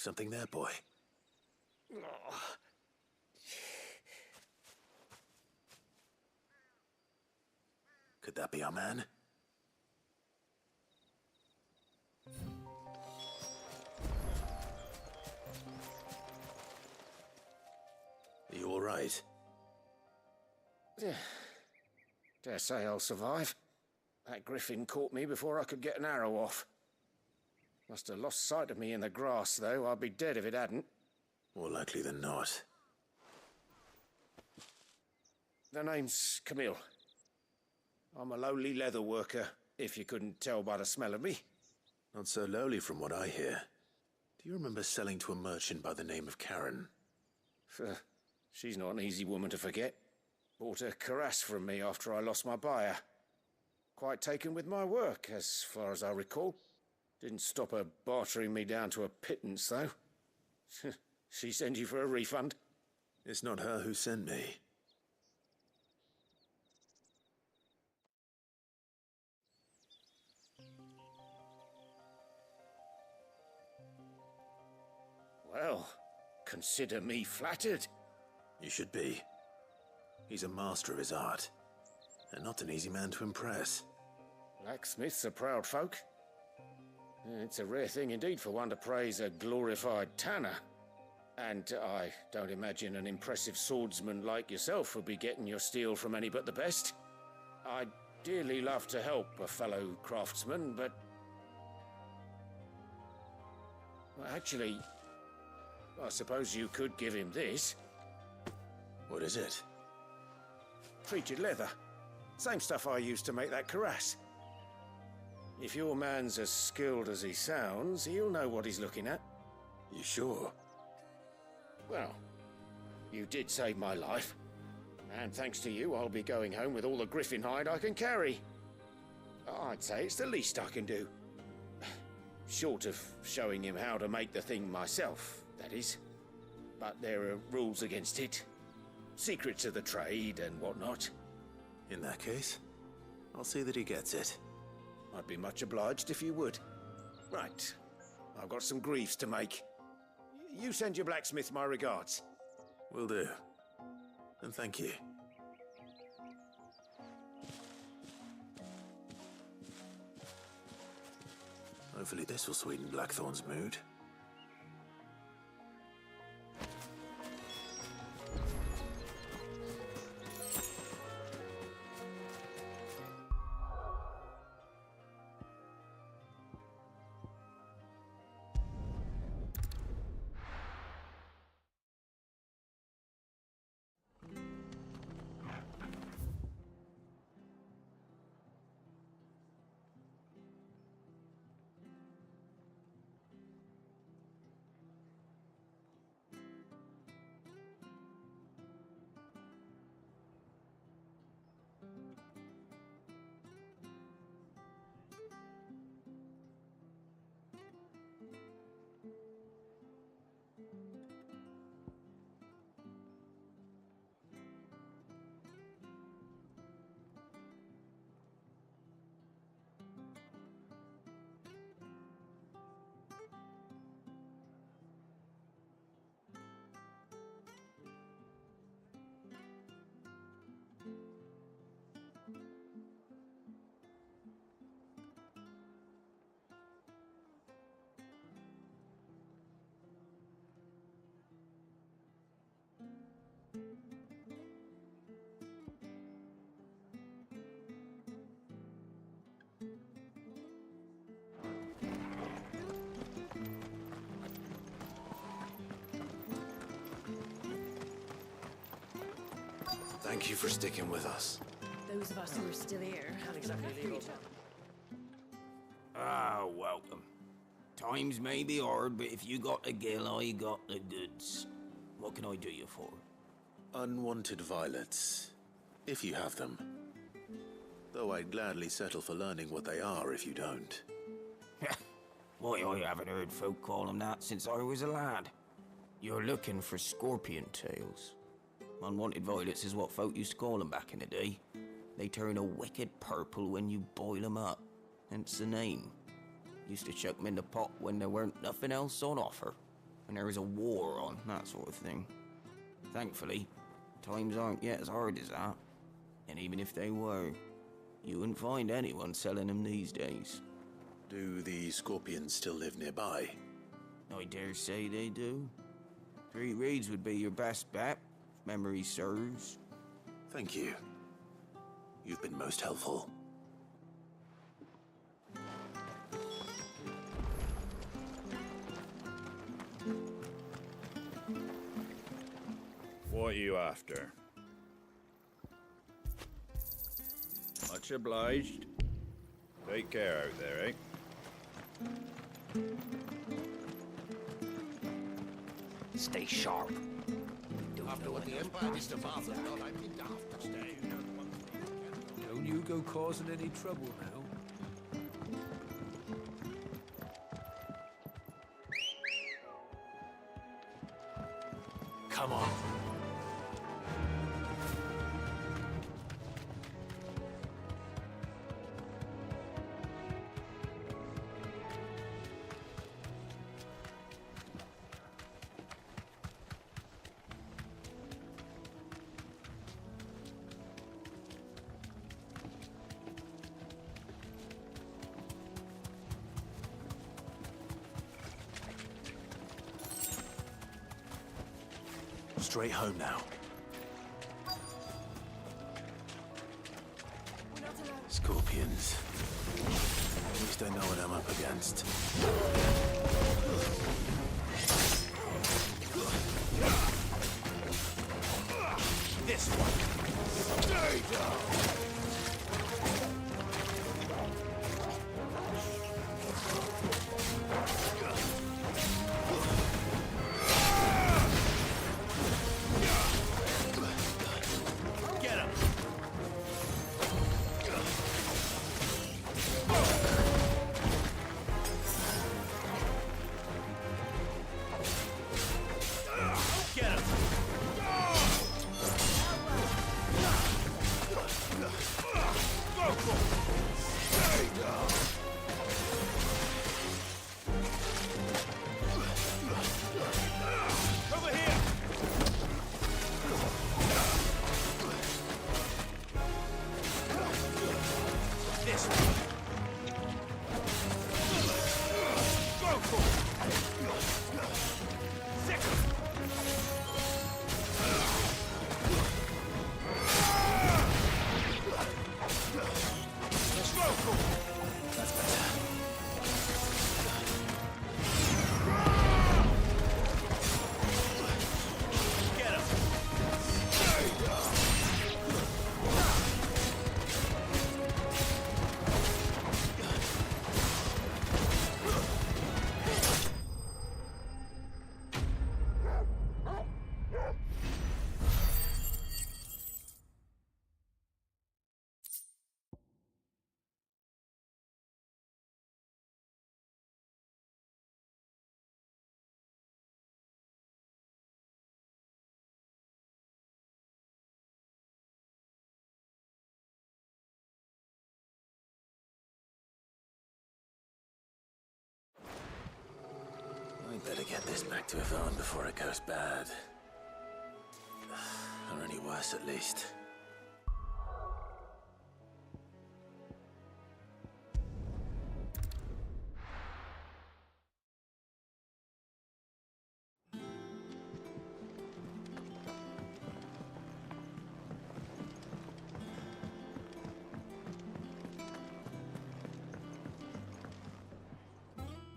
Something there, boy? Could that be our man? Are you all right? Dare say I'll survive. That griffin caught me before I could get an arrow off. Must have lost sight of me in the grass, though. I'd be dead if it hadn't. More likely than not. The name's Camille. I'm a lowly leather worker, if you couldn't tell by the smell of me. Not so lowly from what I hear. Do you remember selling to a merchant by the name of Karen? She's not an easy woman to forget. Bought a cuirass from me after I lost my buyer. Quite taken with my work, as far as I recall. Didn't stop her bartering me down to a pittance, though. She sent you for a refund? It's not her who sent me. Well, consider me flattered. You should be. He's a master of his art, and not an easy man to impress. Blacksmiths are proud folk. It's a rare thing indeed for one to praise a glorified tanner. And I don't imagine an impressive swordsman like yourself would be getting your steel from any but the best. I'd dearly love to help a fellow craftsman, but... Well, actually, I suppose you could give him this. What is it? Treated leather. Same stuff I used to make that cuirass. If your man's as skilled as he sounds, he'll know what he's looking at. You sure? Well, you did save my life. And thanks to you, I'll be going home with all the griffin hide I can carry. I'd say it's the least I can do. Short of showing him how to make the thing myself, that is. But there are rules against it. Secrets of the trade and whatnot. In that case, I'll see that he gets it. I'd be much obliged if you would. Right. I've got some greaves to make. You send your blacksmith my regards. Will do. And thank you. Hopefully this will sweeten Blackthorn's mood. Thank you for sticking with us. Those of us who are still here have exactly legal. Ah, welcome. Times may be hard, but if you got the gill, I got the goods. What can I do you for? Unwanted violets, if you have them. Though I'd gladly settle for learning what they are if you don't. Why, I haven't heard folk call them that since I was a lad. You're looking for scorpion tails. Unwanted violets is what folk used to call them back in the day. They turn a wicked purple when you boil them up, hence the name. Used to chuck them in the pot when there weren't nothing else on offer. when there is a war on, that sort of thing. Thankfully, times aren't yet as hard as that. And even if they were, you wouldn't find anyone selling them these days. Do the scorpions still live nearby? I dare say they do. 3 Reeds would be your best bet, if memory serves. Thank you. You've been most helpful. What are you after? Much obliged. Take care out there, eh? Stay sharp. After what the Empire did to Father, I'd be daft to stay. Don't you go causing any trouble now. Come on. Straight home now. Scorpions. At least I know what I'm up against. This one. Stay down. Better get this back to Yvonne before it goes bad. Or any worse, at least.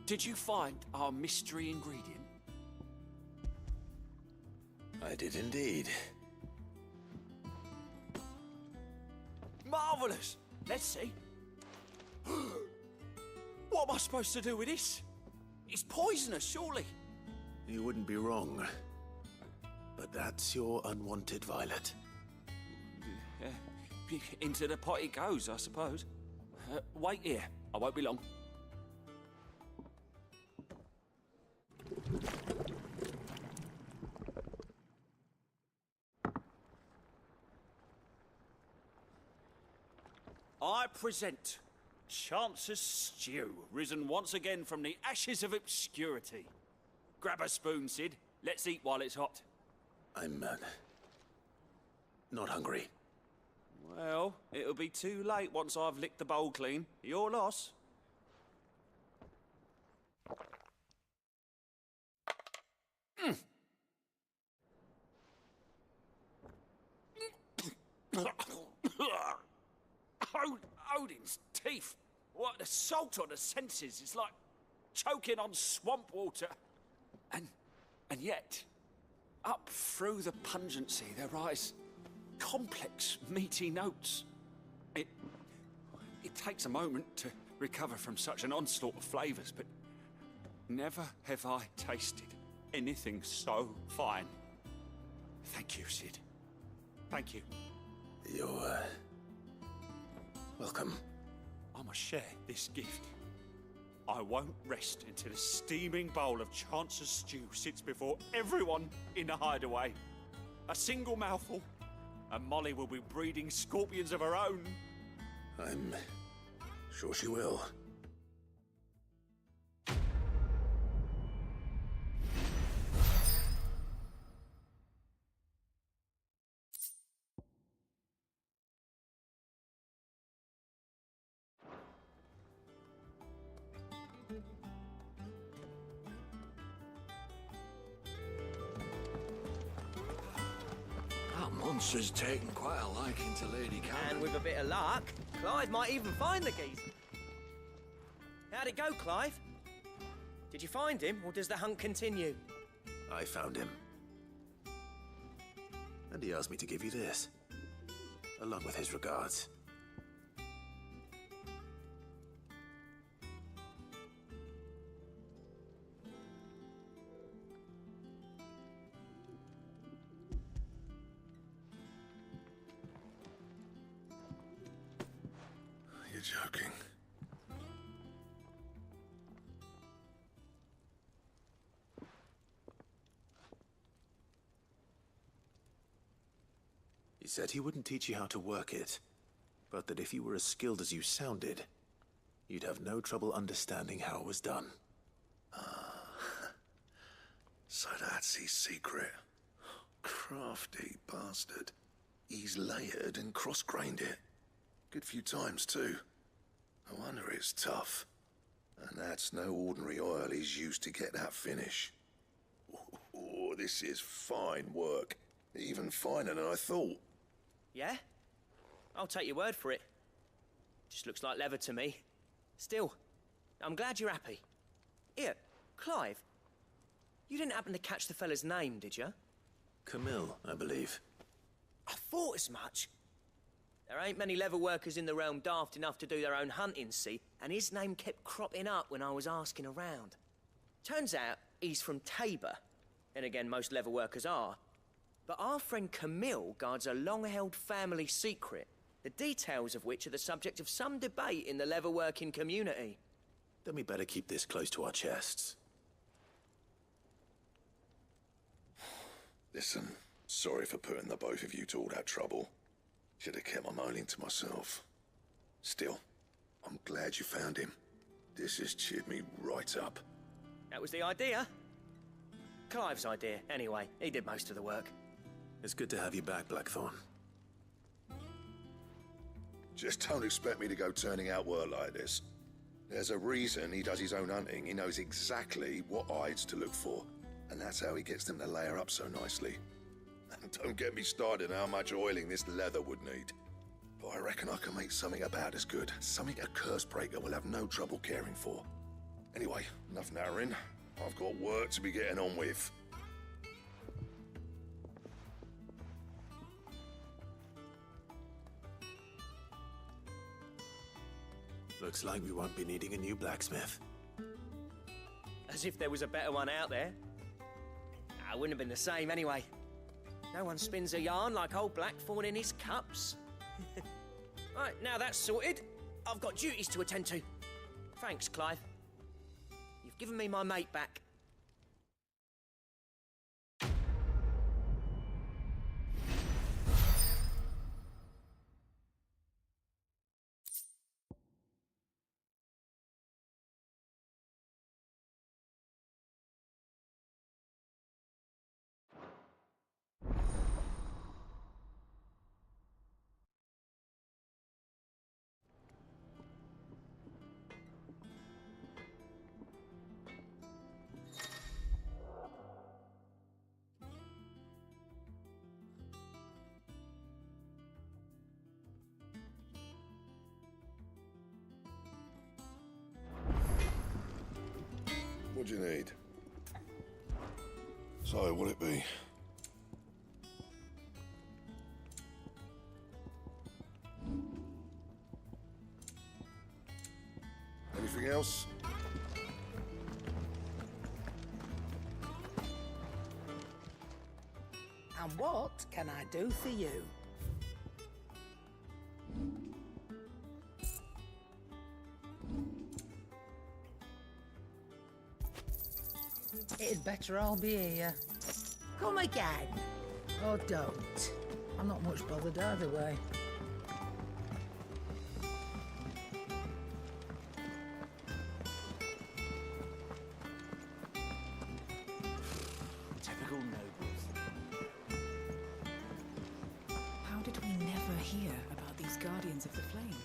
Did you find our mystery ingredient? I did indeed. Marvellous! Let's see. What am I supposed to do with this? It's poisonous, surely. You wouldn't be wrong. But that's your unwanted violet. Into the pot it goes, I suppose. Wait here. I won't be long. I present Chance's stew, risen once again from the ashes of obscurity. Grab a spoon, Sid. Let's eat while it's hot. I'm, not hungry. Well, it'll be too late once I've licked the bowl clean. Your loss. Odin's teeth. What, the salt on the senses is like choking on swamp water. And yet, up through the pungency there rise complex, meaty notes. It takes a moment to recover from such an onslaught of flavours, but never have I tasted anything so fine. Thank you, Sid. Thank you. You're, welcome. I must share this gift. I won't rest until a steaming bowl of Chance's stew sits before everyone in the hideaway. A single mouthful, and Molly will be breeding scorpions of her own. I'm sure she will. Monster's taken quite a liking to Lady Karen. And with a bit of luck, Clive might even find the geezer. How'd it go, Clive? Did you find him, or does the hunt continue? I found him. And he asked me to give you this, along with his regards. You're joking. He said he wouldn't teach you how to work it, but that if you were as skilled as you sounded, you'd have no trouble understanding how it was done. So that's his secret. Crafty bastard. He's layered and cross-grained it. Good few times, too. No wonder it's tough. And that's no ordinary oil he's used to get that finish. Oh, this is fine work. Even finer than I thought. Yeah? I'll take your word for it. Just looks like leather to me. Still, I'm glad you're happy. Here, Clive, you didn't happen to catch the fella's name, did you? Camille, I believe. I thought as much. There ain't many leather workers in the realm daft enough to do their own hunting, see, and his name kept cropping up when I was asking around. Turns out he's from Tabor, and again, most leather workers are. But our friend Camille guards a long-held family secret, the details of which are the subject of some debate in the leather-working community. Then we better keep this close to our chests. Listen, sorry for putting the both of you to all that trouble. Should have kept my moaning to myself. Still, I'm glad you found him. This has cheered me right up. That was the idea. Clive's idea, anyway. He did most of the work. It's good to have you back, Blackthorn. Just don't expect me to go turning out work like this. There's a reason he does his own hunting. He knows exactly what hides to look for. And that's how he gets them to layer up so nicely. And don't get me started on how much oiling this leather would need. But I reckon I can make something about as good. Something a curse breaker will have no trouble caring for. Anyway, enough narrowing. I've got work to be getting on with. Looks like we won't be needing a new blacksmith. As if there was a better one out there. It wouldn't have been the same anyway. No one spins a yarn like old Blackthorn in his cups. Right, now that's sorted, I've got duties to attend to. Thanks, Clive. You've given me my mate back. What do you need? So, what'll it be? Anything else? And what can I do for you? It'd better all be here. Come again. Or don't. I'm not much bothered either way. Typical nobles. How did we never hear about these Guardians of the Flame?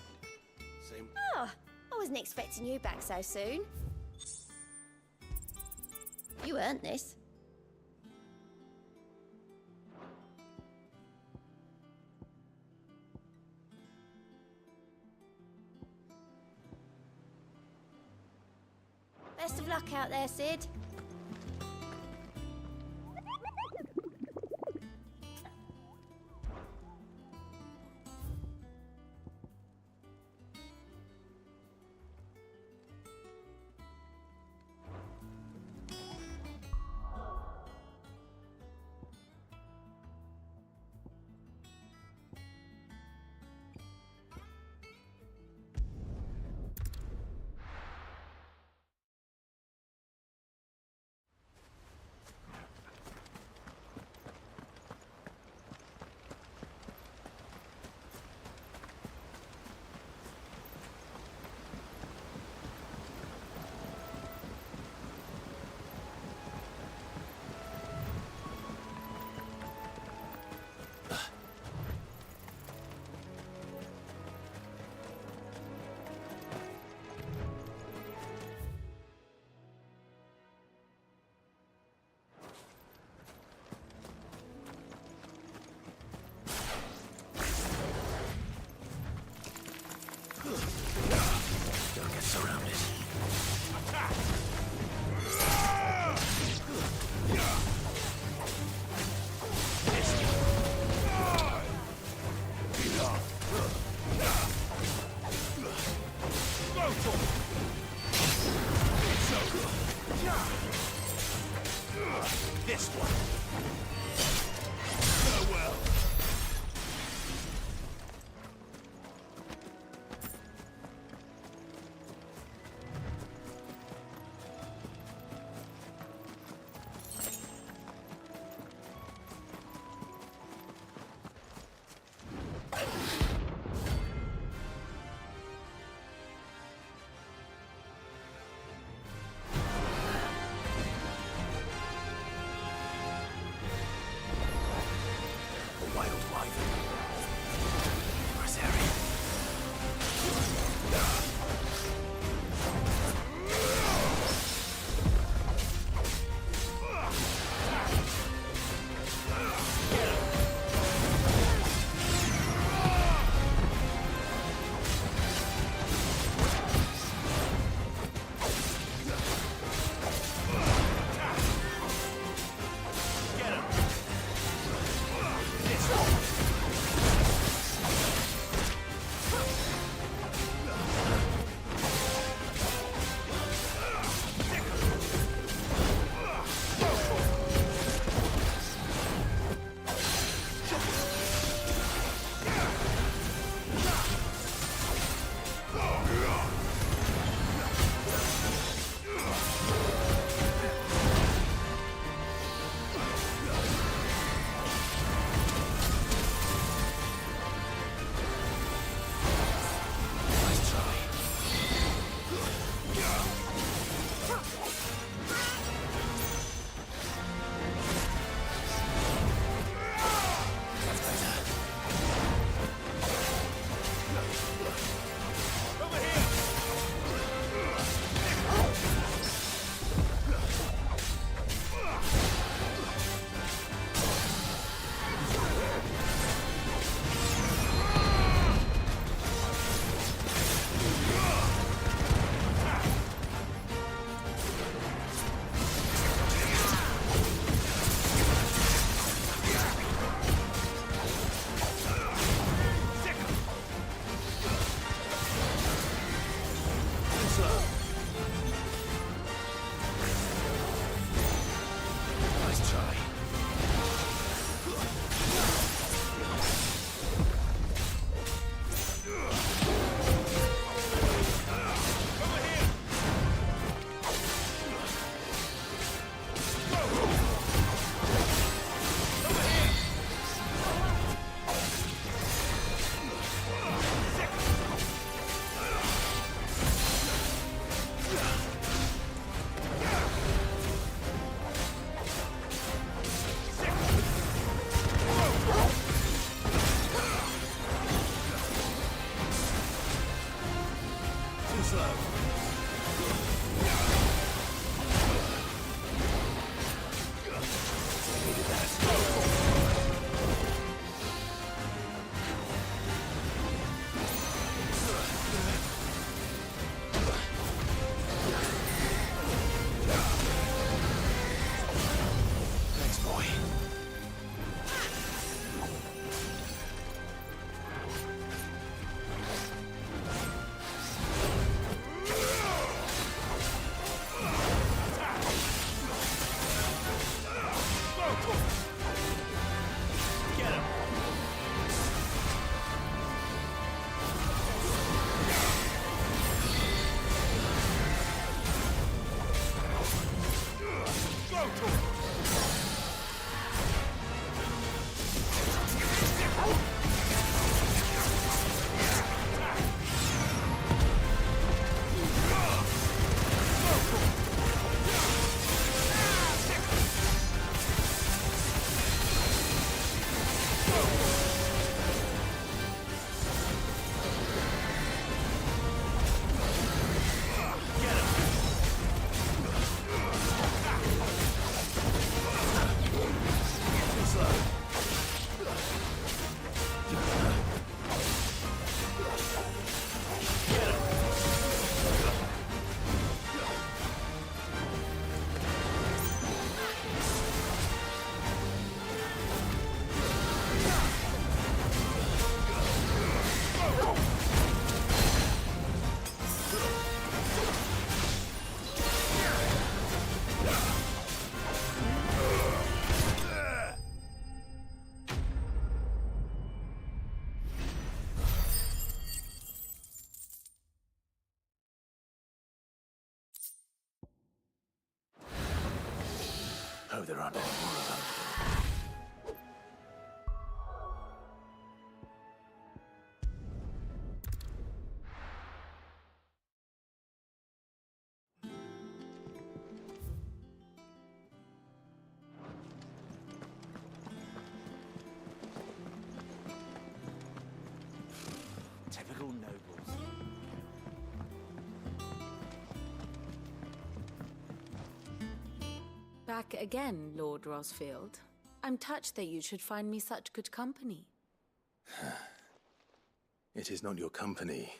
Same. Oh, I wasn't expecting you back so soon. You earned this. Best of luck out there, Sid. Oh, there aren't any more of them. Typical nobles. Back again, Lord Rosfield. I'm touched that you should find me such good company. It is not your company,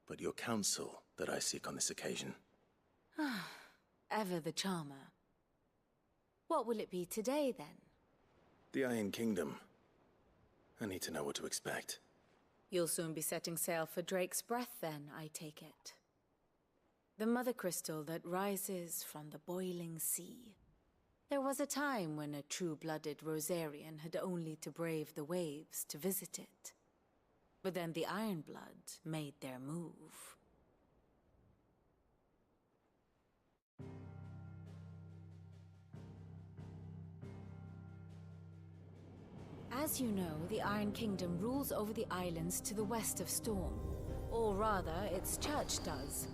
but your counsel that I seek on this occasion. Ever the charmer. What will it be today, then? The Iron Kingdom. I need to know what to expect. You'll soon be setting sail for Drake's Breath, then, I take it. The mother crystal that rises from the boiling sea. There was a time when a true-blooded Rosarian had only to brave the waves to visit it. But then the Ironblood made their move. As you know, the Iron Kingdom rules over the islands to the west of Storm. Or rather, its church does.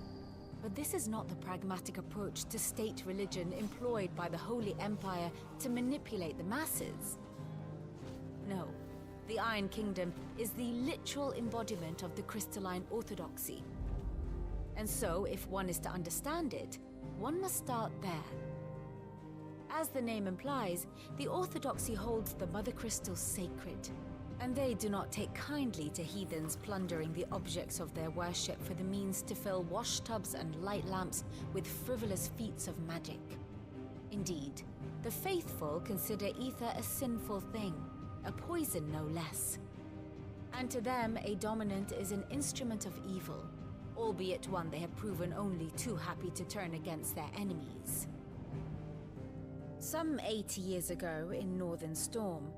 But this is not the pragmatic approach to state religion employed by the Holy Empire to manipulate the masses. No, the Iron Kingdom is the literal embodiment of the crystalline orthodoxy. And so, if one is to understand it, one must start there. As the name implies, the orthodoxy holds the mother crystals sacred, and they do not take kindly to heathens plundering the objects of their worship for the means to fill washtubs and light lamps with frivolous feats of magic. Indeed, the faithful consider ether a sinful thing, a poison no less. And to them, a dominant is an instrument of evil, albeit one they have proven only too happy to turn against their enemies. Some 80 years ago, in Northern Storm,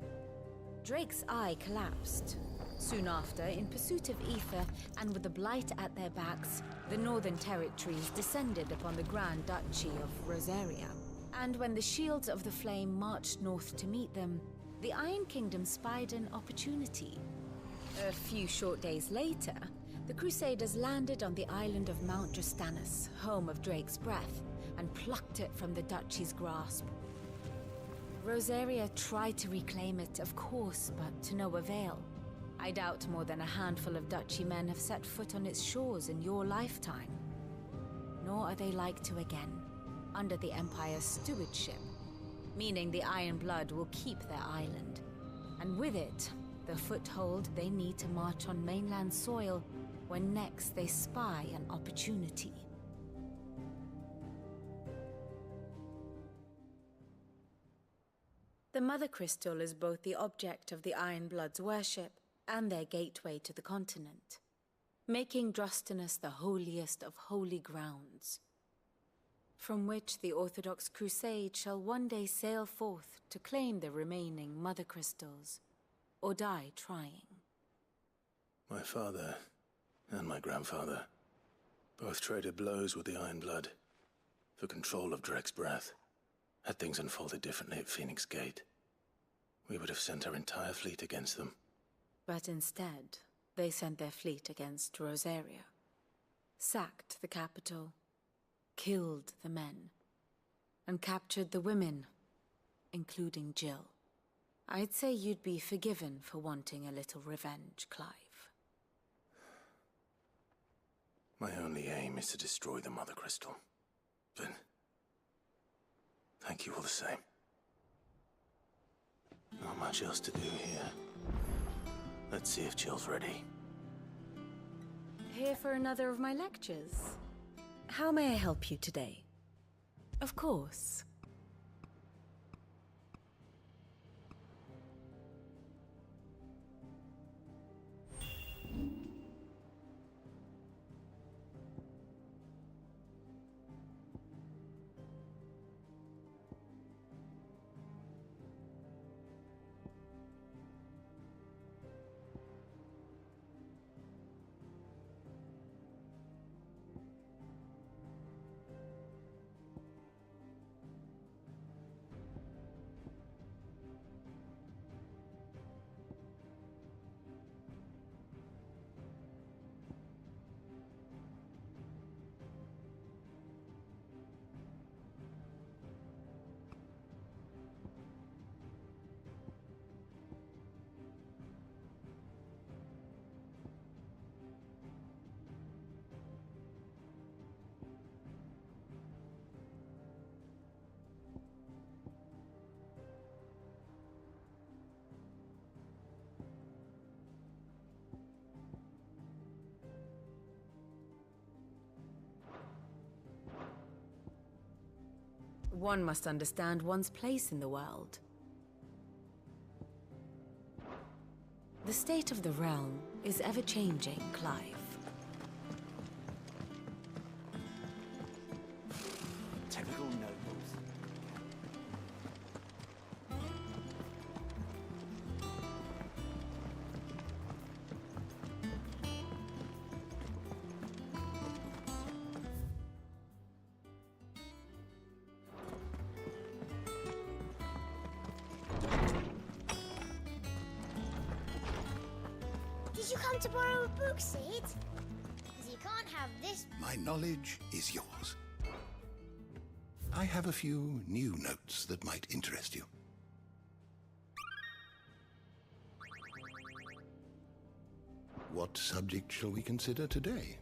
Drake's eye collapsed. Soon after, in pursuit of ether and with the blight at their backs, the Northern Territories descended upon the Grand Duchy of Rosaria. And when the Shields of the Flame marched north to meet them, the Iron Kingdom spied an opportunity. A few short days later, the Crusaders landed on the island of Mount Drastanus, home of Drake's Breath, and plucked it from the Duchy's grasp. Rosaria tried to reclaim it, of course, but to no avail. I doubt more than a handful of Duchy men have set foot on its shores in your lifetime. Nor are they like to again, under the Empire's stewardship, meaning the Iron Blood will keep their island, and with it, the foothold they need to march on mainland soil when next they spy an opportunity. The Mother Crystal is both the object of the Iron Blood's worship and their gateway to the continent, making Drastanus the holiest of holy grounds, from which the Orthodox Crusade shall one day sail forth to claim the remaining Mother Crystals, or die trying. My father and my grandfather both traded blows with the Iron Blood for control of Drake's Breath. Had things unfolded differently at Phoenix Gate, we would have sent our entire fleet against them. But instead, they sent their fleet against Rosaria, sacked the capital, killed the men, and captured the women, including Jill. I'd say you'd be forgiven for wanting a little revenge, Clive. My only aim is to destroy the Mother Crystal. But thank you all the same. Not much else to do here. Let's see if Jill's ready. Here for another of my lectures? How may I help you today? Of course. One must understand one's place in the world. The state of the realm is ever-changing, Clive. Typical nobles. Did you come to borrow a book, Sid? Because you can't have this. My knowledge is yours. I have a few new notes that might interest you. What subject shall we consider today?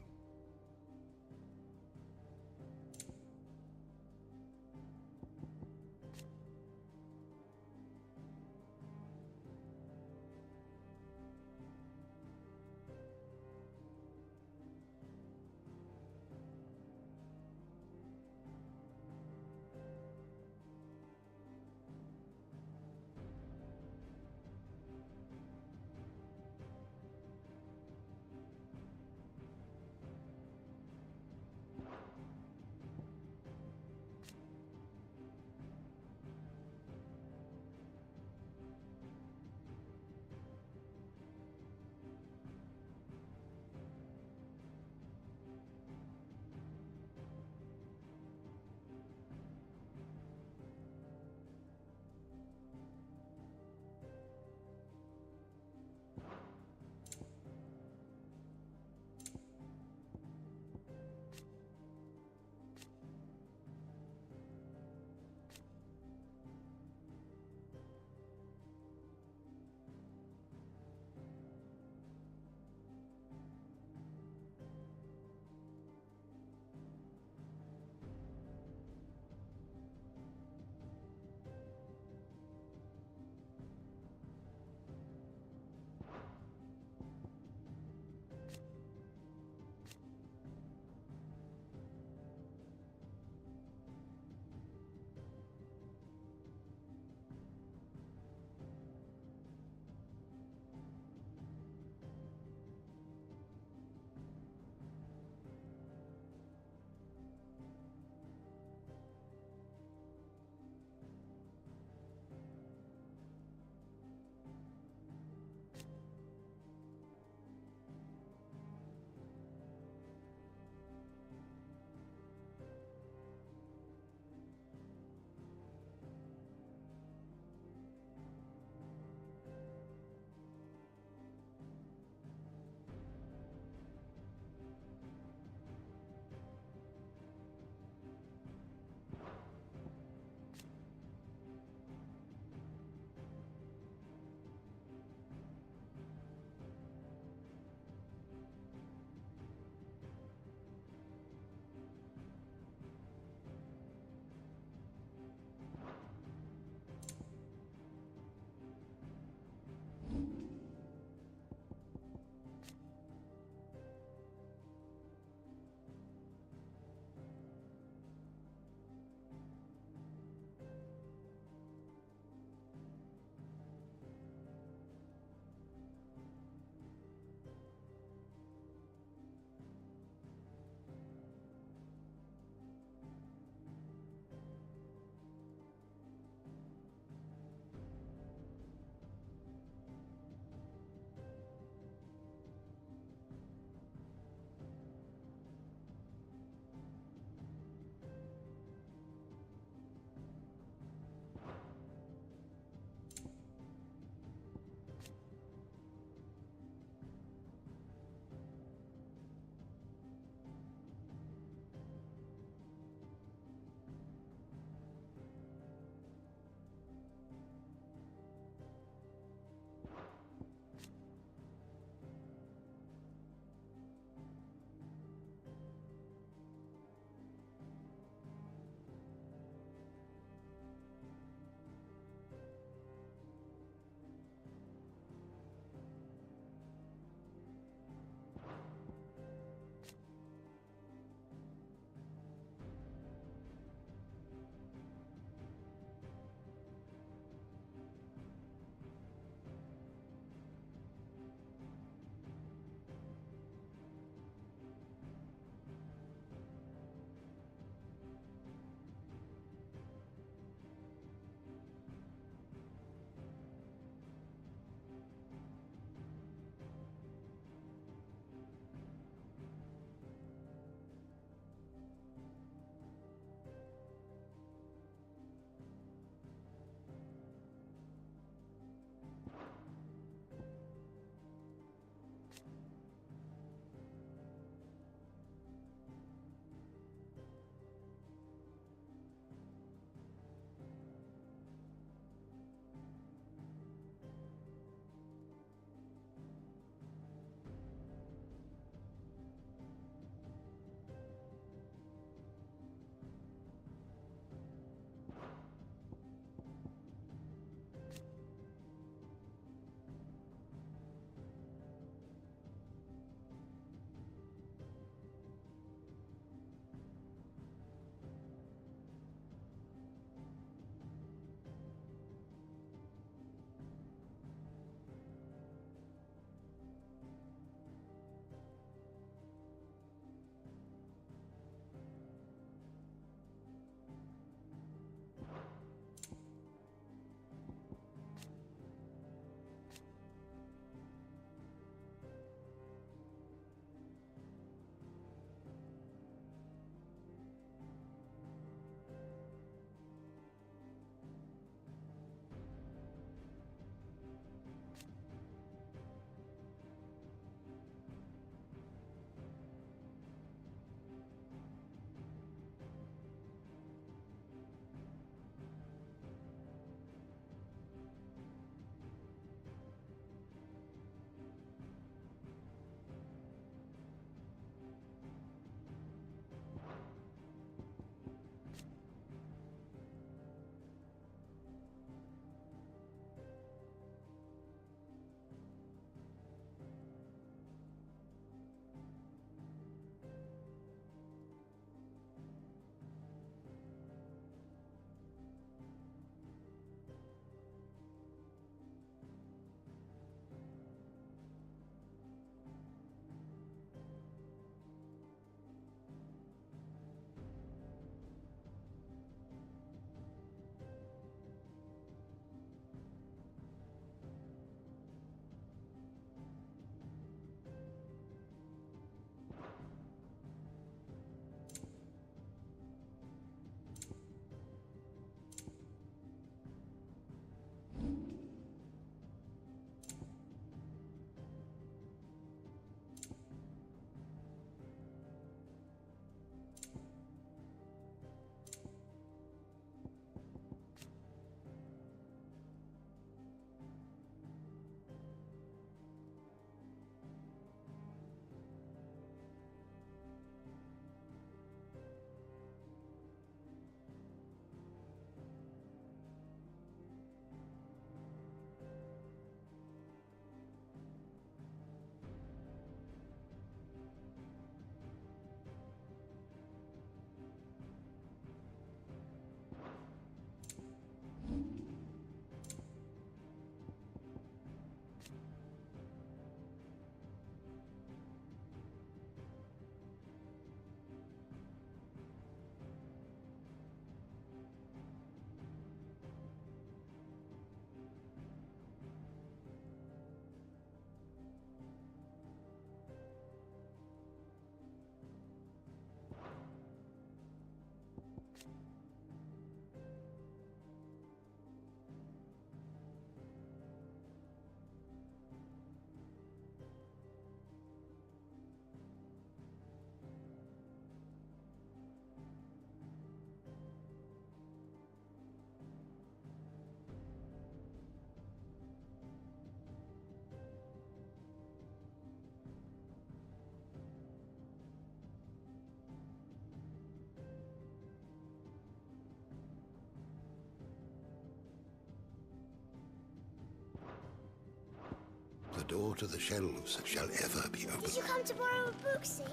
door to the shelves shall ever be opened. Did you come to borrow a book, Sid?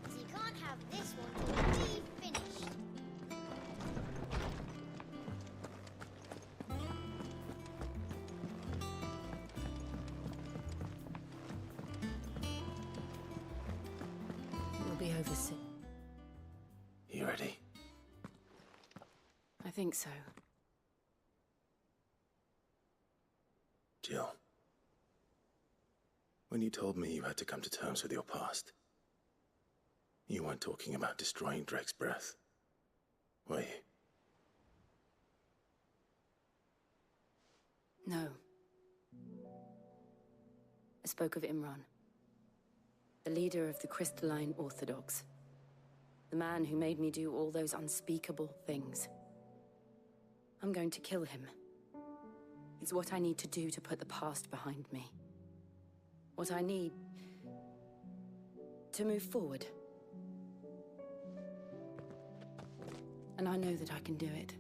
Because you can't have this one till we've finished. We'll be over soon. You ready? I think so. Jill. When you told me you had to come to terms with your past, you weren't talking about destroying Drake's breath, were you? No. I spoke of Imran, the leader of the Crystalline Orthodox. The man who made me do all those unspeakable things. I'm going to kill him. It's what I need to do to put the past behind me. What I need to move forward. And I know that I can do it.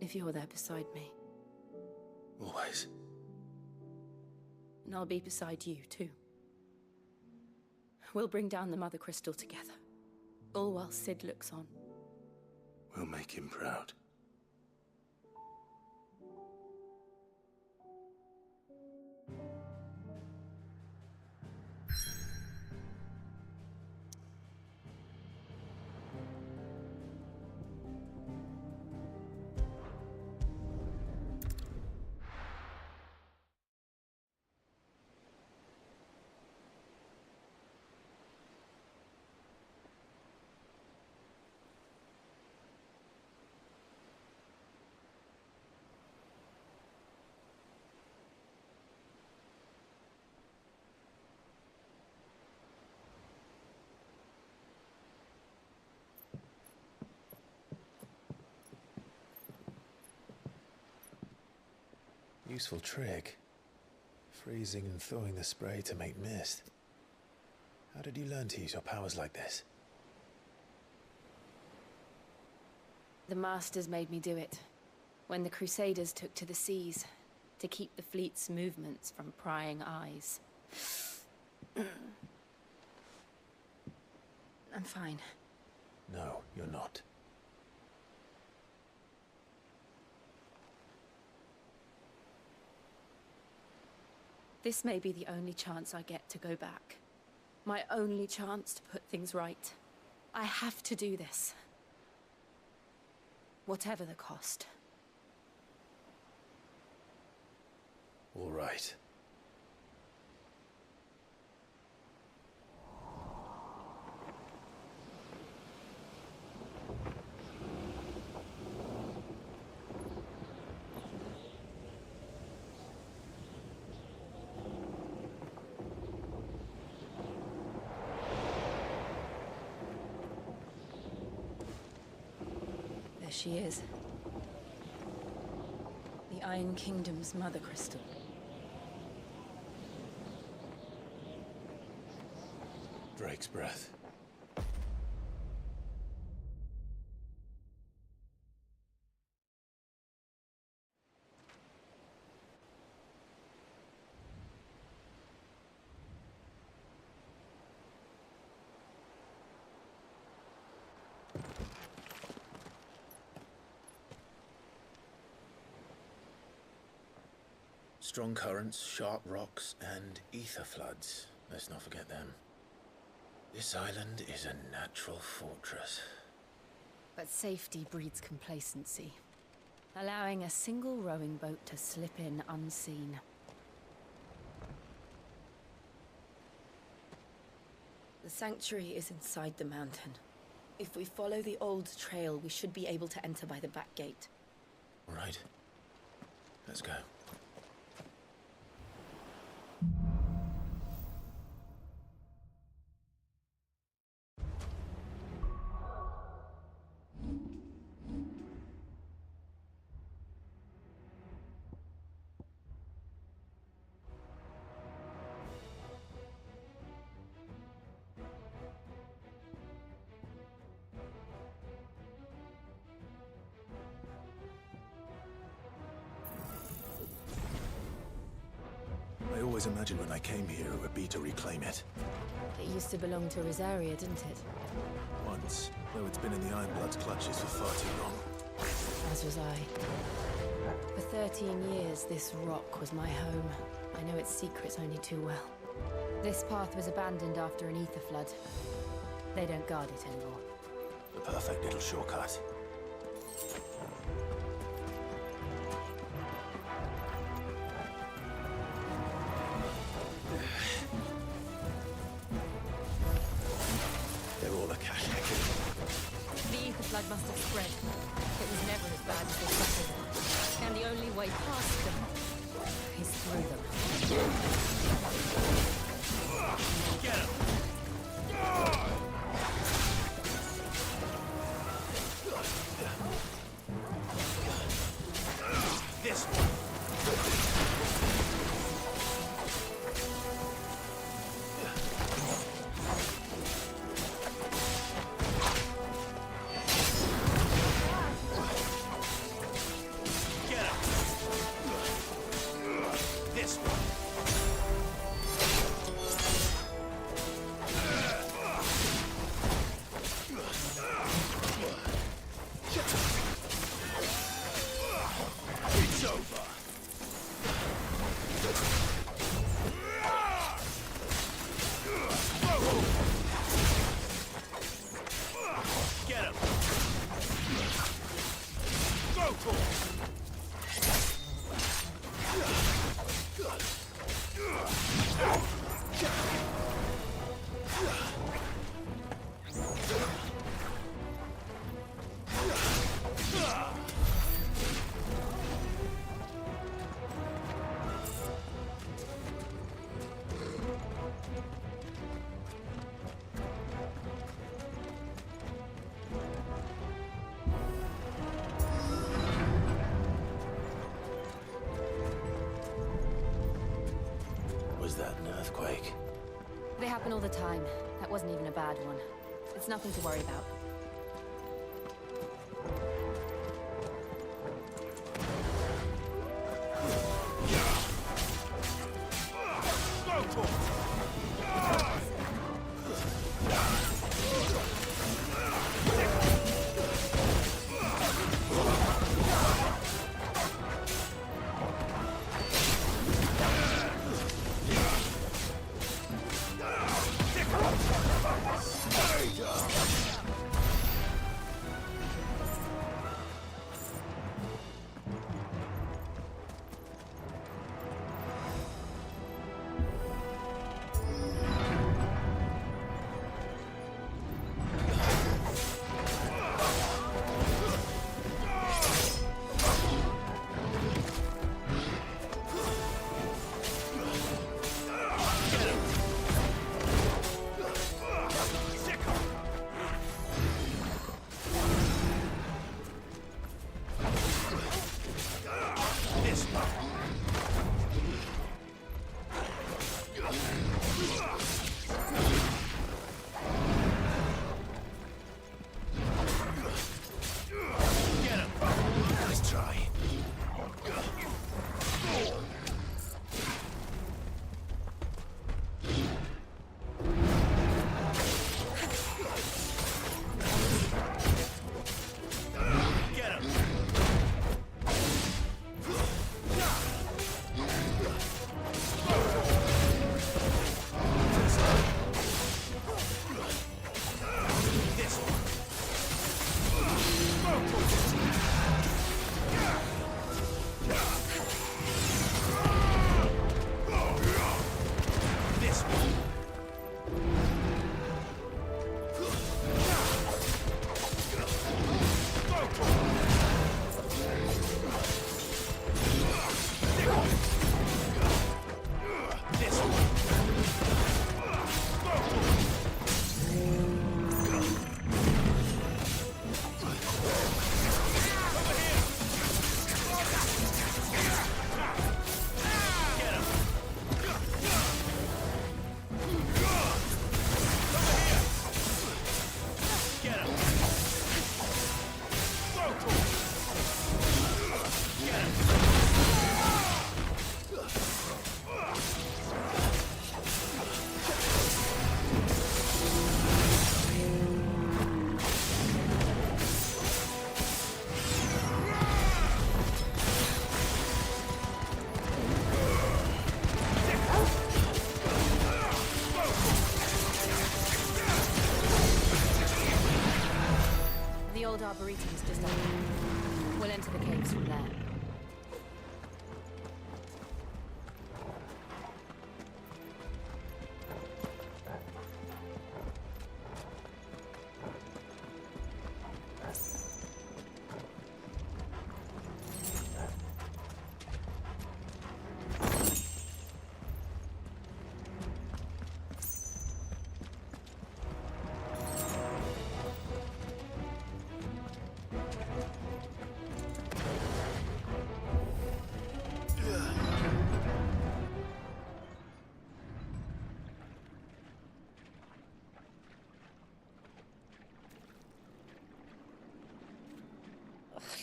If you're there beside me. Always. And I'll be beside you, too. We'll bring down the Mother Crystal together. All while Sid looks on. We'll make him proud. Useful trick. Freezing and thawing the spray to make mist. How did you learn to use your powers like this? The Masters made me do it. When the Crusaders took to the seas, to keep the fleet's movements from prying eyes. I'm fine. No, you're not. This may be the only chance I get to go back. My only chance to put things right. I have to do this. Whatever the cost. All right. There she is. The Iron Kingdom's Mother Crystal. Drake's breath. Strong currents, sharp rocks, and ether floods. Let's not forget them. This island is a natural fortress. But safety breeds complacency, allowing a single rowing boat to slip in unseen. The sanctuary is inside the mountain. If we follow the old trail, we should be able to enter by the back gate. All right. Let's go. always imagined when I came here it would be to reclaim it. It used to belong to Rosaria, didn't it? Once, though it's been in the Ironblood's clutches for far too long. As was I. For 13 years, this rock was my home. I know its secrets only too well. This path was abandoned after an ether flood. They don't guard it anymore. The perfect little shortcut. They're all a cash heckle. The ether flood must have spread. It was never as bad as they thought. And the only way past them is through them. Get him! This one. Get him. This one. It's over. Get him. Go for it. Was that an earthquake? They happen all the time. That wasn't even a bad one. It's nothing to worry about. Go for it. Arboretum's just up. We'll enter the caves from there.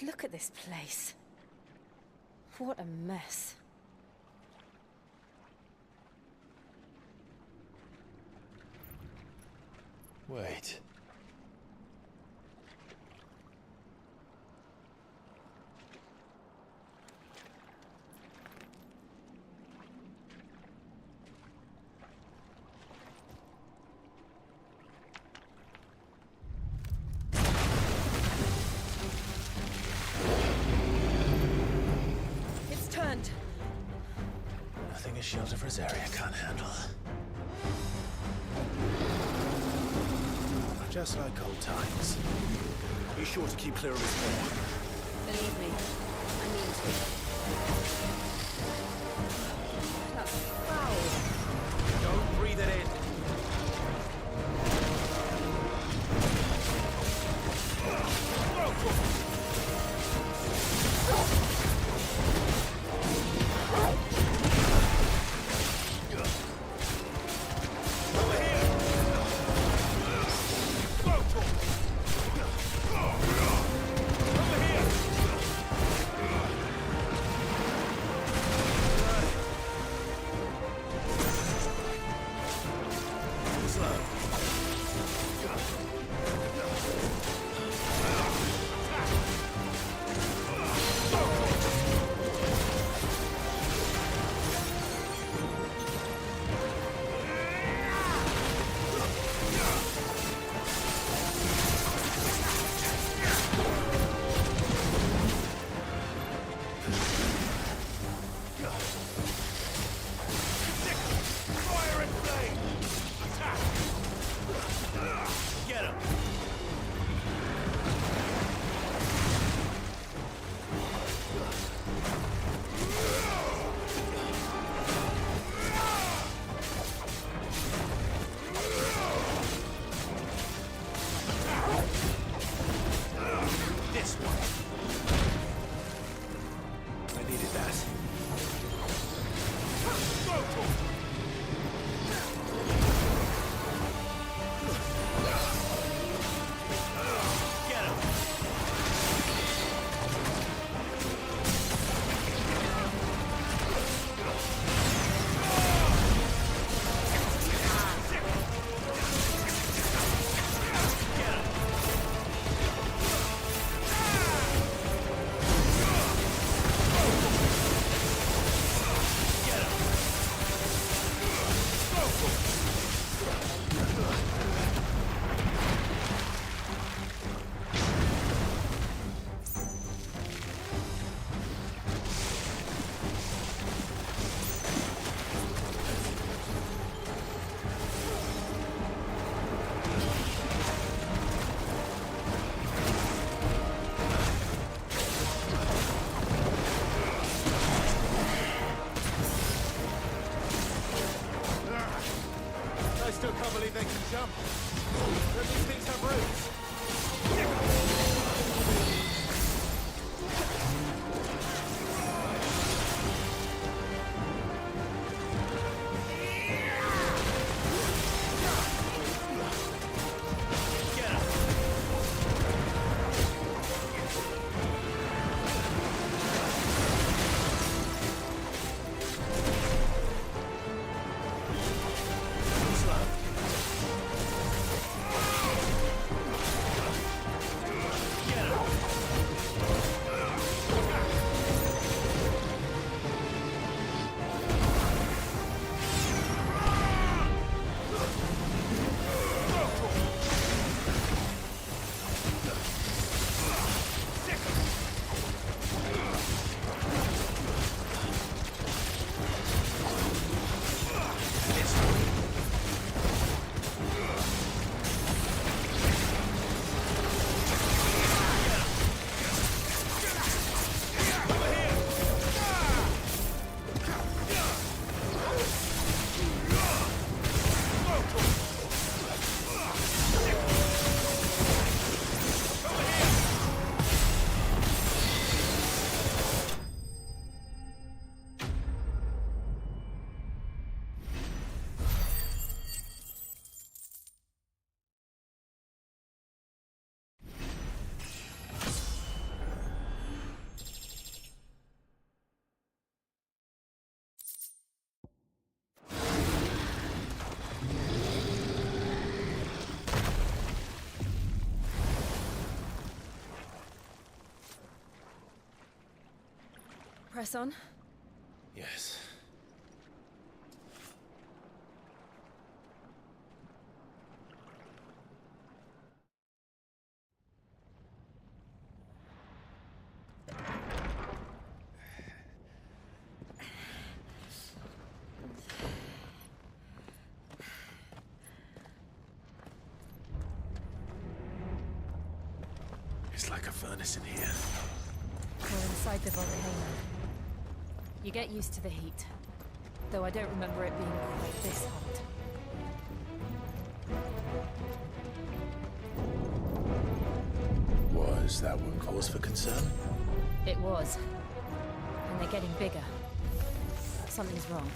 Look at this place. What a mess. Wait. It's turned. Nothing a shield of Rosaria can't handle. Just like old times. Be sure to keep clear of his more. Believe me, I mean to. That's foul. Don't breathe it in. Press on. Yes. It's like a furnace in here. We're inside the volcano. You get used to the heat, though I don't remember it being quite this hot. Was that one cause for concern? It was. And they're getting bigger. Something's wrong.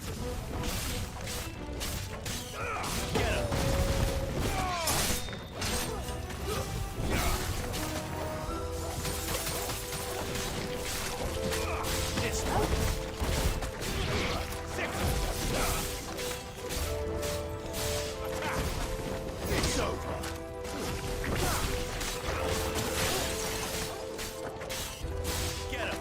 Get him!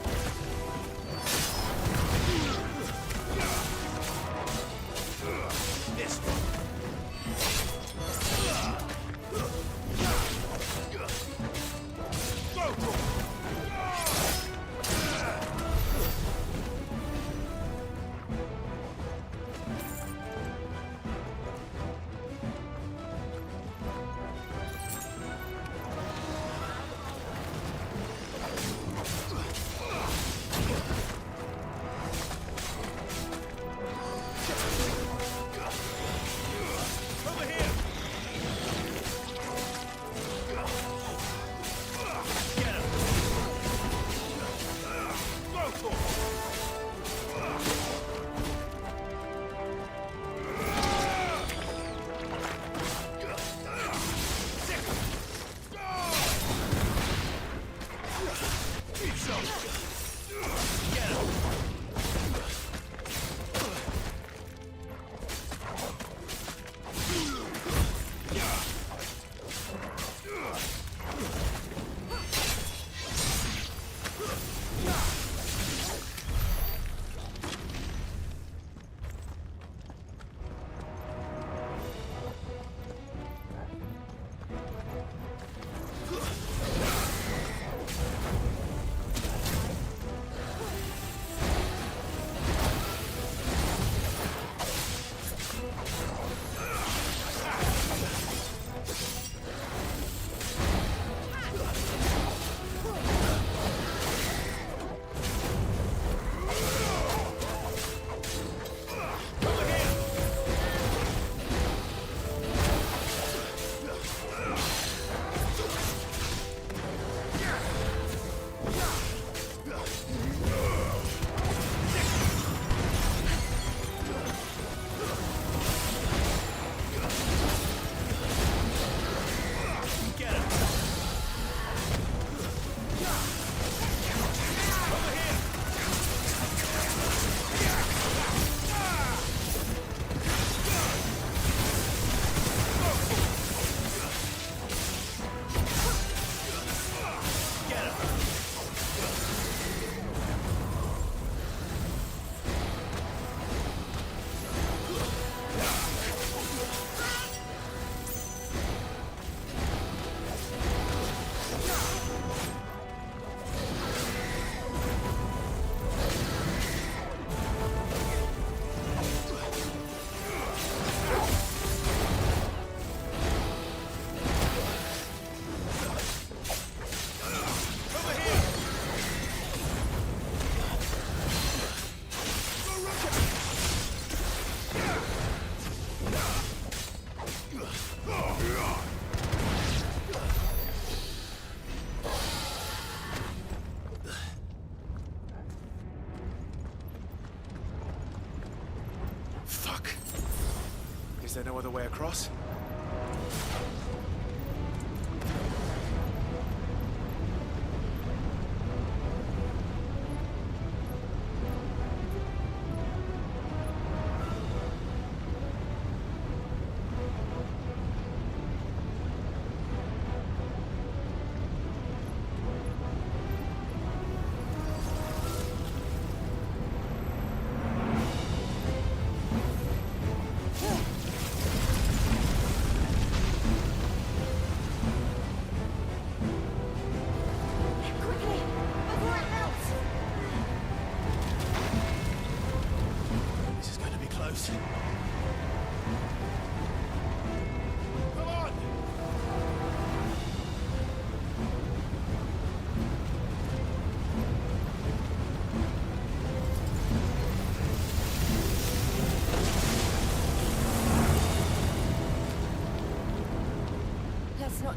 Is there no other way across?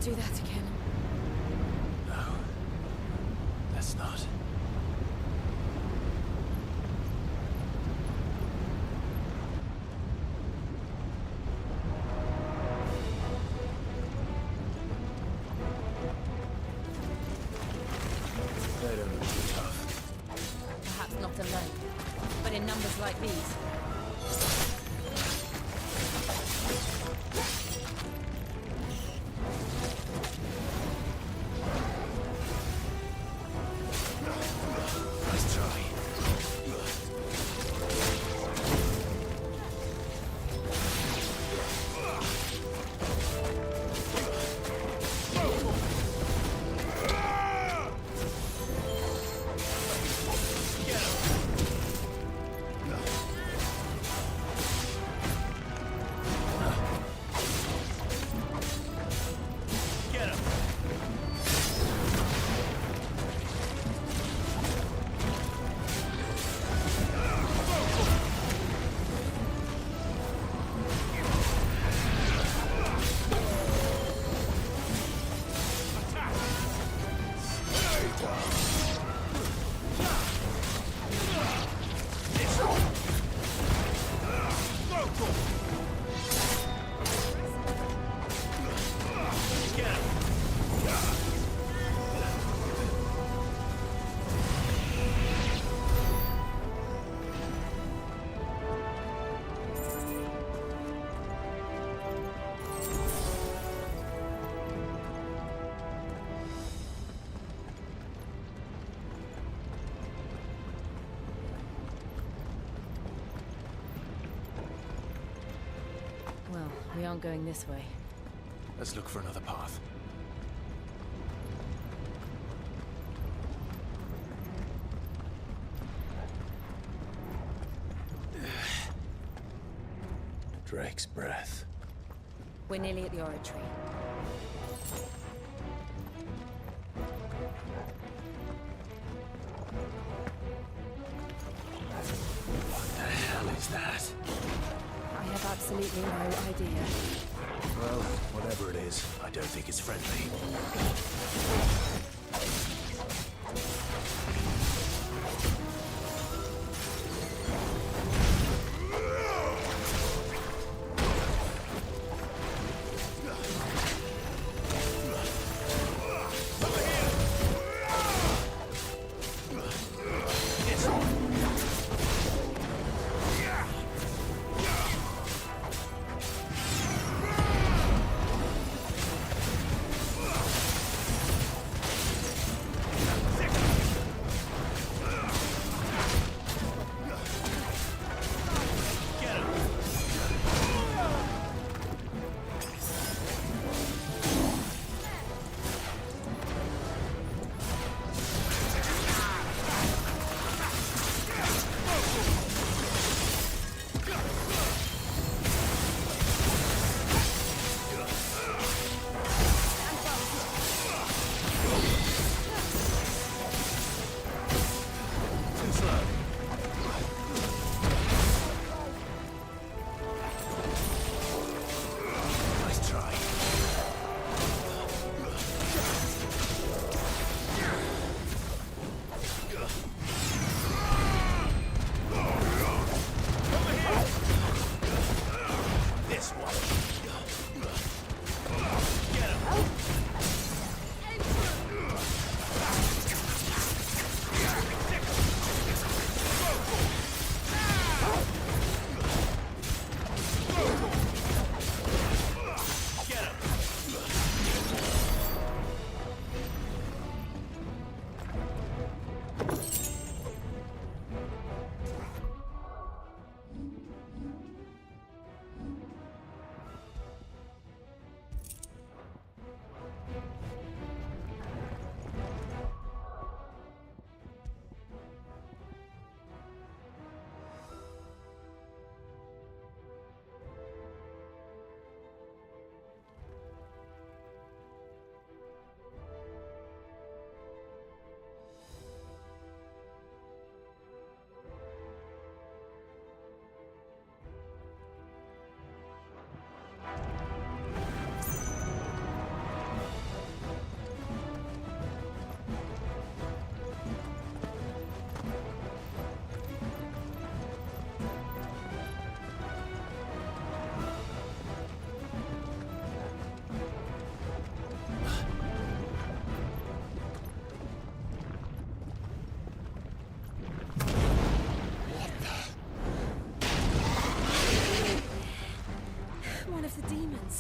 not do that again. No. Let's not. They don't look too tough. Perhaps not alone, but in numbers like these. Nice try. Well, we aren't going this way. Let's look for another path. Drake's breath. We're nearly at the oratory. What the hell is that? I have absolutely no idea. Well, whatever it is, I don't think it's friendly.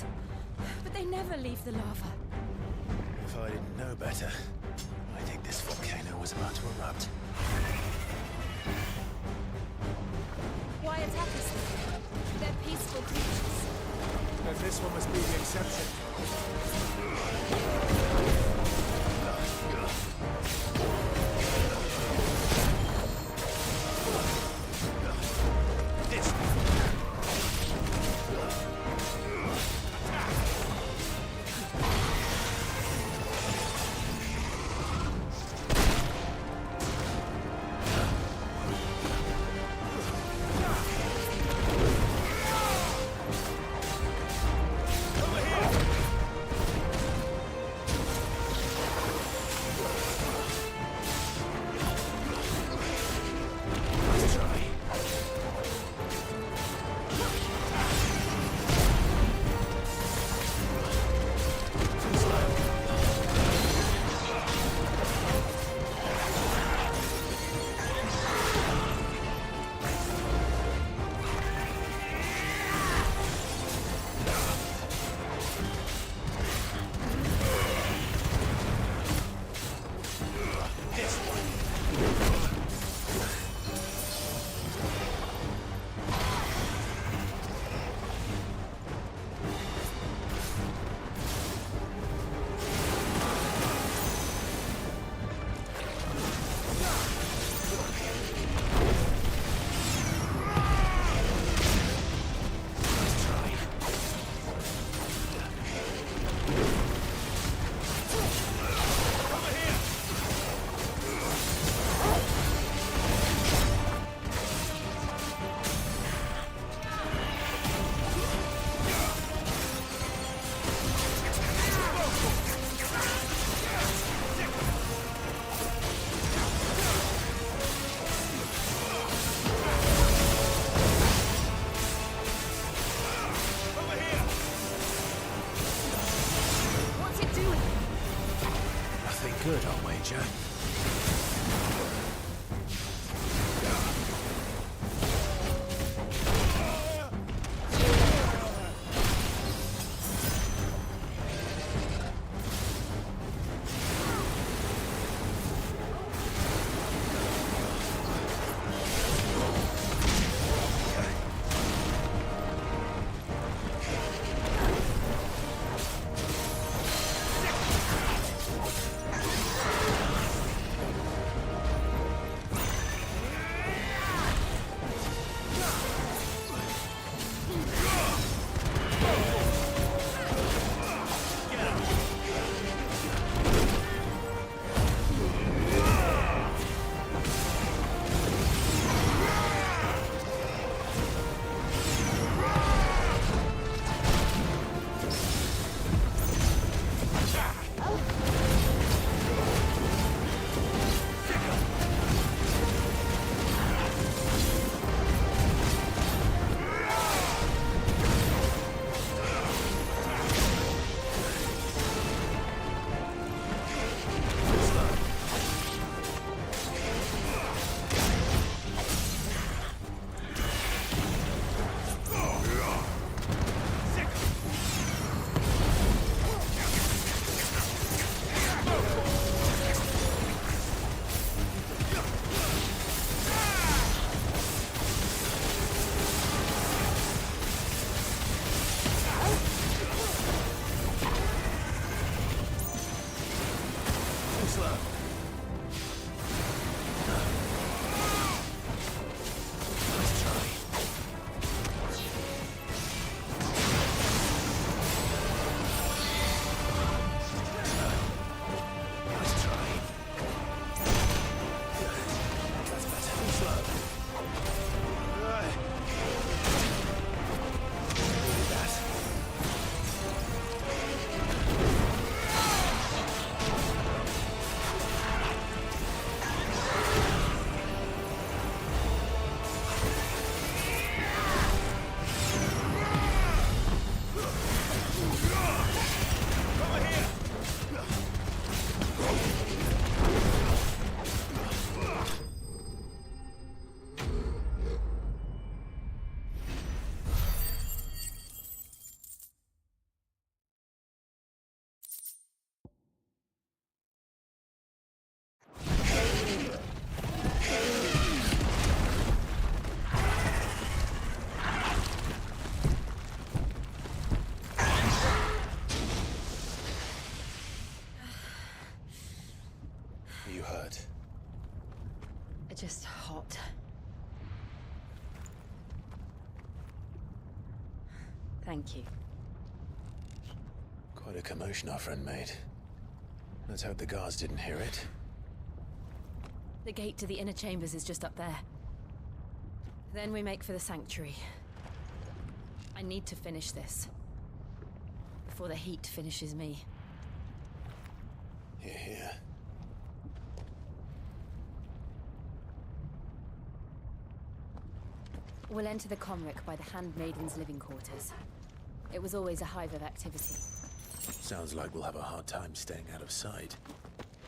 things. But they never leave the lava. If I didn't know better, I think this volcano was about to erupt. Why attack us then? They're peaceful creatures. Then this one must be the exception. Good, I'll wager. Just hot. Thank you. Quite a commotion our friend made. Let's hope the guards didn't hear it. The gate to the inner chambers is just up there. Then we make for the sanctuary. I need to finish this. Before the heat finishes me. Here, here. We'll enter the Comric by the Handmaiden's living quarters. It was always a hive of activity. Sounds like we'll have a hard time staying out of sight.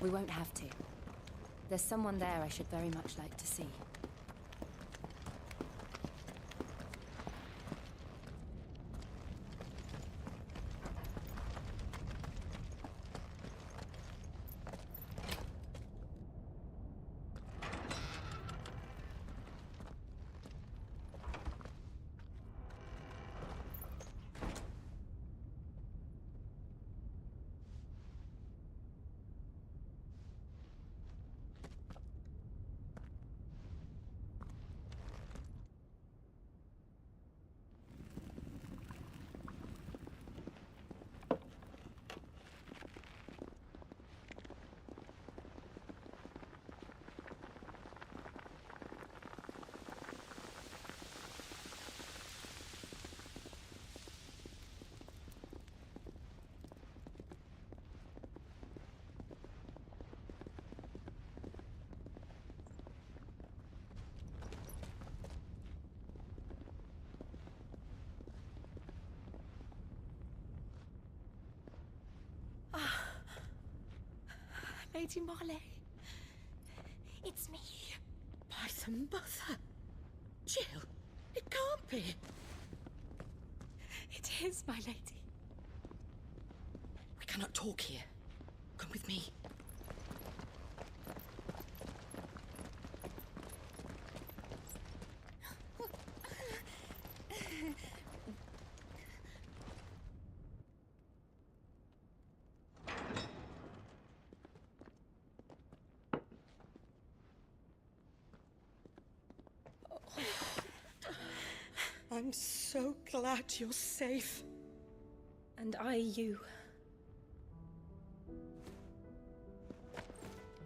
We won't have to. There's someone there I should very much like to see. Lady Marley. It's me. By some mother. Jill, it can't be. It is, my lady. We cannot talk here. Come with me. I'm so glad you're safe. And I you.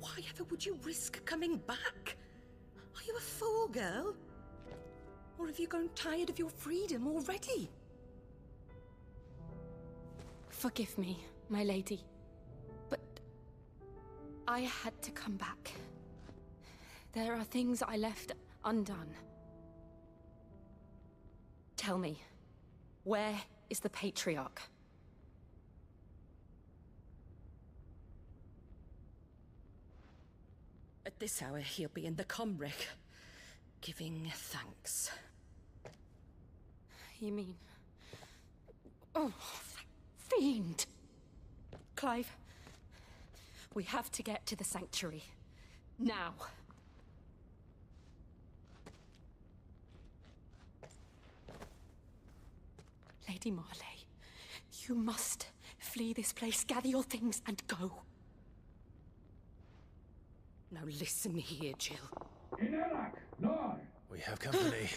Why ever would you risk coming back? Are you a fool, girl? Or have you grown tired of your freedom already? Forgive me, my lady. But I had to come back. There are things I left undone. Tell me, where is the Patriarch? At this hour, he'll be in the Comric, giving thanks. You mean... Oh, that fiend! Clive, we have to get to the sanctuary. Now. Lady Marley, you must flee this place, gather your things, and go. Now listen here, Jill. We have company.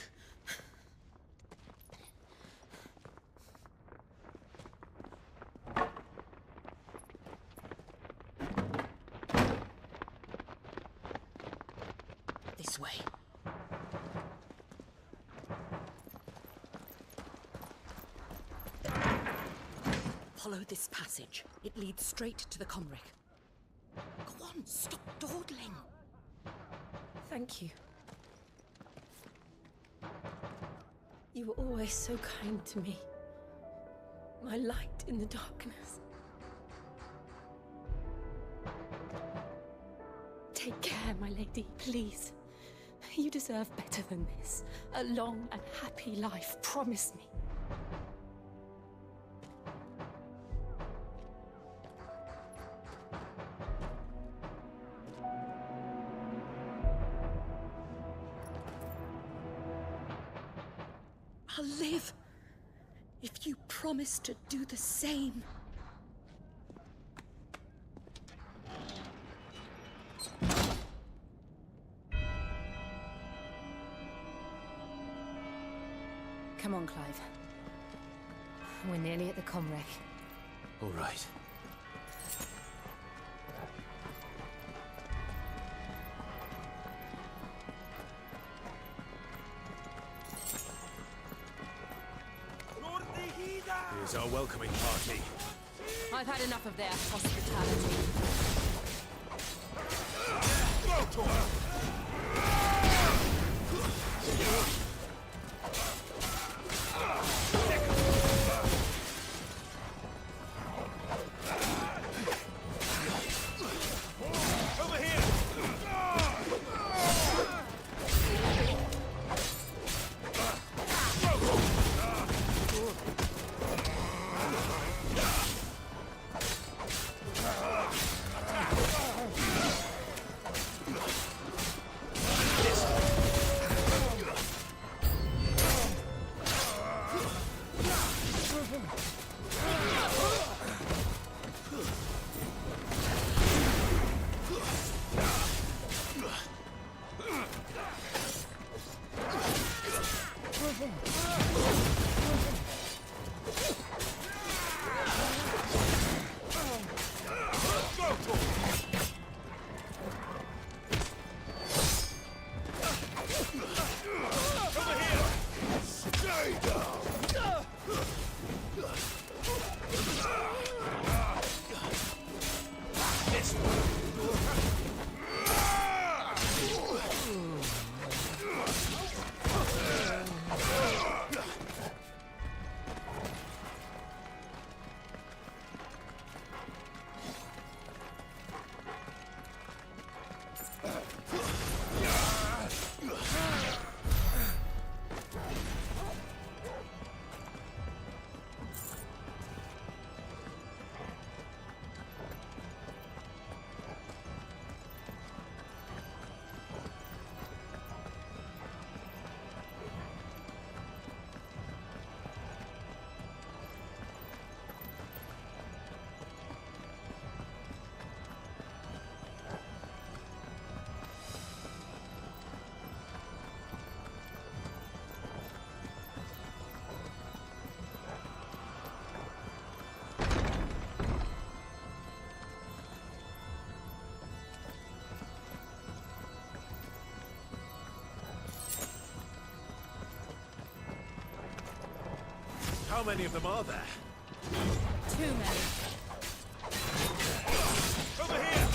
This way. Follow this passage. It leads straight to the Comric. Go on, stop dawdling. Thank you. You were always so kind to me. My light in the darkness. Take care, my lady, please. You deserve better than this. A long and happy life, promise me. I'll live if you promise to do the same. Come on, Clive. We're nearly at the comwreck. All right. Here's our welcoming party. I've had enough of their hospitality. Go to her! How many of them are there? Too many. Over here!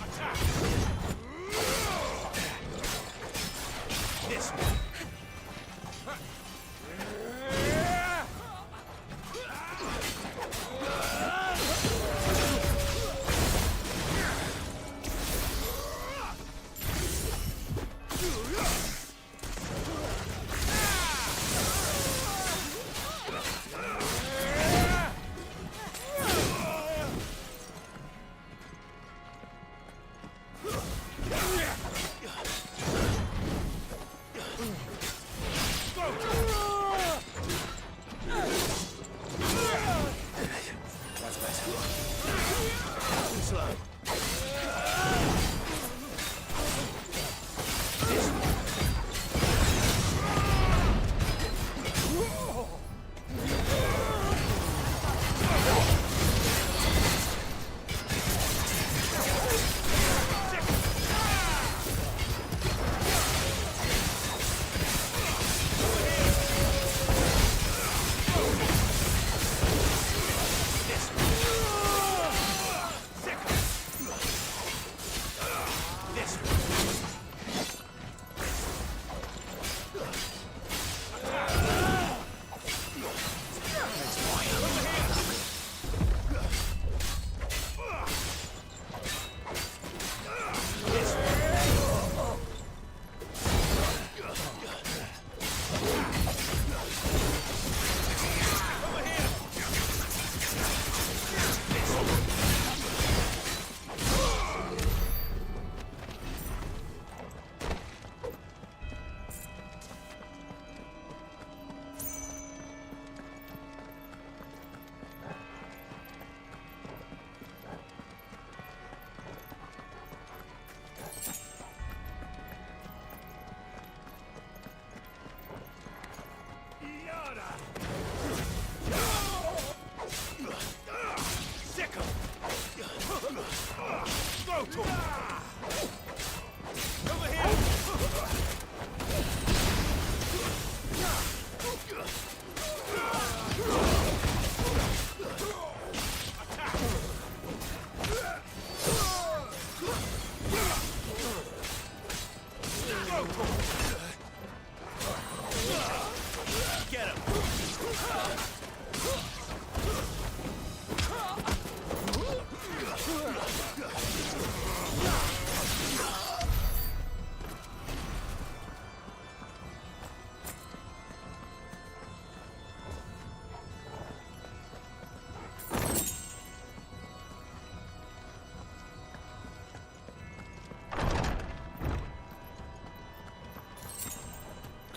Attack! This one.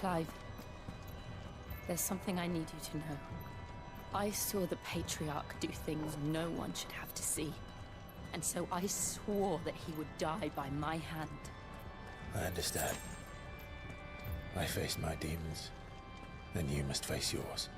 Clive, there's something I need you to know. I saw the Patriarch do things no one should have to see. And so I swore that he would die by my hand. I understand. I faced my demons, then you must face yours.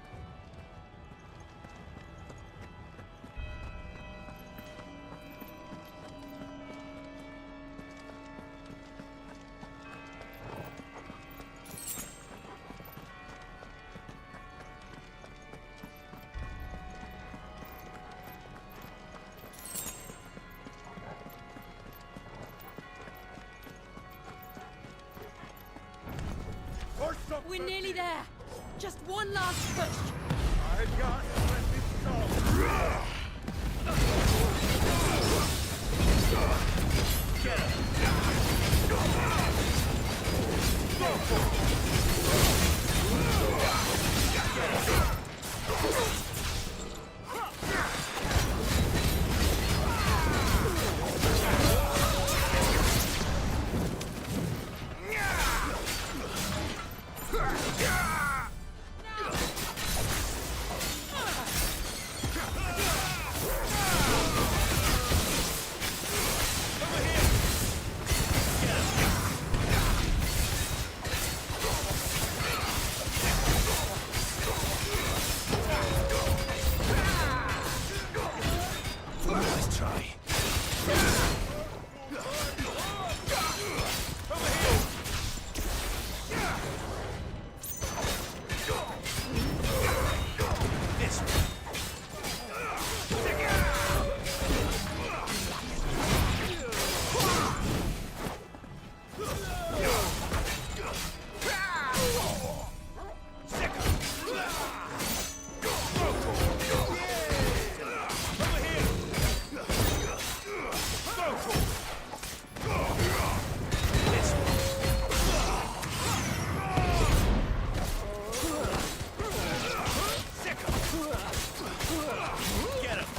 We're nearly there. Just one last push. I got Get him.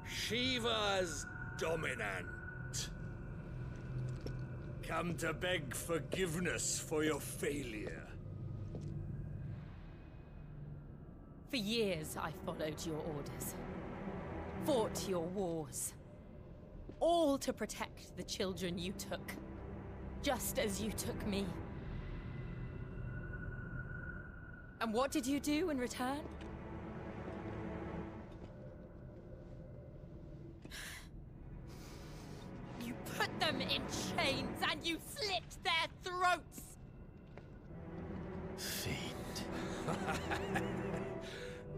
Shiva's dominant. Come to beg forgiveness for your failure. For years, I followed your orders. Fought your wars. All to protect the children you took. Just as you took me. And what did you do in return? You put them in chains and you slit their throats! Fiend.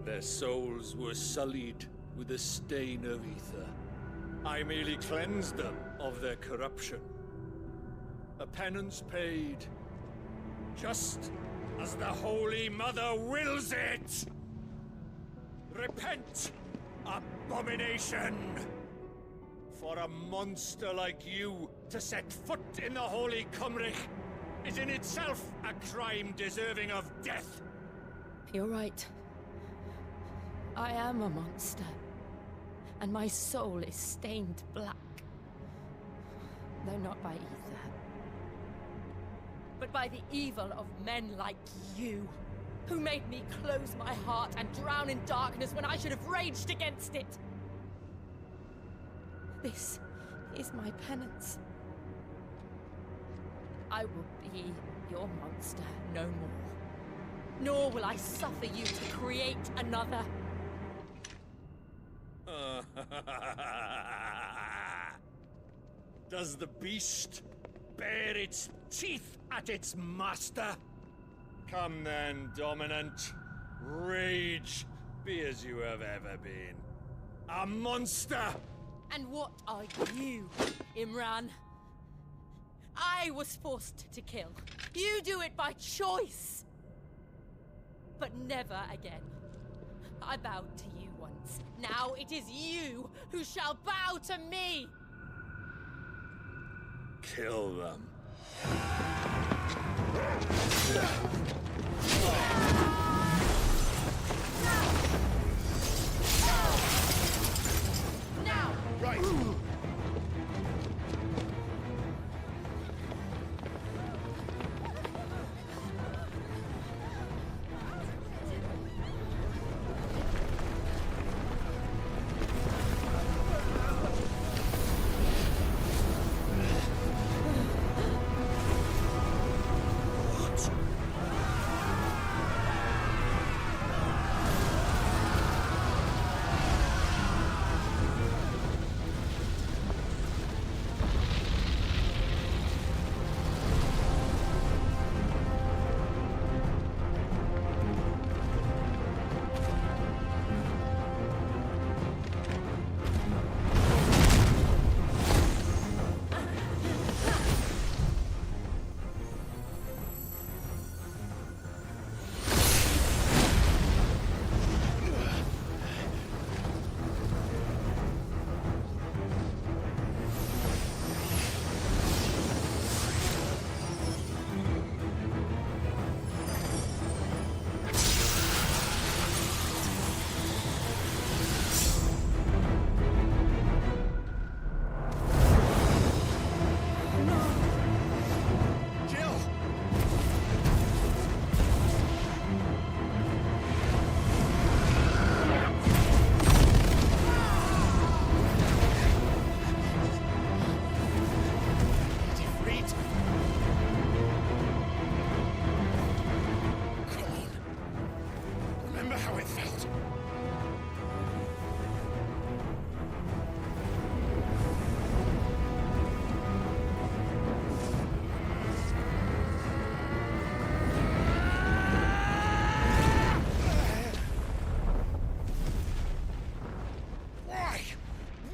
Their souls were sullied with the stain of ether. I merely cleansed them of their corruption. A penance paid, just as the Holy Mother wills it! Repent, abomination! For a monster like you to set foot in the Holy Cymric is in itself a crime deserving of death. You're right. I am a monster. And my soul is stained black. Though not by ether. But by the evil of men like you, who made me close my heart and drown in darkness when I should have raged against it. This is my penance. I will be your monster no more. Nor will I suffer you to create another. Does the beast bare its teeth at its master? Come then, Dominant. Rage, be as you have ever been. A monster! And what are you, Imran? I was forced to kill. You do it by choice. But never again. I bowed to you once. Now it is you who shall bow to me! Kill them. Now! Right!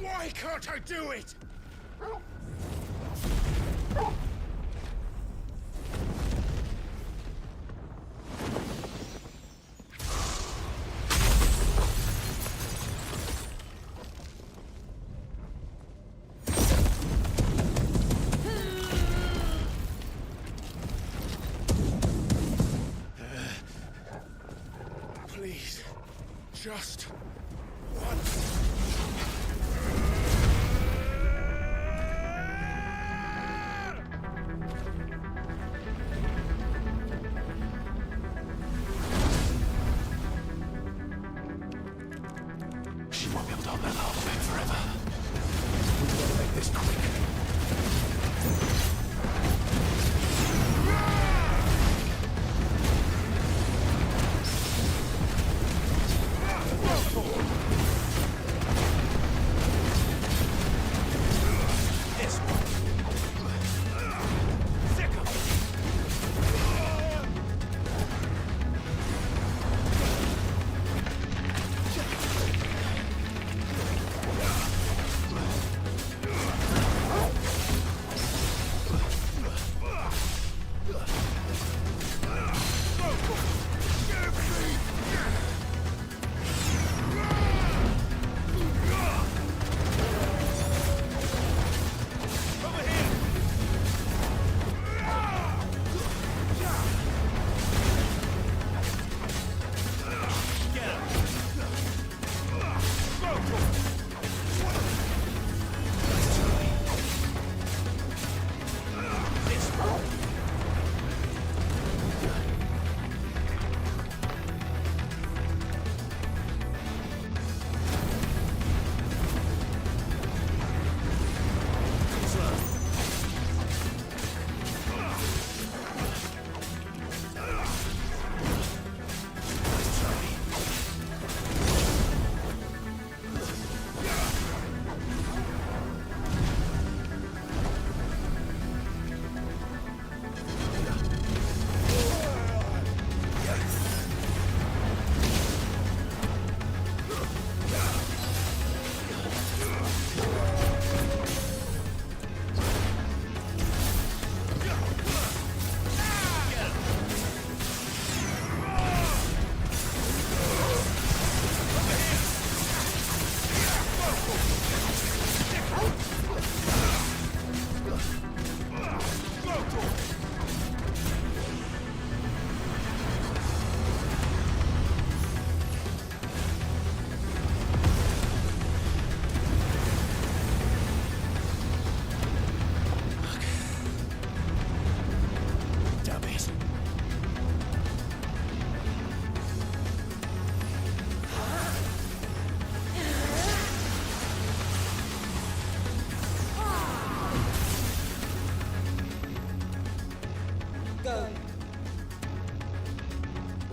Why can't I do it? Please, just once. She won't be able to hold that armor back forever. We've got to make this quick.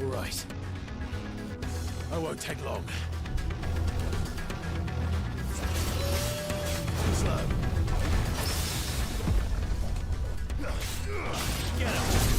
All right. I won't take long. Slow. Get him!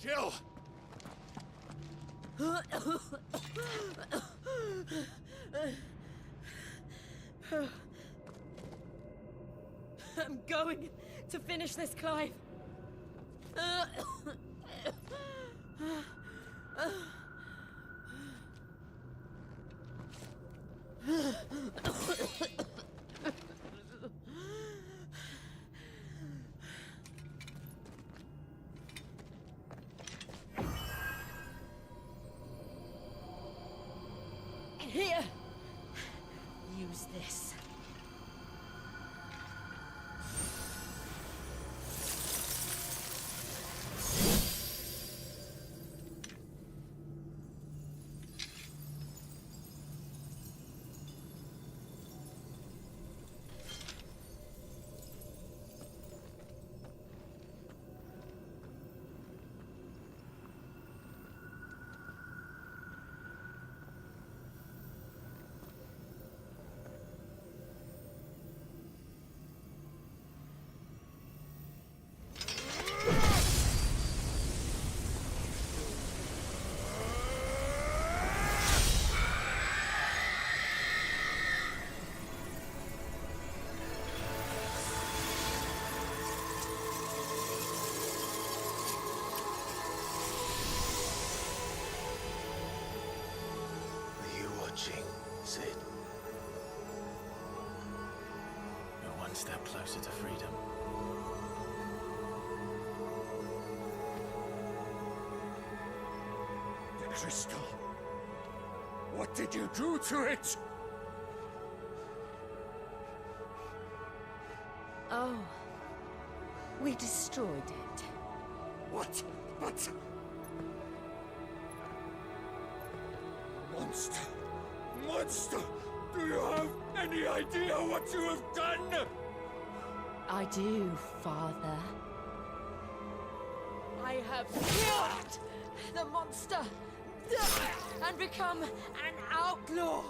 Jill! I'm going to finish this, Clive. Here. Use this. Sid. You're one step closer to freedom. The crystal. What did you do to it? Oh. We destroyed it. What? But... Monster! Monster! Do you have any idea what you have done? I do, Father. I have killed the monster and become an outlaw.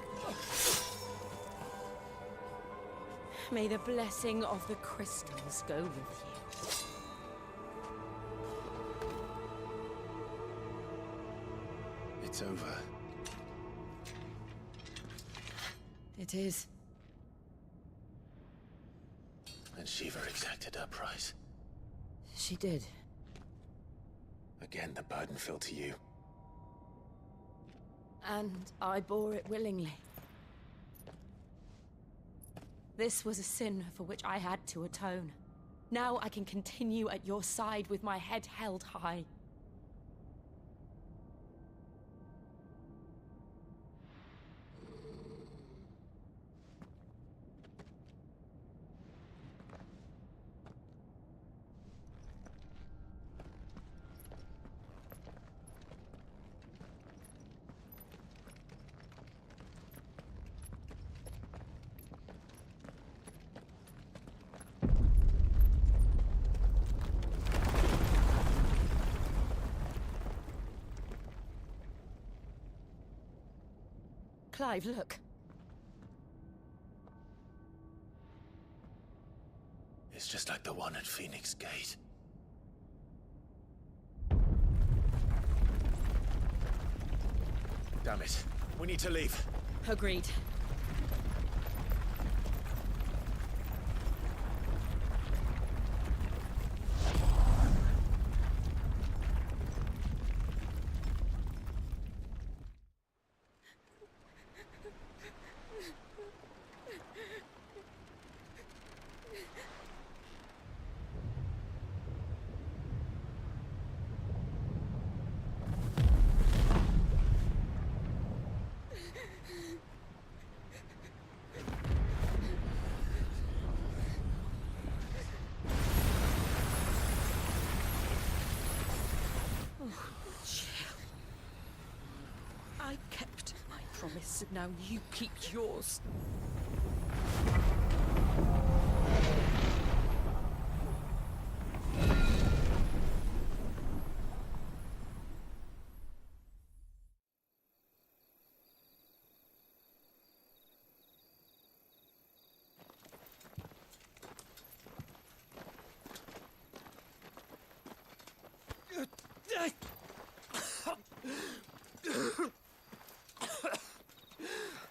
May the blessing of the crystals go with you. It's over. It is. And Shiva exacted her price. She did. Again, the burden fell to you. And I bore it willingly. This was a sin for which I had to atone. Now I can continue at your side with my head held high. Clive, look. It's just like the one at Phoenix Gate. Damn it. We need to leave. Agreed. I kept my promise, and now you keep yours.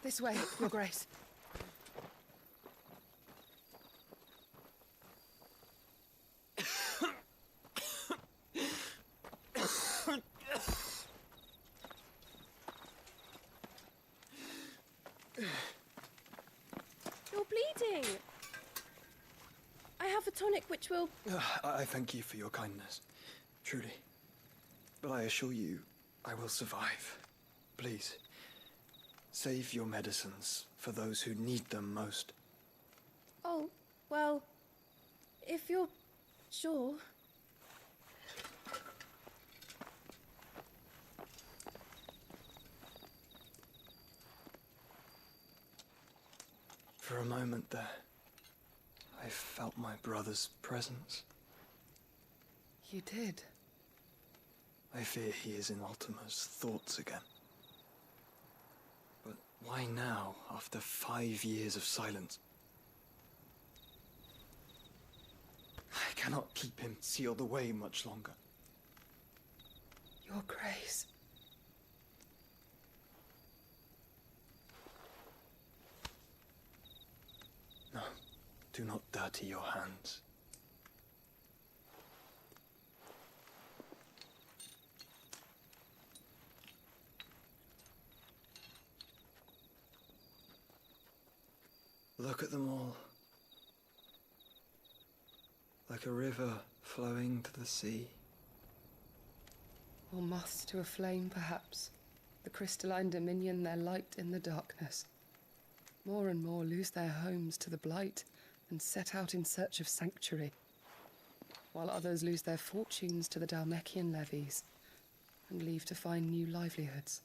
This way, Your Grace. You're bleeding. I have a tonic which will... I thank you for your kindness, truly. But I assure you, I will survive. Please, save your medicines for those who need them most. Oh, well, if you're sure. For a moment there, I felt my brother's presence. You did? I fear he is in Ultima's thoughts again. But why now, after 5 years of silence? I cannot keep him sealed away much longer. Your Grace. No, do not dirty your hands. Look at them all. Like a river flowing to the sea. Or moths to a flame, perhaps. The crystalline dominion their light in the darkness. More and more lose their homes to the blight and set out in search of sanctuary, while others lose their fortunes to the Dhalmekian levies and leave to find new livelihoods.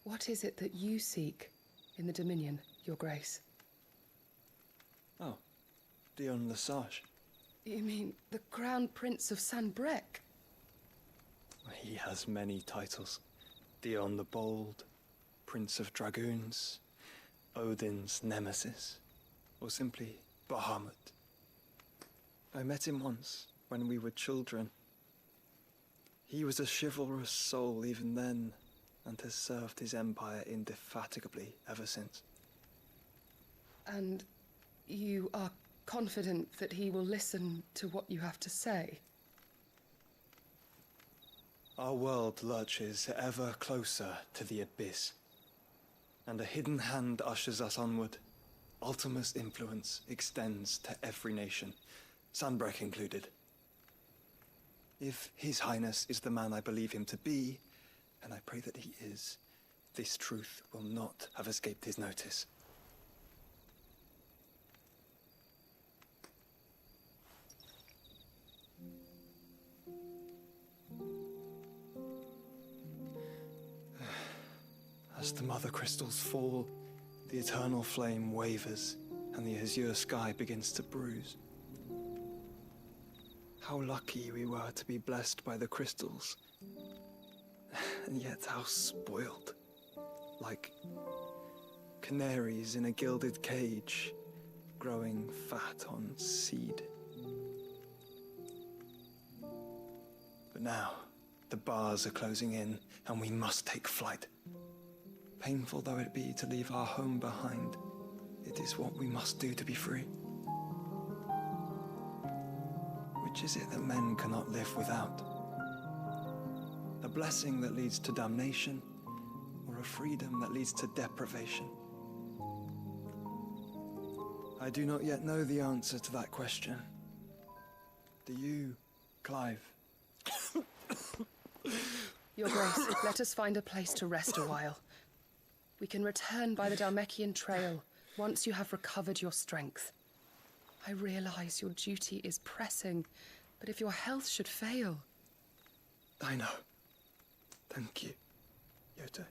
What is it that you seek in the Dominion, Your Grace? Oh, Dion Lesage. You mean the Crown Prince of Sanbrec? He has many titles. Dion the Bold, Prince of Dragoons, Odin's Nemesis, or simply Bahamut. I met him once, when we were children. He was a chivalrous soul even then, and has served his empire indefatigably ever since. And you are confident that he will listen to what you have to say? Our world lurches ever closer to the abyss, and a hidden hand ushers us onward. Ultima's influence extends to every nation, Sanbrec included. If His Highness is the man I believe him to be, and I pray that he is, this truth will not have escaped his notice. As the mother crystals fall, the eternal flame wavers, and the azure sky begins to bruise. How lucky we were to be blessed by the crystals, and yet how spoiled. Like canaries in a gilded cage, growing fat on seed. But now, the bars are closing in, and we must take flight. Painful though it be to leave our home behind, it is what we must do to be free. Which is it that men cannot live without? A blessing that leads to damnation, or a freedom that leads to deprivation? I do not yet know the answer to that question. Do you, Clive? Your Grace, let us find a place to rest a while. We can return by the Dhalmekian trail once you have recovered your strength. I realize your duty is pressing, but if your health should fail... I know. Thank you, Yote.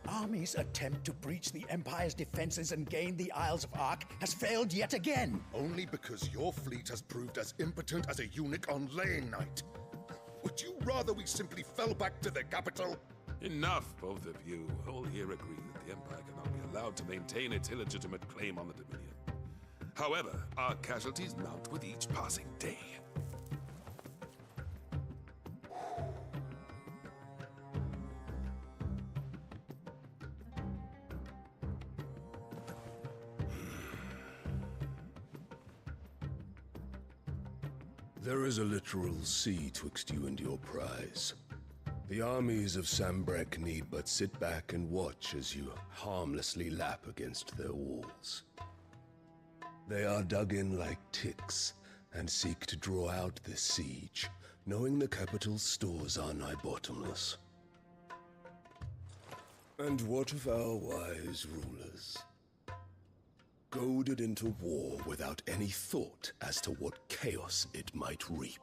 army's attempt to breach the Empire's defenses and gain the Isles of Ark has failed yet again. Only because your fleet has proved as impotent as a eunuch on laying night. Would you rather we simply fell back to the capital? Enough, both of you. All here agree that the Empire cannot be allowed to maintain its illegitimate claim on the Dominion. However, our casualties mount with each passing day. There is a literal sea twixt you and your prize. The armies of Sambrek need but sit back and watch as you harmlessly lap against their walls. They are dug in like ticks and seek to draw out this siege, knowing the capital's stores are nigh bottomless. And what of our wise rulers? Goaded into war without any thought as to what chaos it might reap.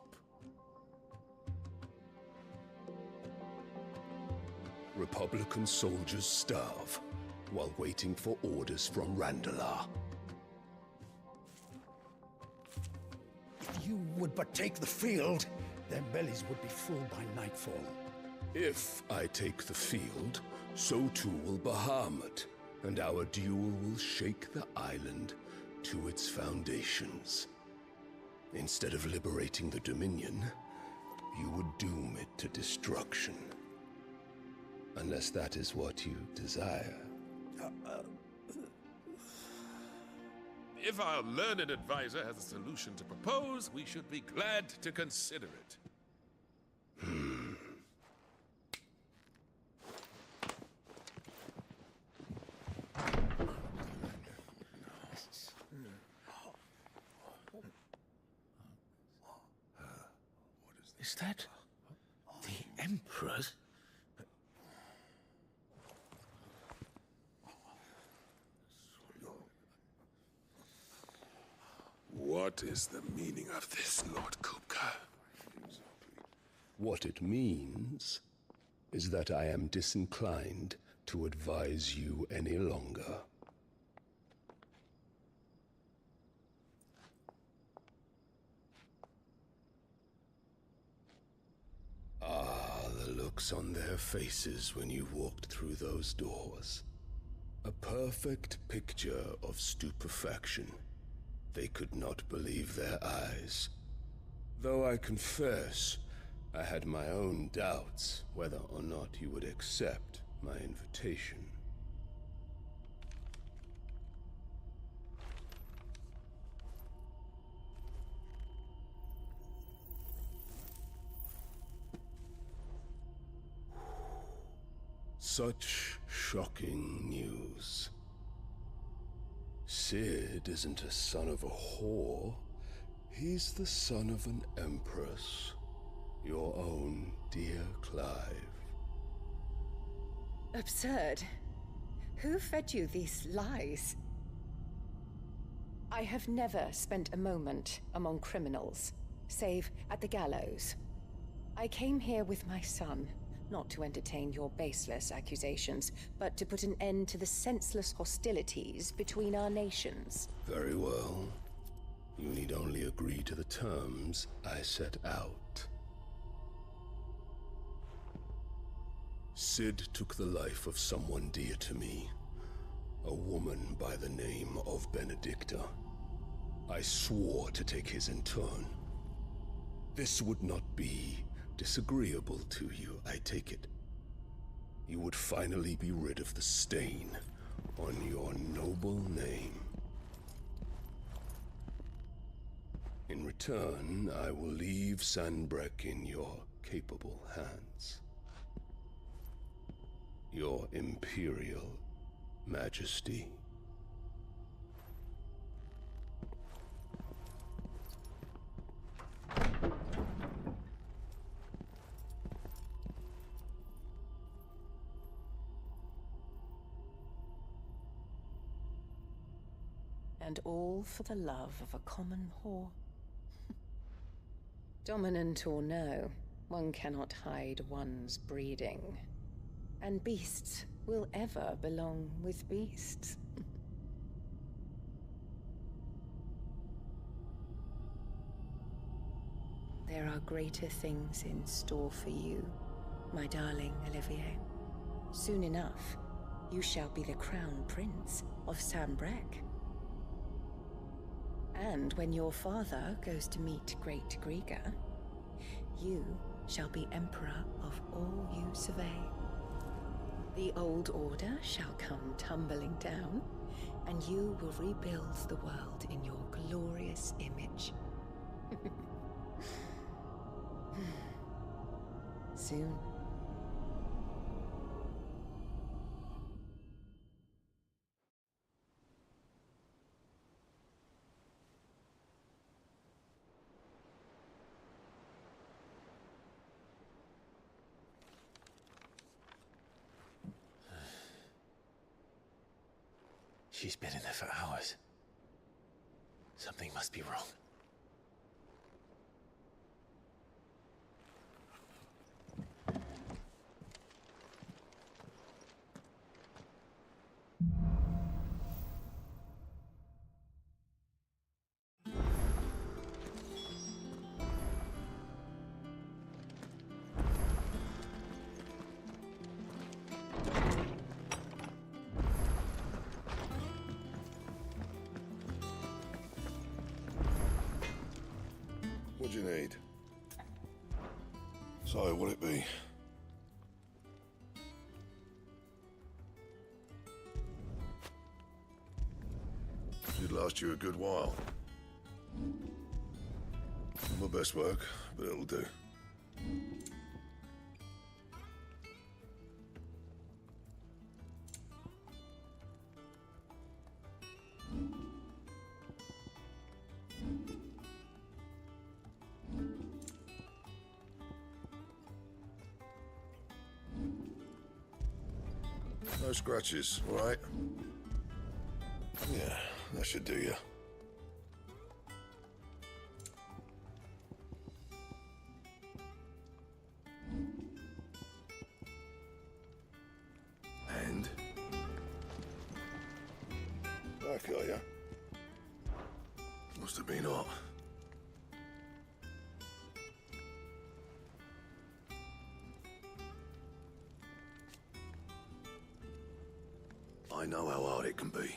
Republican soldiers starve while waiting for orders from Randalar. If you would but take the field, their bellies would be full by nightfall. If I take the field, so too will Bahamut, and our duel will shake the island to its foundations. Instead of liberating the Dominion, you would doom it to destruction. Unless that is what you desire. If our learned advisor has a solution to propose, we should be glad to consider it. Is that the Emperor's? What is the meaning of this, Lord Kupka? What it means is that I am disinclined to advise you any longer. Ah, the looks on their faces when you walked through those doors. A perfect picture of stupefaction. They could not believe their eyes. Though I confess, I had my own doubts whether or not you would accept my invitation. Such shocking news. Sid isn't a son of a whore. He's the son of an empress. Your own dear Clive. Absurd. Who fed you these lies? I have never spent a moment among criminals, save at the gallows. I came here with my son, not to entertain your baseless accusations, but to put an end to the senseless hostilities between our nations. Very well. You need only agree to the terms I set out. Sid took the life of someone dear to me, a woman by the name of Benedicta. I swore to take his in turn. This would not be disagreeable to you, I take it. You would finally be rid of the stain on your noble name. In return, I will leave Sanbreque in your capable hands. Your Imperial Majesty. And all for the love of a common whore. Dominant or no, one cannot hide one's breeding. And beasts will ever belong with beasts. There are greater things in store for you, my darling Olivier. Soon enough, you shall be the crown prince of Sambrec. And when your father goes to meet Great Grieger, you shall be emperor of all you survey. The old order shall come tumbling down, and you will rebuild the world in your glorious image. Soon. She's been in there for hours. Something must be wrong. What do you need? So, what'd it be? Should last you a good while. Not my best work, but it'll do. No scratches, all right? Yeah, that should do you. And? Back, are ya? Must have been hot. I know how hard it can be.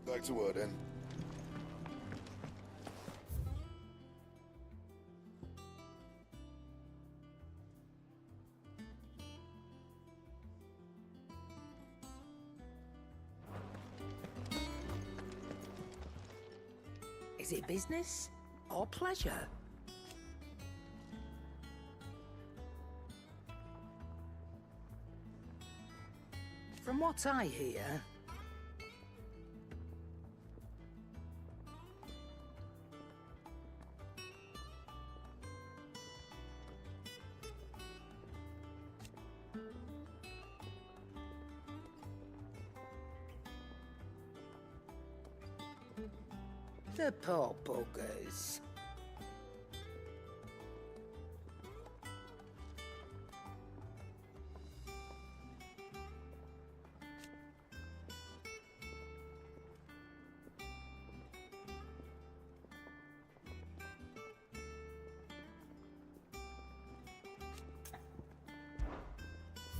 Back to work then. Is it business or pleasure? From what I hear, the poor buggers.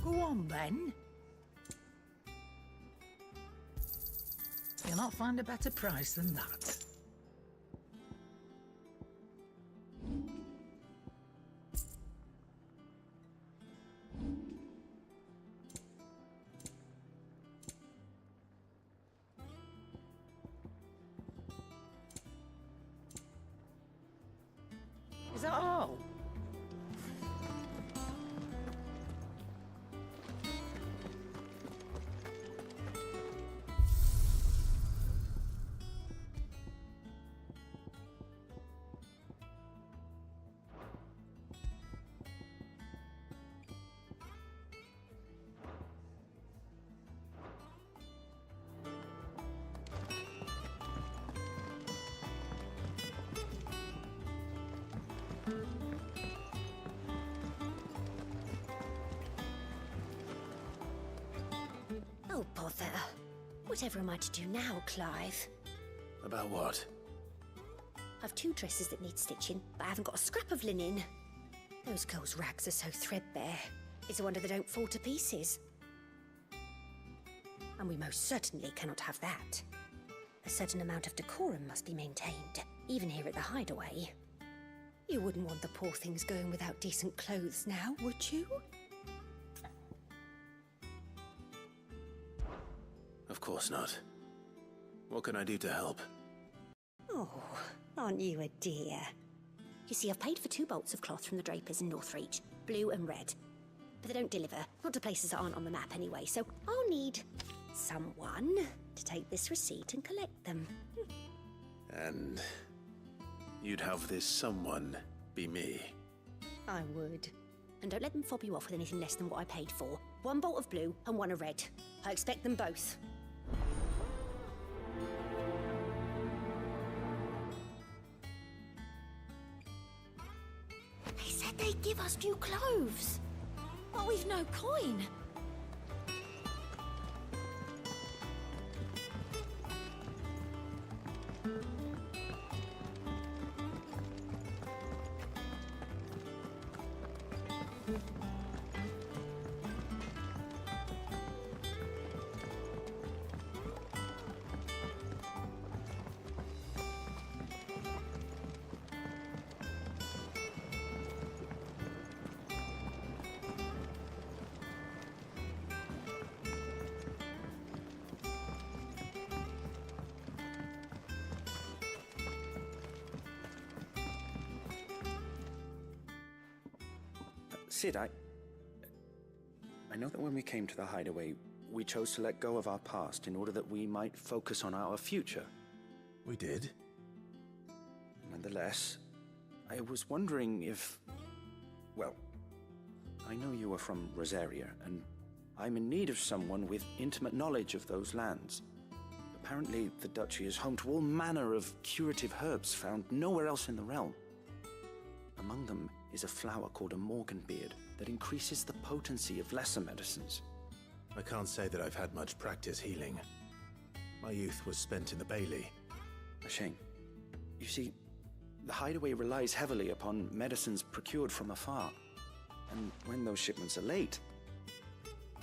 Go on, then. You'll not find a better price than that. Is that all? Whatever am I to do now, Clive? About what? I've 2 dresses that need stitching, but I haven't got a scrap of linen. Those girls' rags are so threadbare. It's a wonder they don't fall to pieces. And we most certainly cannot have that. A certain amount of decorum must be maintained, even here at the Hideaway. You wouldn't want the poor things going without decent clothes now, would you? Of course not. What can I do to help? Oh, aren't you a dear? You see, I've paid for 2 bolts of cloth from the drapers in Northreach, blue and red. But they don't deliver, not to places that aren't on the map anyway, so I'll need someone to take this receipt and collect them. And you'd have this someone be me? I would. And don't let them fob you off with anything less than what I paid for. 1 bolt of blue and 1 of red. I expect them both. They said they'd give us new clothes. But we've no coin. Sid, I know that when we came to the Hideaway, we chose to let go of our past in order that we might focus on our future. We did? Nonetheless, I was wondering if... Well, I know you are from Rosaria, and I'm in need of someone with intimate knowledge of those lands. Apparently, the Duchy is home to all manner of curative herbs found nowhere else in the realm. Among them is a flower called a morganbeard that increases the potency of lesser medicines. I can't say that I've had much practice healing. My youth was spent in the Bailey. A shame. You see, the Hideaway relies heavily upon medicines procured from afar. And when those shipments are late,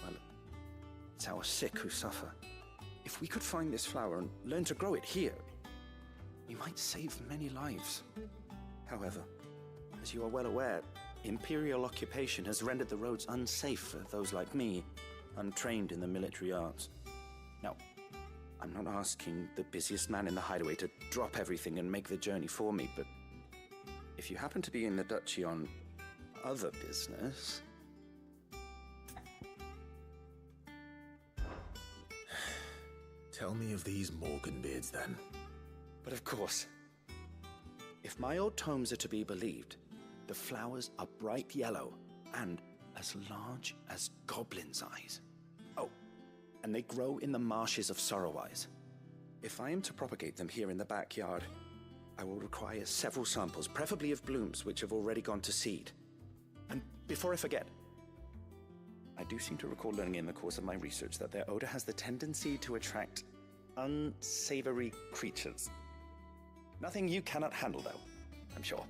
well, it's our sick who suffer. If we could find this flower and learn to grow it here, we might save many lives. However, as you are well aware, Imperial occupation has rendered the roads unsafe for those like me, untrained in the military arts. Now, I'm not asking the busiest man in the Hideaway to drop everything and make the journey for me, but if you happen to be in the Duchy on other business... Tell me of these morganbeards, then. But of course. If my old tomes are to be believed, the flowers are bright yellow and as large as goblins' eyes. Oh, and they grow in the marshes of Sorrowwise. If I am to propagate them here in the backyard, I will require several samples, preferably of blooms which have already gone to seed. And before I forget, I do seem to recall learning in the course of my research that their odor has the tendency to attract unsavory creatures. Nothing you cannot handle, though, I'm sure.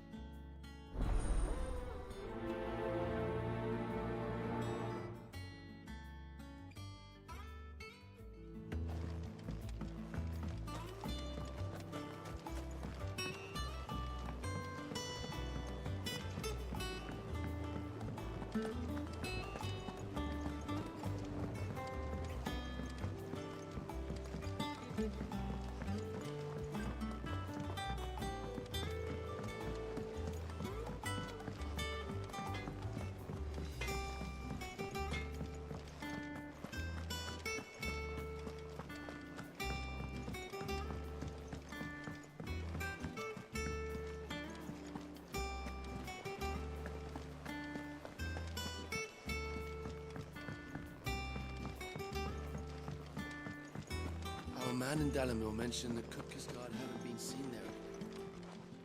Our man in Dalamil mentioned the Cookers Guard haven't been seen there.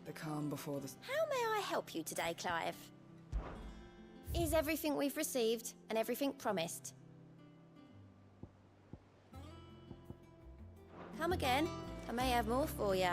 The calm before the... How may I help you today, Clive? Is everything we've received and everything promised? Come again. I may have more for you.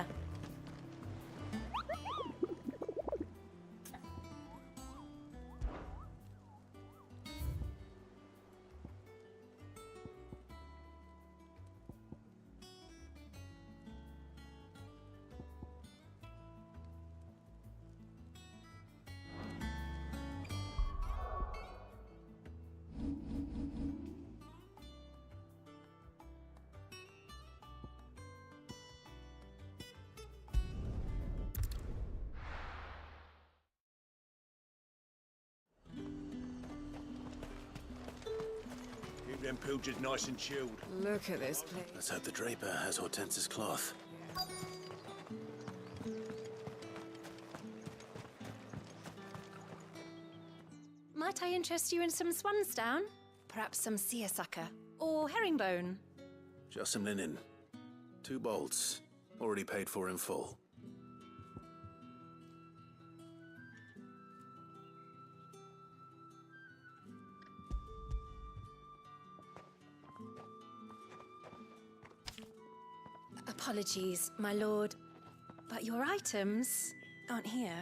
Keep them pilgers nice and chilled. Look at this place. Let's hope the Draper has Hortense's cloth. Might I interest you in some swansdown? Perhaps some seersucker? Or herringbone? Just some linen. 2 bolts. Already paid for in full. Apologies, my lord, but your items aren't here.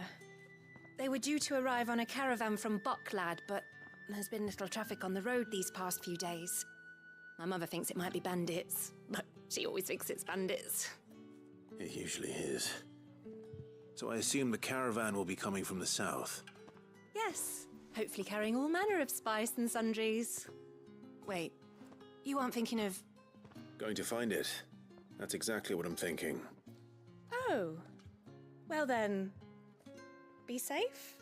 They were due to arrive on a caravan from Boklad, but there's been little traffic on the road these past few days. My mother thinks it might be bandits, but she always thinks it's bandits. It usually is. So I assume the caravan will be coming from the south. Yes, hopefully carrying all manner of spice and sundries. Wait, you aren't thinking of... Going to find it. That's exactly what I'm thinking. Oh, well then, be safe.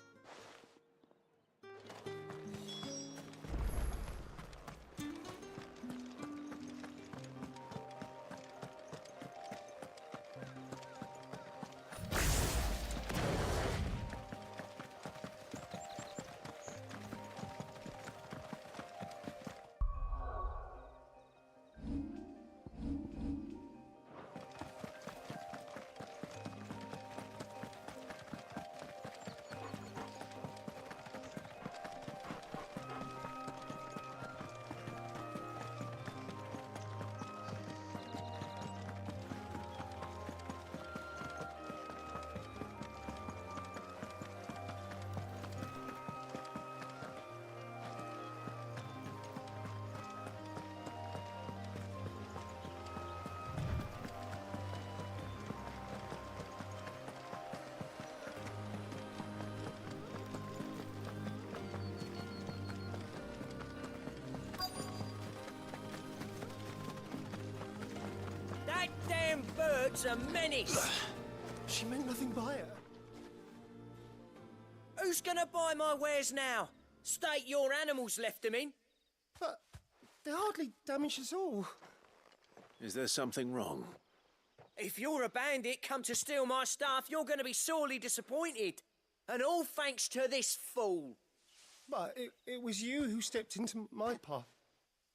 That damn bird's a menace! She meant nothing by it. Who's gonna buy my wares now? State your animals left them in. But they hardly damaged us all. Is there something wrong? If you're a bandit come to steal my stuff, you're gonna be sorely disappointed. And all thanks to this fool. But it was you who stepped into my path.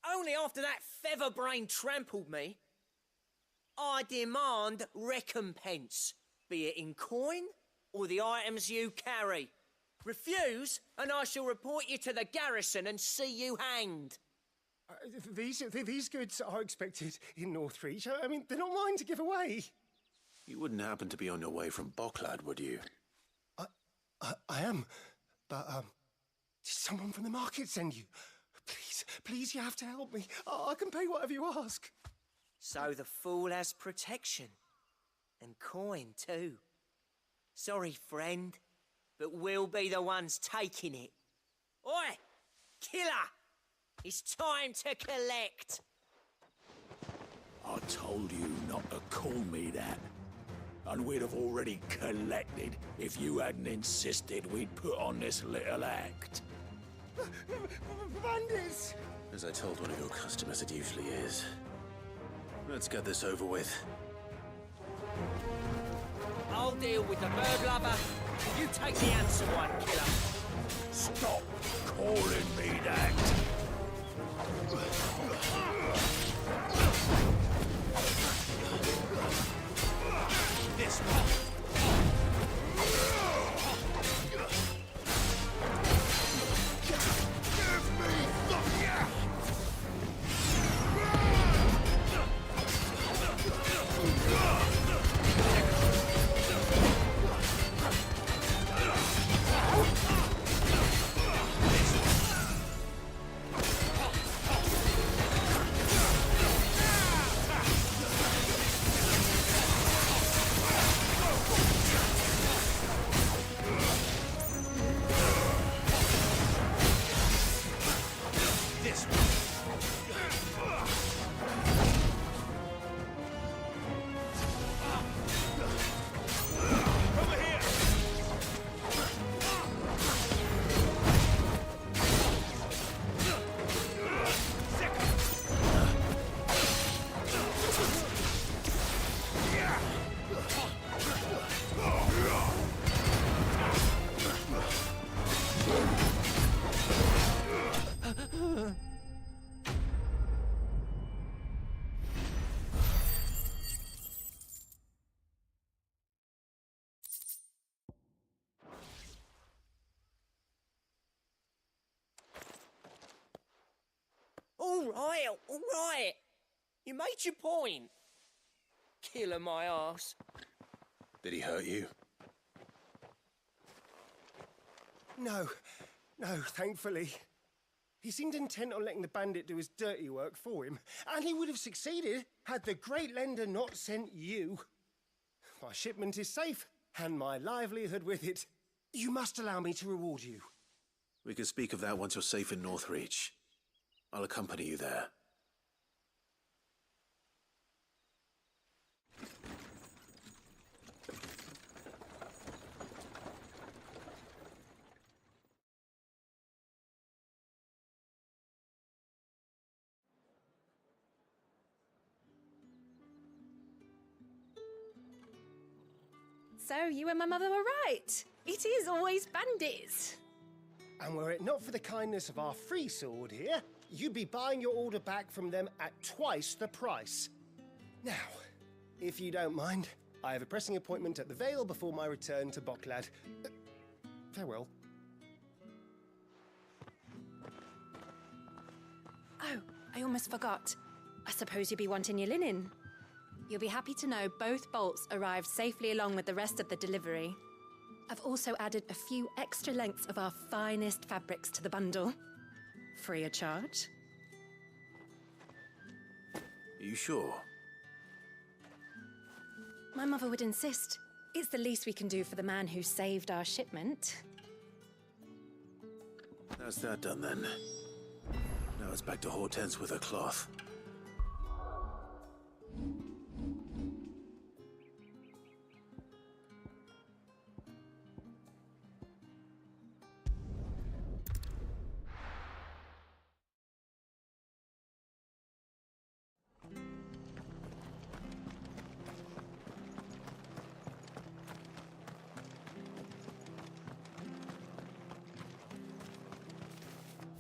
Only after that feather-brain trampled me. I demand recompense, be it in coin or the items you carry. Refuse, and I shall report you to the garrison and see you hanged. These goods are expected in Northreach. I mean, they're not mine to give away. You wouldn't happen to be on your way from Boklad, would you? I am, but did someone from the market send you? Please, you have to help me. I can pay whatever you ask. So the fool has protection. And coin, too. Sorry, friend, but we'll be the ones taking it. Oi! Killer! It's time to collect! I told you not to call me that. And we'd have already collected if you hadn't insisted we'd put on this little act. Bandits! As I told one of your customers, it usually is. Let's get this over with. I'll deal with the bird lover. You take the handsome one, killer. Stop calling me that. This one. Give me the... all right. You made your point. Killer my ass. Did he hurt you? No, thankfully. He seemed intent on letting the bandit do his dirty work for him, and he would have succeeded had the Great Lender not sent you. My shipment is safe, and my livelihood with it. You must allow me to reward you. We can speak of that once you're safe in Northreach. I'll accompany you there. So you and my mother were right. It is always bandits. And were it not for the kindness of our free sword here, you'd be buying your order back from them at twice the price. Now, if you don't mind, I have a pressing appointment at the Vale before my return to Boklad. Farewell. Oh, I almost forgot. I suppose you'll be wanting your linen. You'll be happy to know both bolts arrived safely along with the rest of the delivery. I've also added a few extra lengths of our finest fabrics to the bundle. Free of charge. Are you sure? My mother would insist. It's the least we can do for the man who saved our shipment. That's that done then. Now it's back to Hortense with her cloth.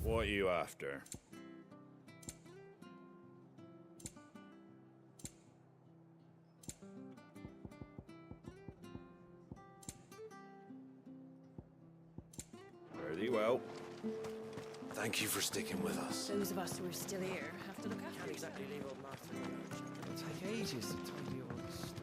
What are you after? Very well. Thank you for sticking with us. Those of us who are still here have to look after Can't each other. exactly leave old Martha alone. It'll take ages to tidy all this stuff.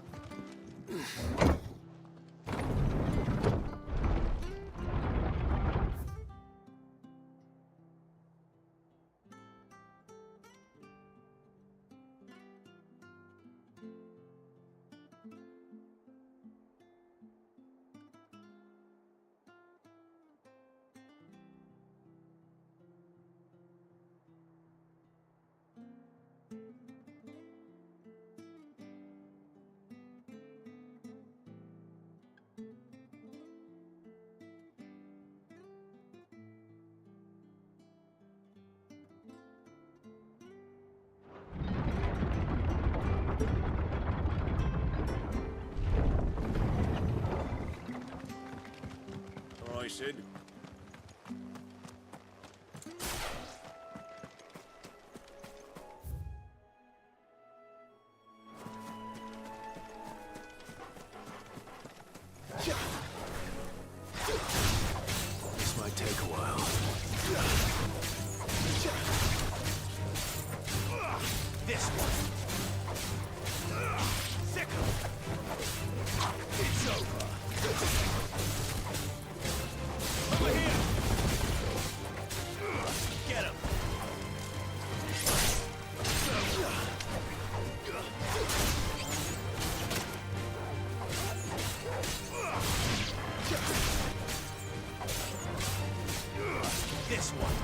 Sid. This might take a while. This one. Sickle. It's over. Over here! Get him! This one!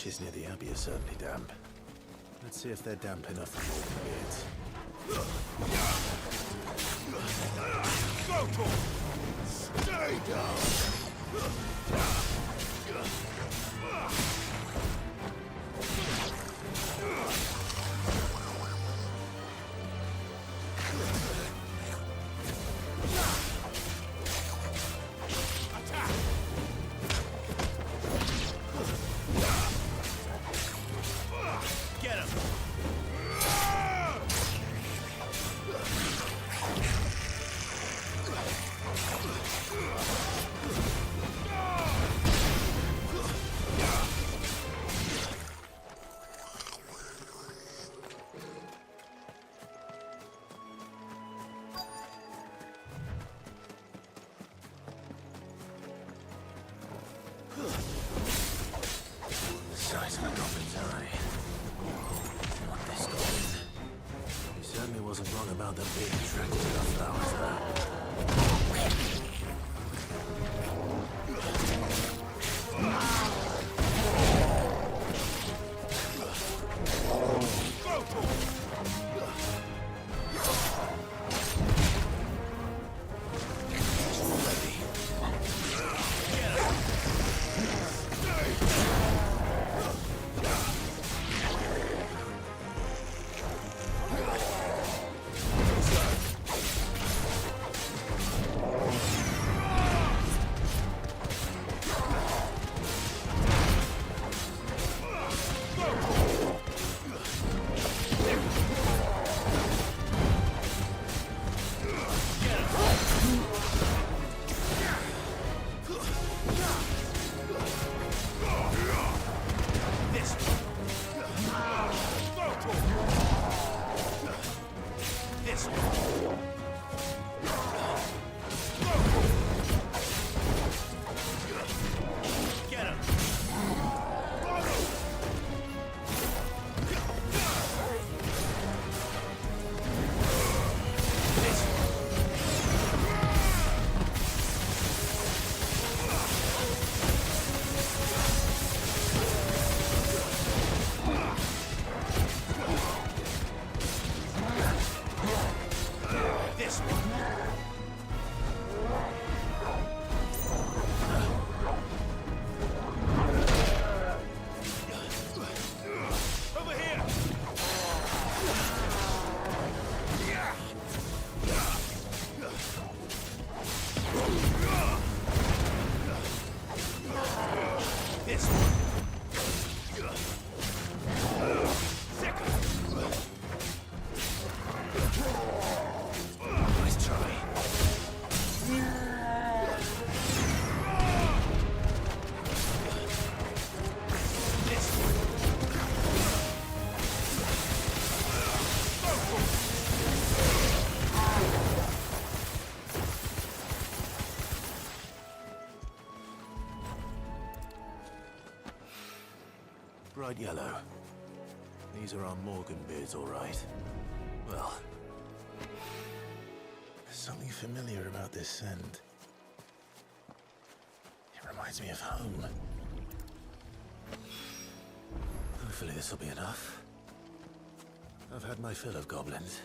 marshes near the Abbey are certainly damp. Let's see if they're damp enough for more beards. Go for it! Stay down! Size of a goblin's eye. See what this goblin. He certainly wasn't wrong about them being attracted to the flowers there. Bright yellow. These are our Morgan beards, all right. Well, there's something familiar about this scent. It reminds me of home. Hopefully this will be enough. I've had my fill of goblins.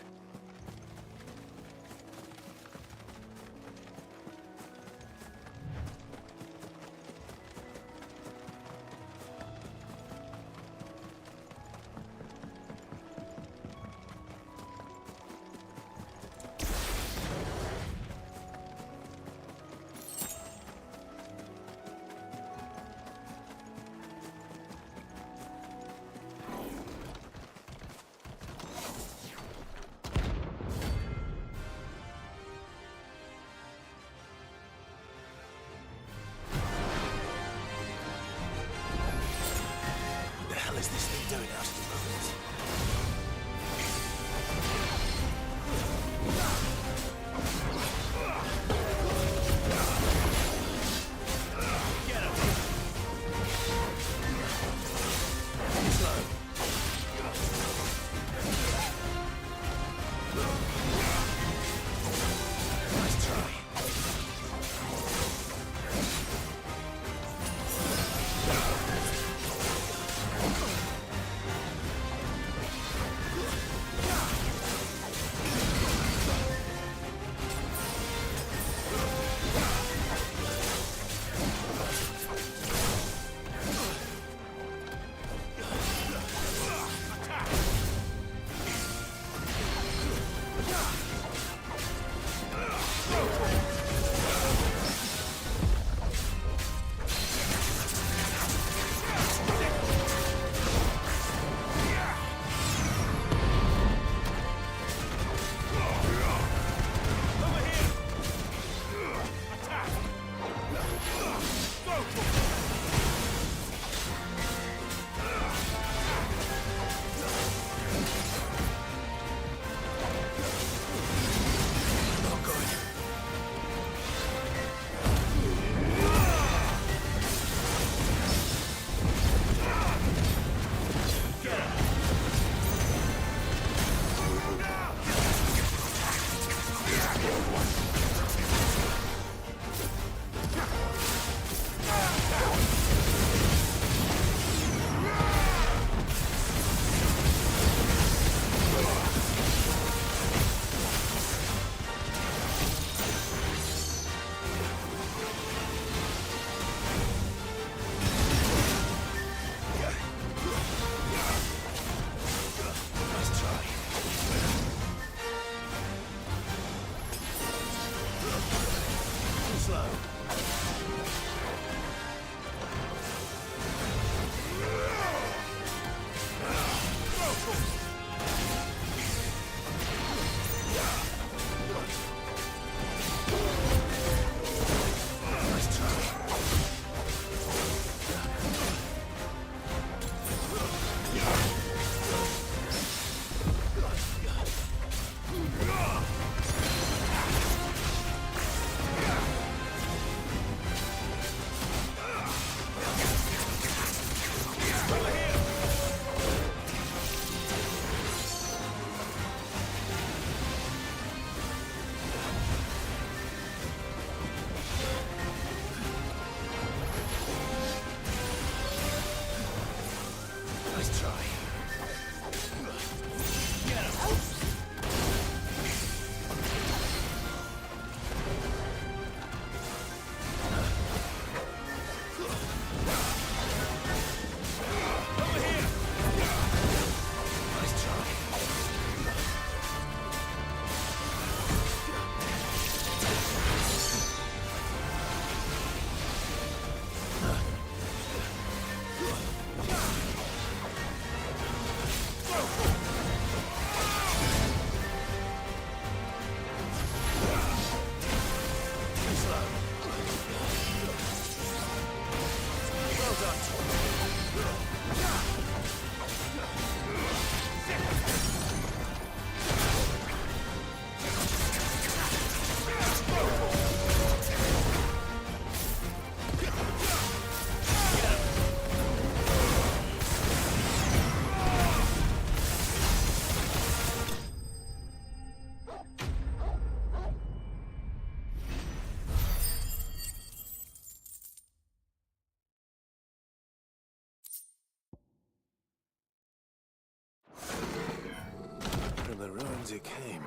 It came,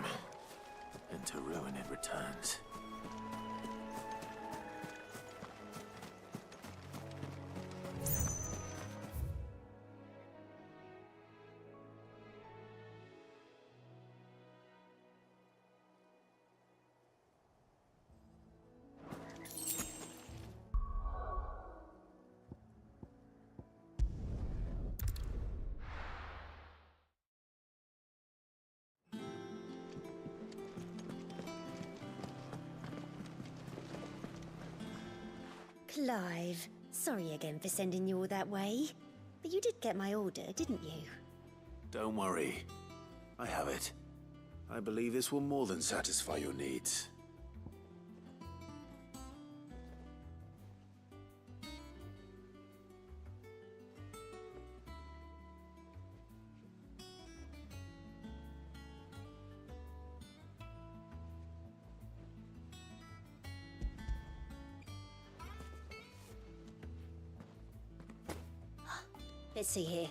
and to ruin it returns. Clive, sorry again for sending you all that way. But you did get my order, didn't you? Don't worry. I have it. I believe this will more than satisfy your needs. Let's see here.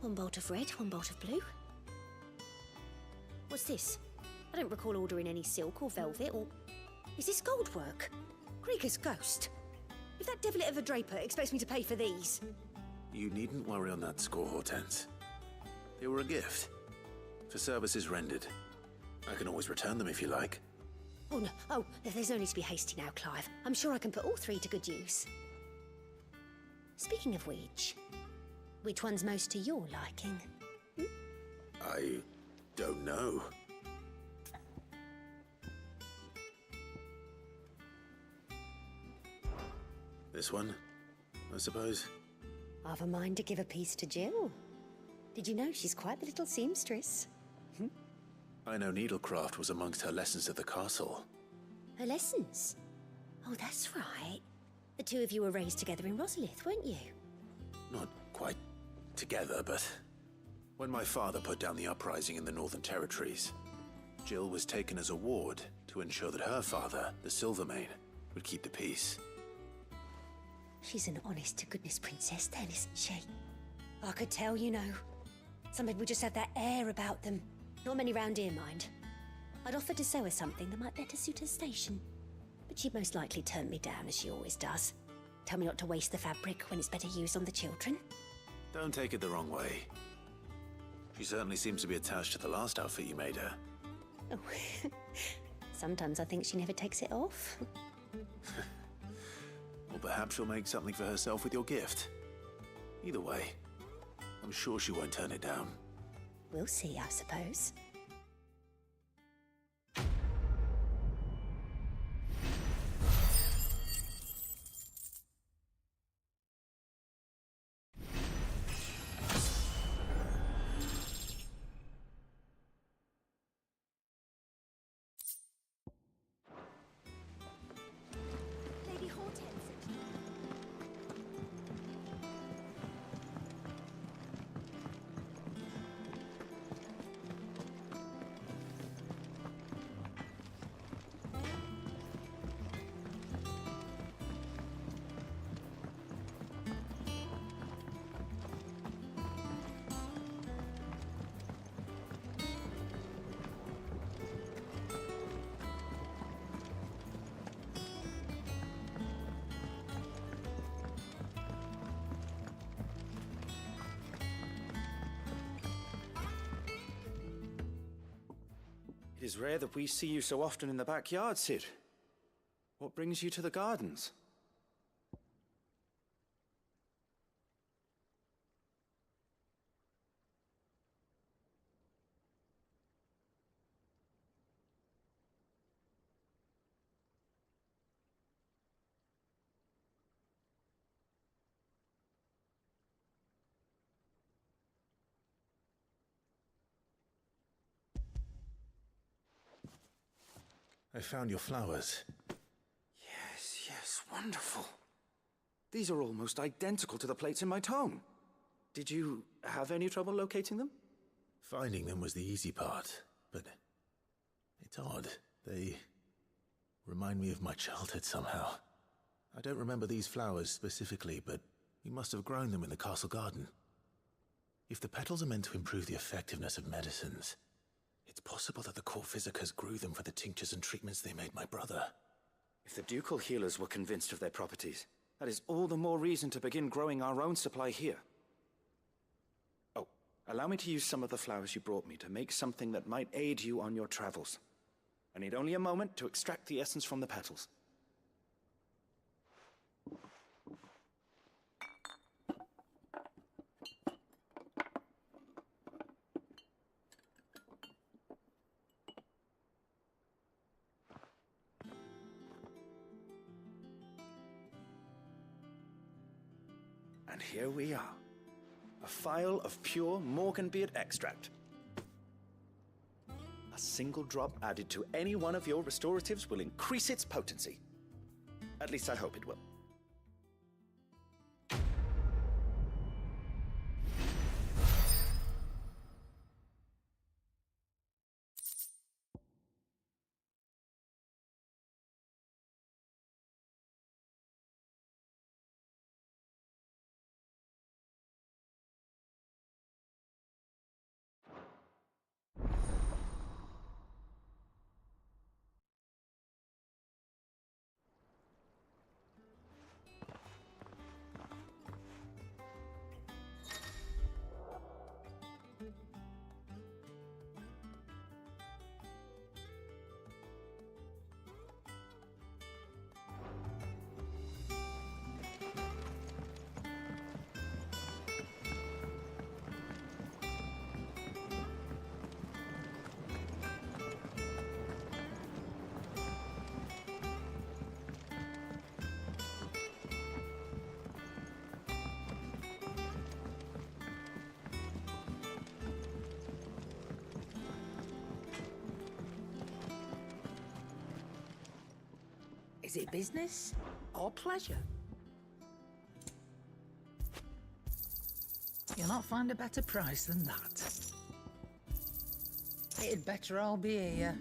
One bolt of red, one bolt of blue. What's this? I don't recall ordering any silk or velvet or... Is this gold work? Krieger's ghost. If that devilet of a draper expects me to pay for these... You needn't worry on that score, Hortense. They were a gift. For services rendered. I can always return them if you like. Oh, no. Oh, there's no need to be hasty now, Clive. I'm sure I can put all three to good use. Speaking of which one's most to your liking? I don't know. This one, I suppose. I've a mind to give a piece to Jill. Did you know she's quite the little seamstress? I know needlecraft was amongst her lessons at the castle. Her lessons? Oh, that's right. The two of you were raised together in Rosalith, weren't you? Not quite together, but when my father put down the uprising in the Northern Territories, Jill was taken as a ward to ensure that her father, the Silvermane, would keep the peace. She's an honest-to-goodness princess then, isn't she? I could tell, you know. Some people just have that air about them. Not many round here, mind. I'd offered to sew her something that might better suit her station. But she'd most likely turn me down, as she always does. Tell me not to waste the fabric when it's better used on the children. Don't take it the wrong way. She certainly seems to be attached to the last outfit you made her. Oh, sometimes I think she never takes it off. Or perhaps she'll make something for herself with your gift. Either way, I'm sure she won't turn it down. We'll see, I suppose. It is rare that we see you so often in the backyard, Cid. What brings you to the gardens? I found your flowers. Yes, wonderful. These are almost identical to the plates in my tome. Did you have any trouble locating them? Finding them was the easy part, but it's odd. They remind me of my childhood somehow. I don't remember these flowers specifically, but we must have grown them in the castle garden. If the petals are meant to improve the effectiveness of medicines, it's possible that the court physicers grew them for the tinctures and treatments they made my brother. If the ducal healers were convinced of their properties, that is all the more reason to begin growing our own supply here. Oh, allow me to use some of the flowers you brought me to make something that might aid you on your travels. I need only a moment to extract the essence from the petals. And here we are. A phial of pure Morganbeard extract. A single drop added to any one of your restoratives will increase its potency. At least I hope it will. Is it business or pleasure? You'll not find a better price than that. It'd better all be here.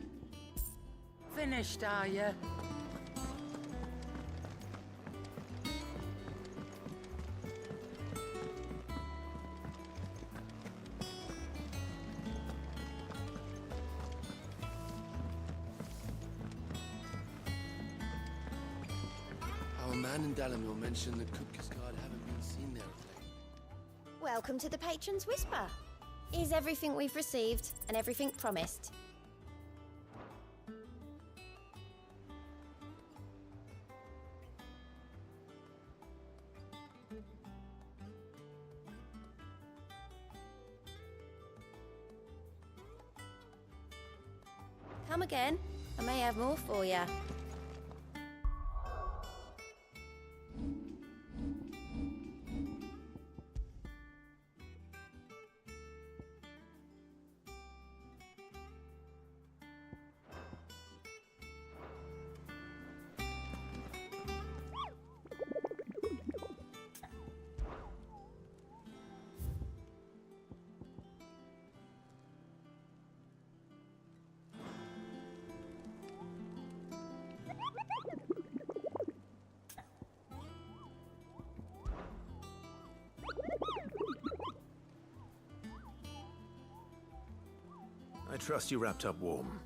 Finished, are you? Our man in Dalamil mentioned the Cook's Guard haven't been seen there of late. Welcome to the Patron's Whisper. Is everything we've received and everything promised? Come again. I may have more for you. I trust you wrapped up warm.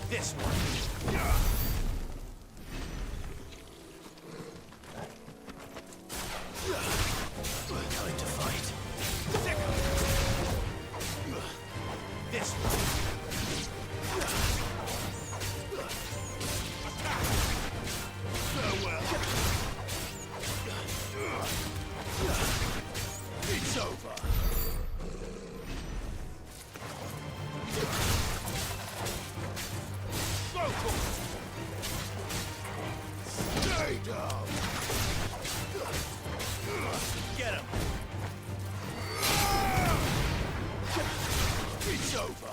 This one. Time to fight. This one. Farewell. It's over. Stay down. Get him. It's over.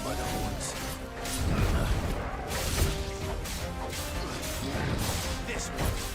by the horns. This one.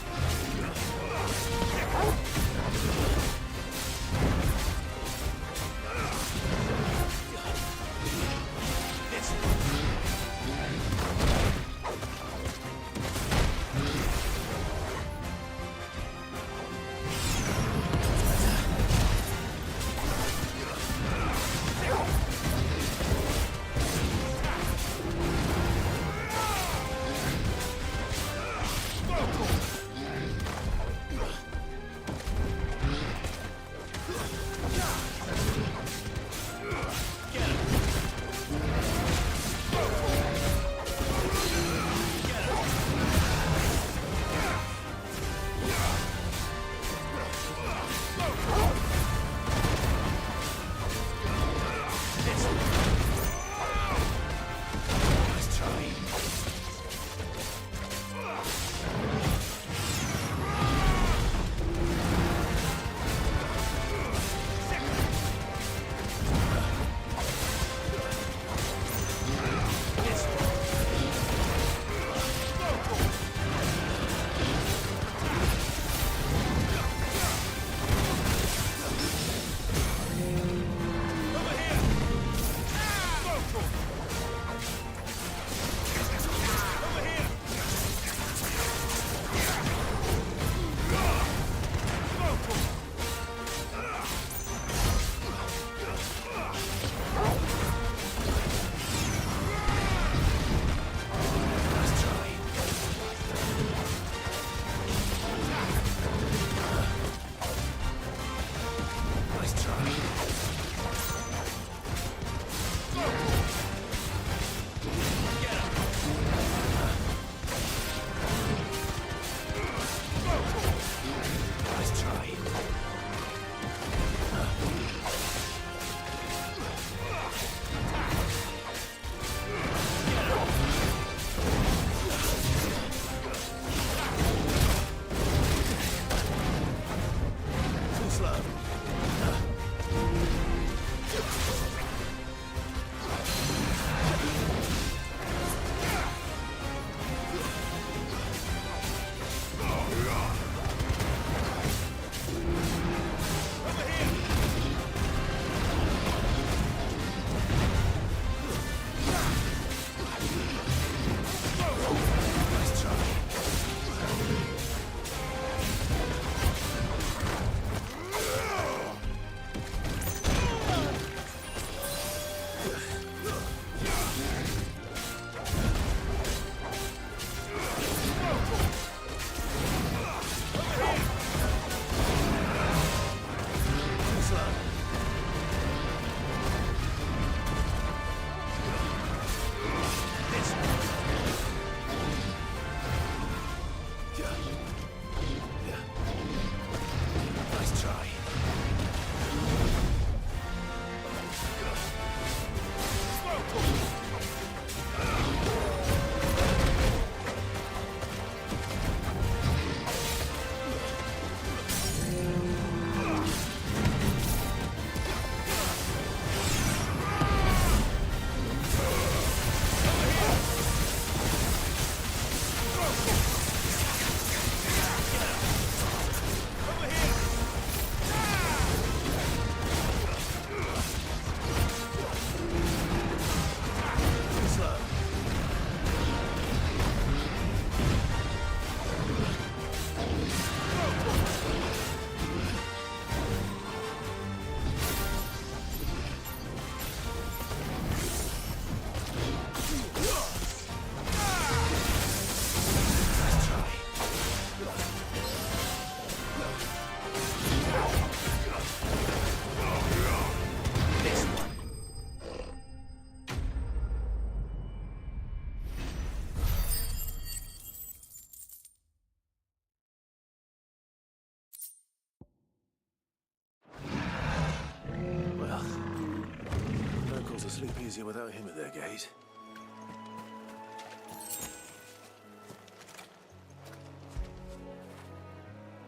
Sleep easier without him at their gate.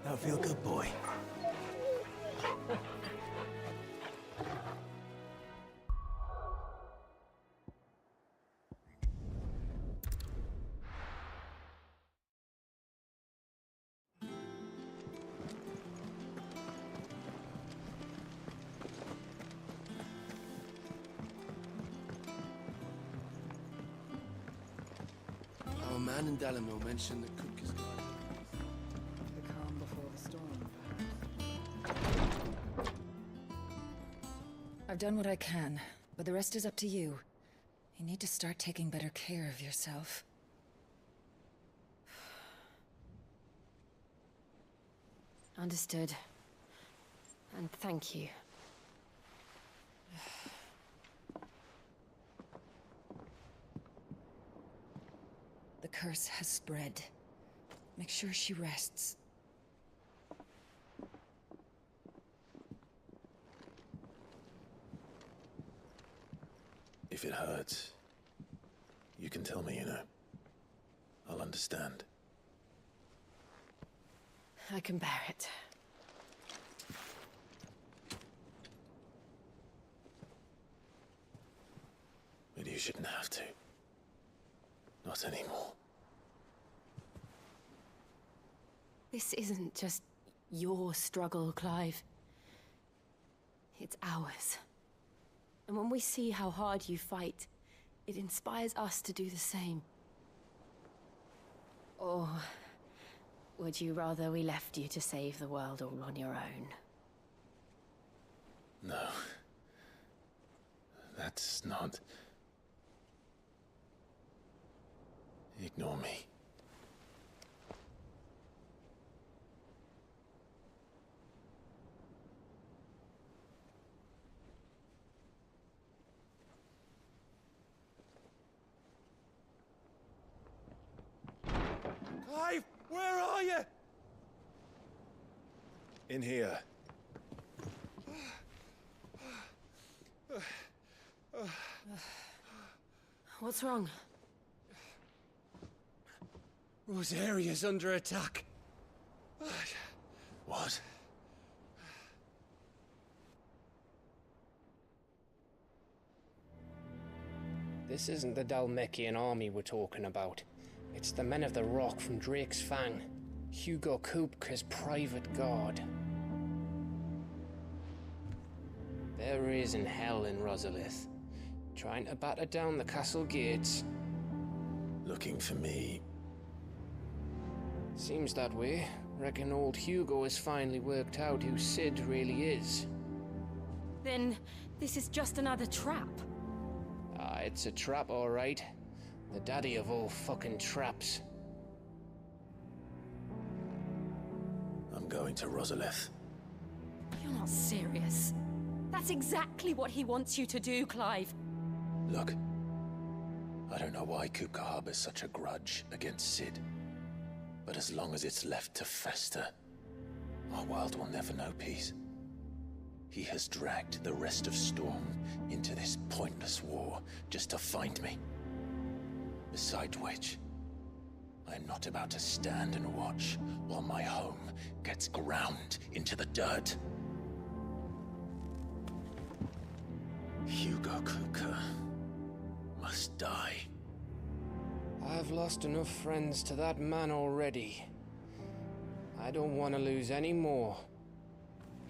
Now feel good, boy. man in Dalamil mentioned that Kupka's guard. The calm before the storm, perhaps. I've done what I can, but the rest is up to you. You need to start taking better care of yourself. Understood. And thank you. The curse has spread. Make sure she rests. If it hurts, you can tell me, you know. I'll understand. I can bear it. But you shouldn't have to. Not anymore. This isn't just your struggle, Clive. It's ours. And when we see how hard you fight, it inspires us to do the same. Or would you rather we left you to save the world all on your own? No. That's not... Ignore me. Clive, where are you? In here. What's wrong? Rosaria's under attack. What? This isn't the Dalmekian army we're talking about. It's the men of the Rock from Drake's Fang. Hugo Kupka's private guard. There is in hell in Rosalith, trying to batter down the castle gates. Looking for me. Seems that way. Reckon old Hugo has finally worked out who Sid really is. Then this is just another trap. Ah, it's a trap, all right. The daddy of all fucking traps. I'm going to Rosalith. You're not serious. That's exactly what he wants you to do, Clive. Look, I don't know why Kupka harbors such a grudge against Sid. But as long as it's left to fester, our world will never know peace. He has dragged the rest of Storm into this pointless war just to find me. Besides which, I am not about to stand and watch while my home gets ground into the dirt. Hugo Kupka must die. I've lost enough friends to that man already. I don't want to lose any more.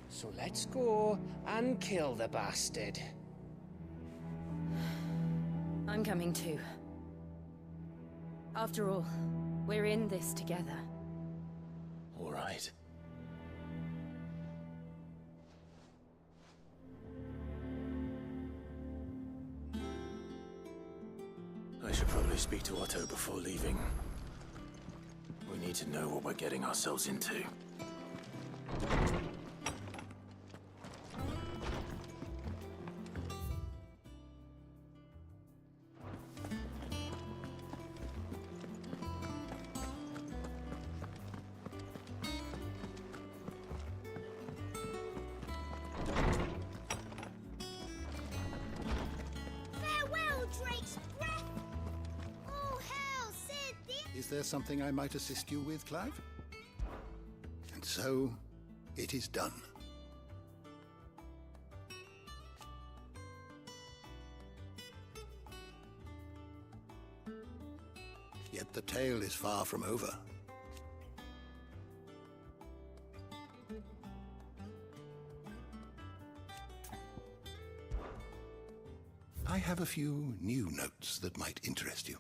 So let's go and kill the bastard. I'm coming too. After all, we're in this together. All right. I should probably speak to Otto before leaving. We need to know what we're getting ourselves into. Farewell, Drake's breath! Oh, hell, Sid, Is there something I might assist you with, Clive? And so, it is done. Yet the tale is far from over. I have a few new notes that might interest you.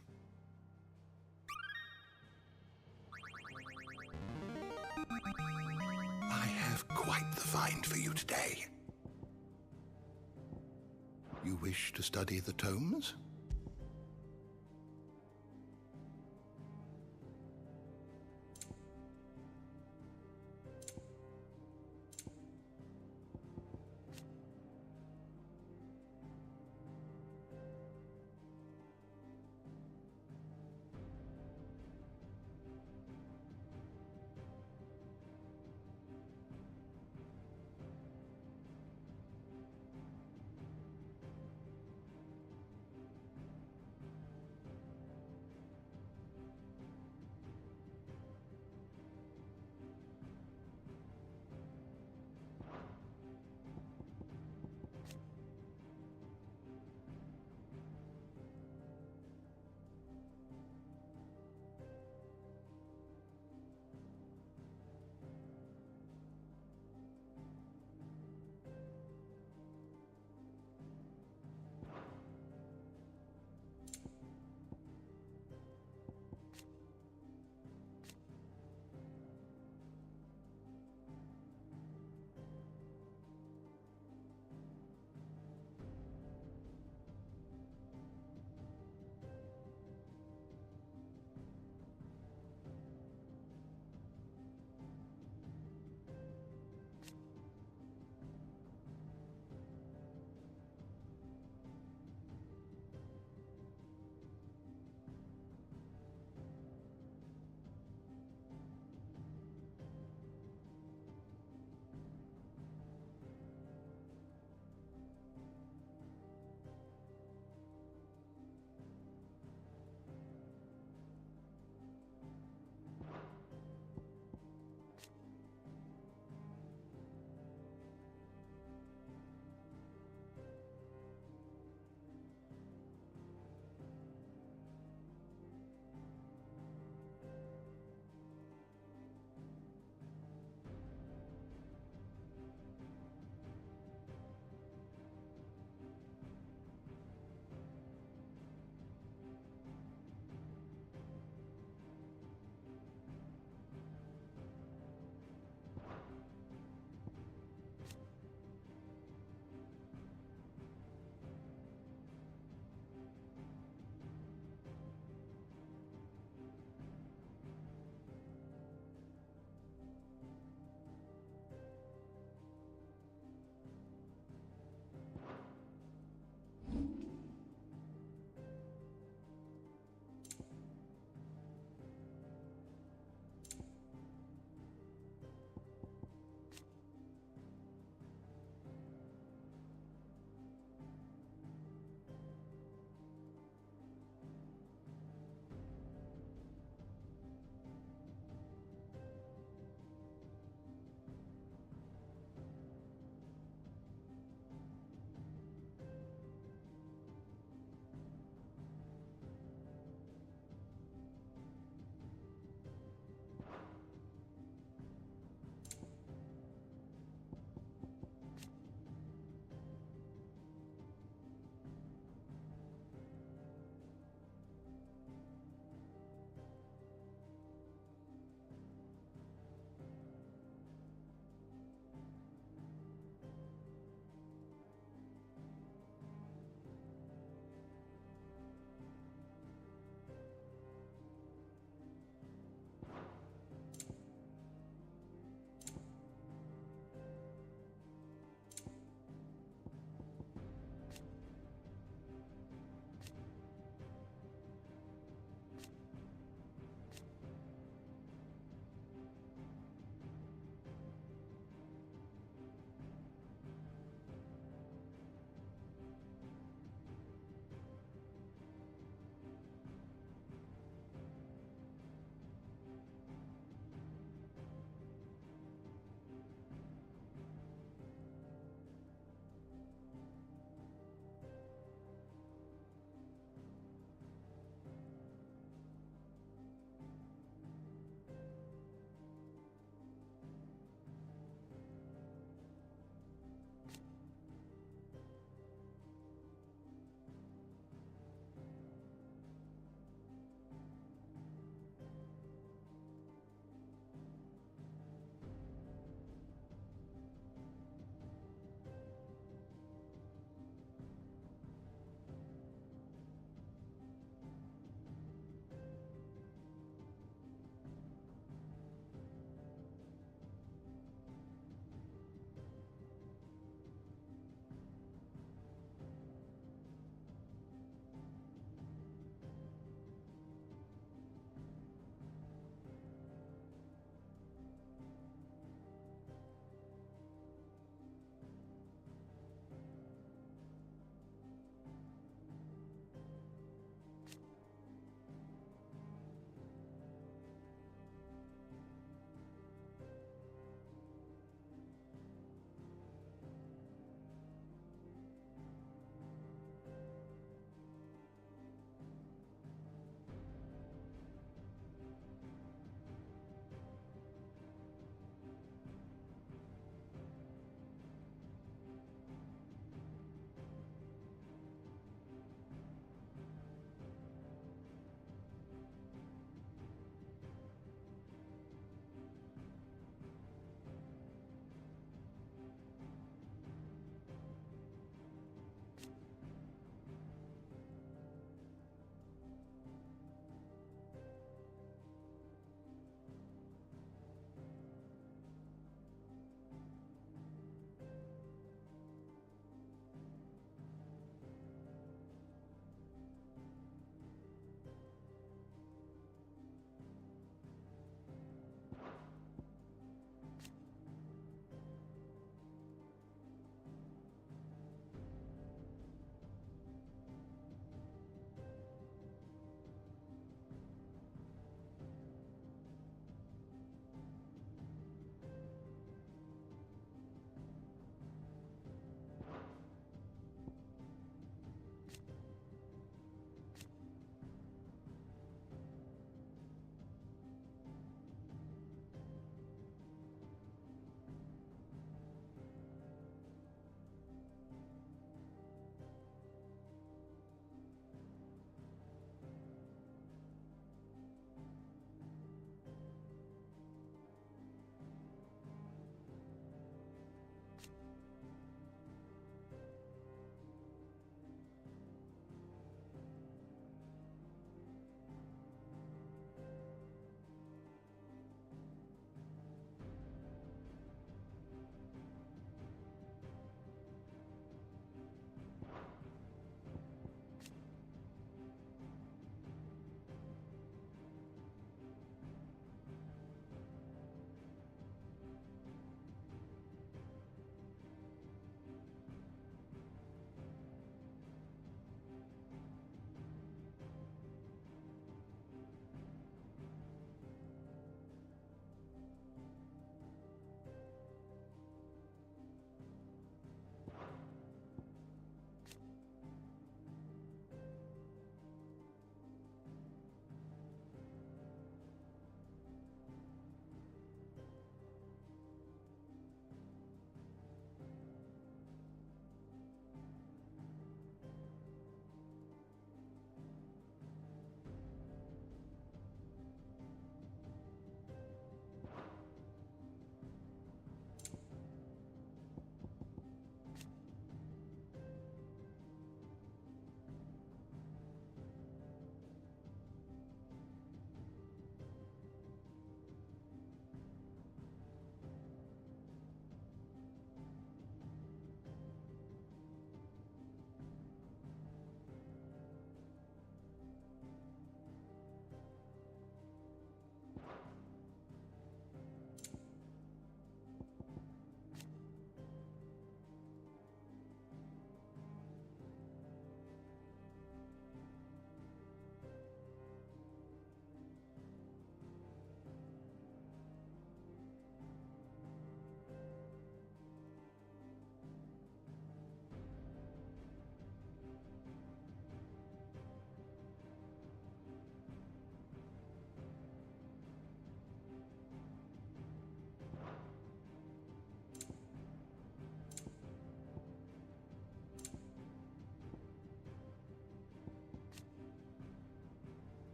find for you today. You wish to study the tomes?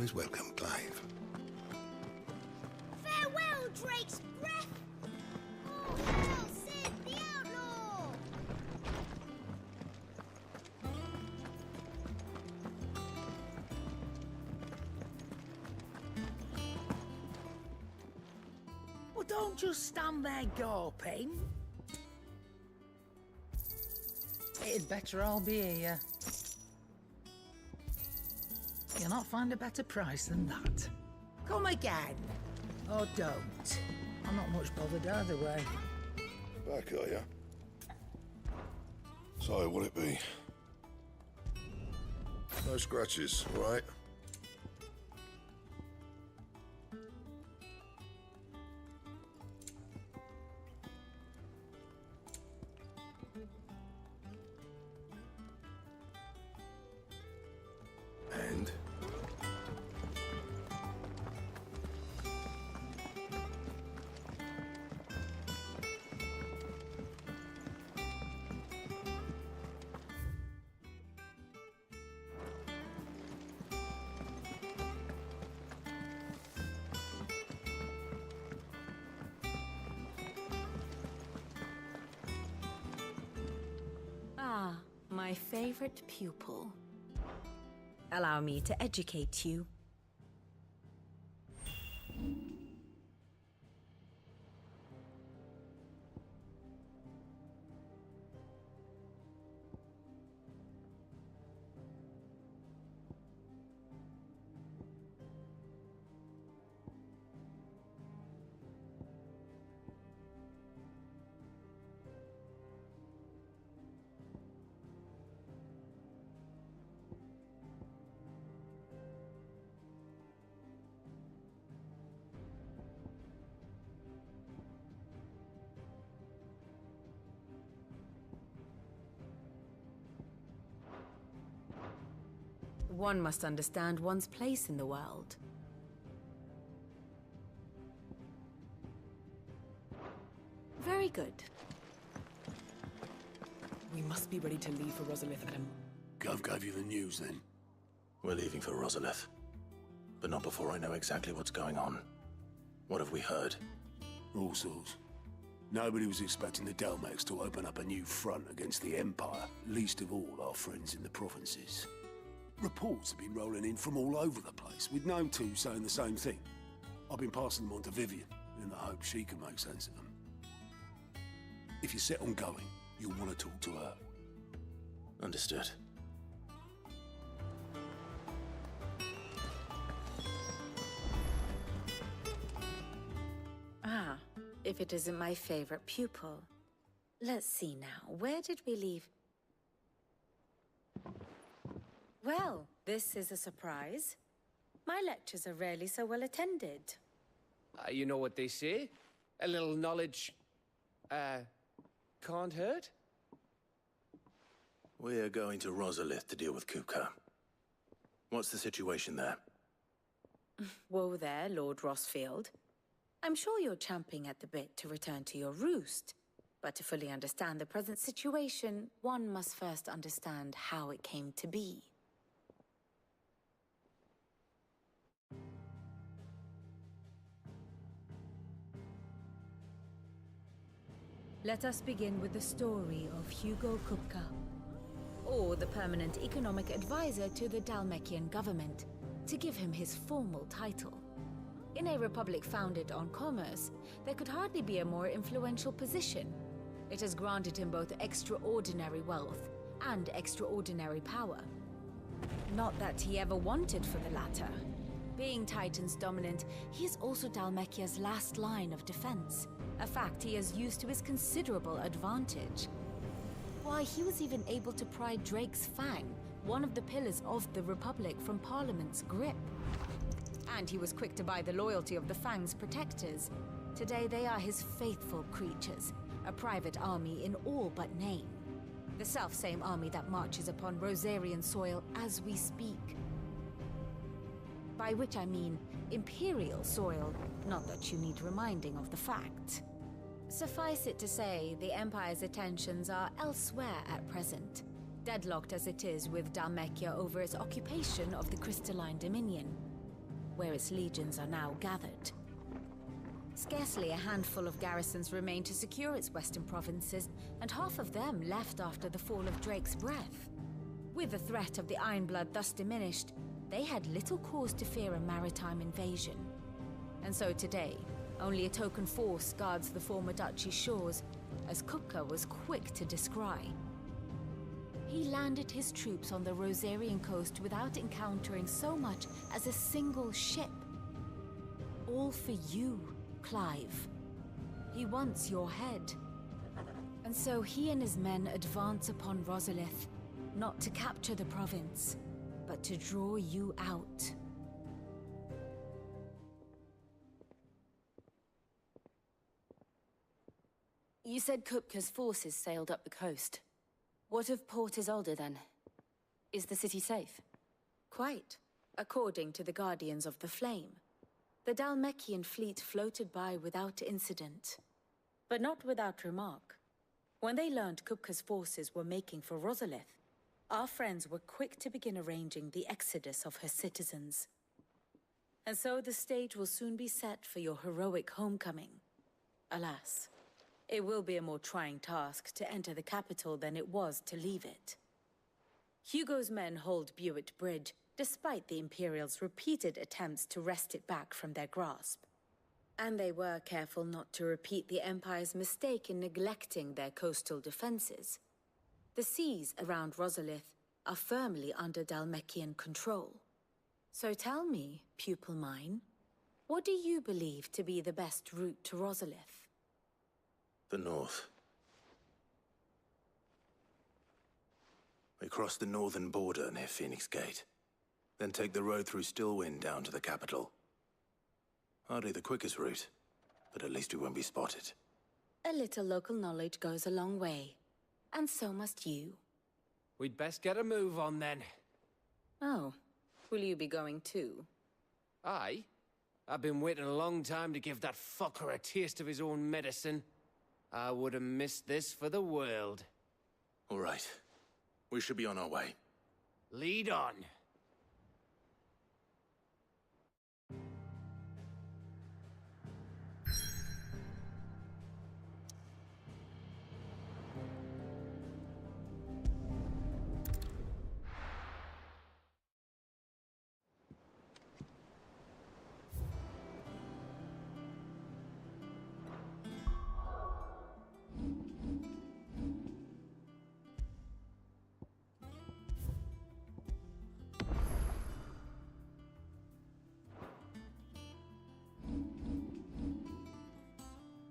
always welcome, Clive. Farewell, Drake's breath! Oh, hell, Sid, the outlaw! Well, don't just stand there gawping. It'd better all be here. You'll not find a better price than that. Come again. Or don't. I'm not much bothered either way. Back, are ya? So, what'll it be? No scratches, all right? And? Ah, my favorite pupil. Allow me to educate you. One must understand one's place in the world. Very good. We must be ready to leave for Rosalith, Adam. Gov gave you the news, then? We're leaving for Rosalith. But not before I know exactly what's going on. What have we heard? All sorts. Nobody was expecting the Dalmex to open up a new front against the Empire, least of all our friends in the provinces. Reports have been rolling in from all over the place, with no two saying the same thing. I've been passing them on to Vivian, in the hope she can make sense of them. If you're set on going, you'll want to talk to her. Understood. Ah, if it isn't my favorite pupil. Let's see now, where did we leave? Well, this is a surprise. My lectures are rarely so well attended. You know what they say? A little knowledge, can't hurt? We're going to Rosalith to deal with Kupka. What's the situation there? Whoa there, Lord Rossfield. I'm sure you're champing at the bit to return to your roost. But to fully understand the present situation, one must first understand how it came to be. Let us begin with the story of Hugo Kupka, or the permanent economic advisor to the Dalmekian government, to give him his formal title. In a republic founded on commerce, there could hardly be a more influential position. It has granted him both extraordinary wealth and extraordinary power. Not that he ever wanted for the latter. Being Titan's dominant, he is also Dalmekia's last line of defense, a fact he has used to his considerable advantage. Why, he was even able to pry Drake's Fang, one of the pillars of the Republic, from Parliament's grip. And he was quick to buy the loyalty of the Fang's protectors. Today they are his faithful creatures, a private army in all but name. The self-same army that marches upon Rosarian soil as we speak. By which I mean Imperial soil, not that you need reminding of the fact. Suffice it to say, the Empire's attentions are elsewhere at present, deadlocked as it is with Dalmekia over its occupation of the Crystalline Dominion. where its legions are now gathered. Scarcely a handful of garrisons remain to secure its western provinces, and half of them left after the fall of Drake's breath. With the threat of the Ironblood thus diminished, they had little cause to fear a maritime invasion. And so today, only a token force guards the former duchy's shores, as Kupka was quick to descry. He landed his troops on the Rosarian coast without encountering so much as a single ship. All for you, Clive. He wants your head. And so he and his men advance upon Rosalith, not to capture the province, but to draw you out. You said Kupka's forces sailed up the coast. What of Port Isolde, then? Is the city safe? Quite, according to the Guardians of the Flame. The Dhalmekian fleet floated by without incident. But not without remark. When they learned Kupka's forces were making for Rosalith, our friends were quick to begin arranging the exodus of her citizens. And so the stage will soon be set for your heroic homecoming. Alas, it will be a more trying task to enter the capital than it was to leave it. Hugo's men hold Buet Bridge, despite the Imperials' repeated attempts to wrest it back from their grasp. And they were careful not to repeat the Empire's mistake in neglecting their coastal defenses. The seas around Rosalith are firmly under Dhalmekian control. So tell me, pupil mine, what do you believe to be the best route to Rosalith? The north. We cross the northern border near Phoenix Gate, then take the road through Stillwind down to the capital. Hardly the quickest route, but at least we won't be spotted. A little local knowledge goes a long way, and so must you. We'd best get a move on then. Oh, will you be going too? Aye. I've been waiting a long time to give that fucker a taste of his own medicine. I would have missed this for the world. All right. We should be on our way. Lead on.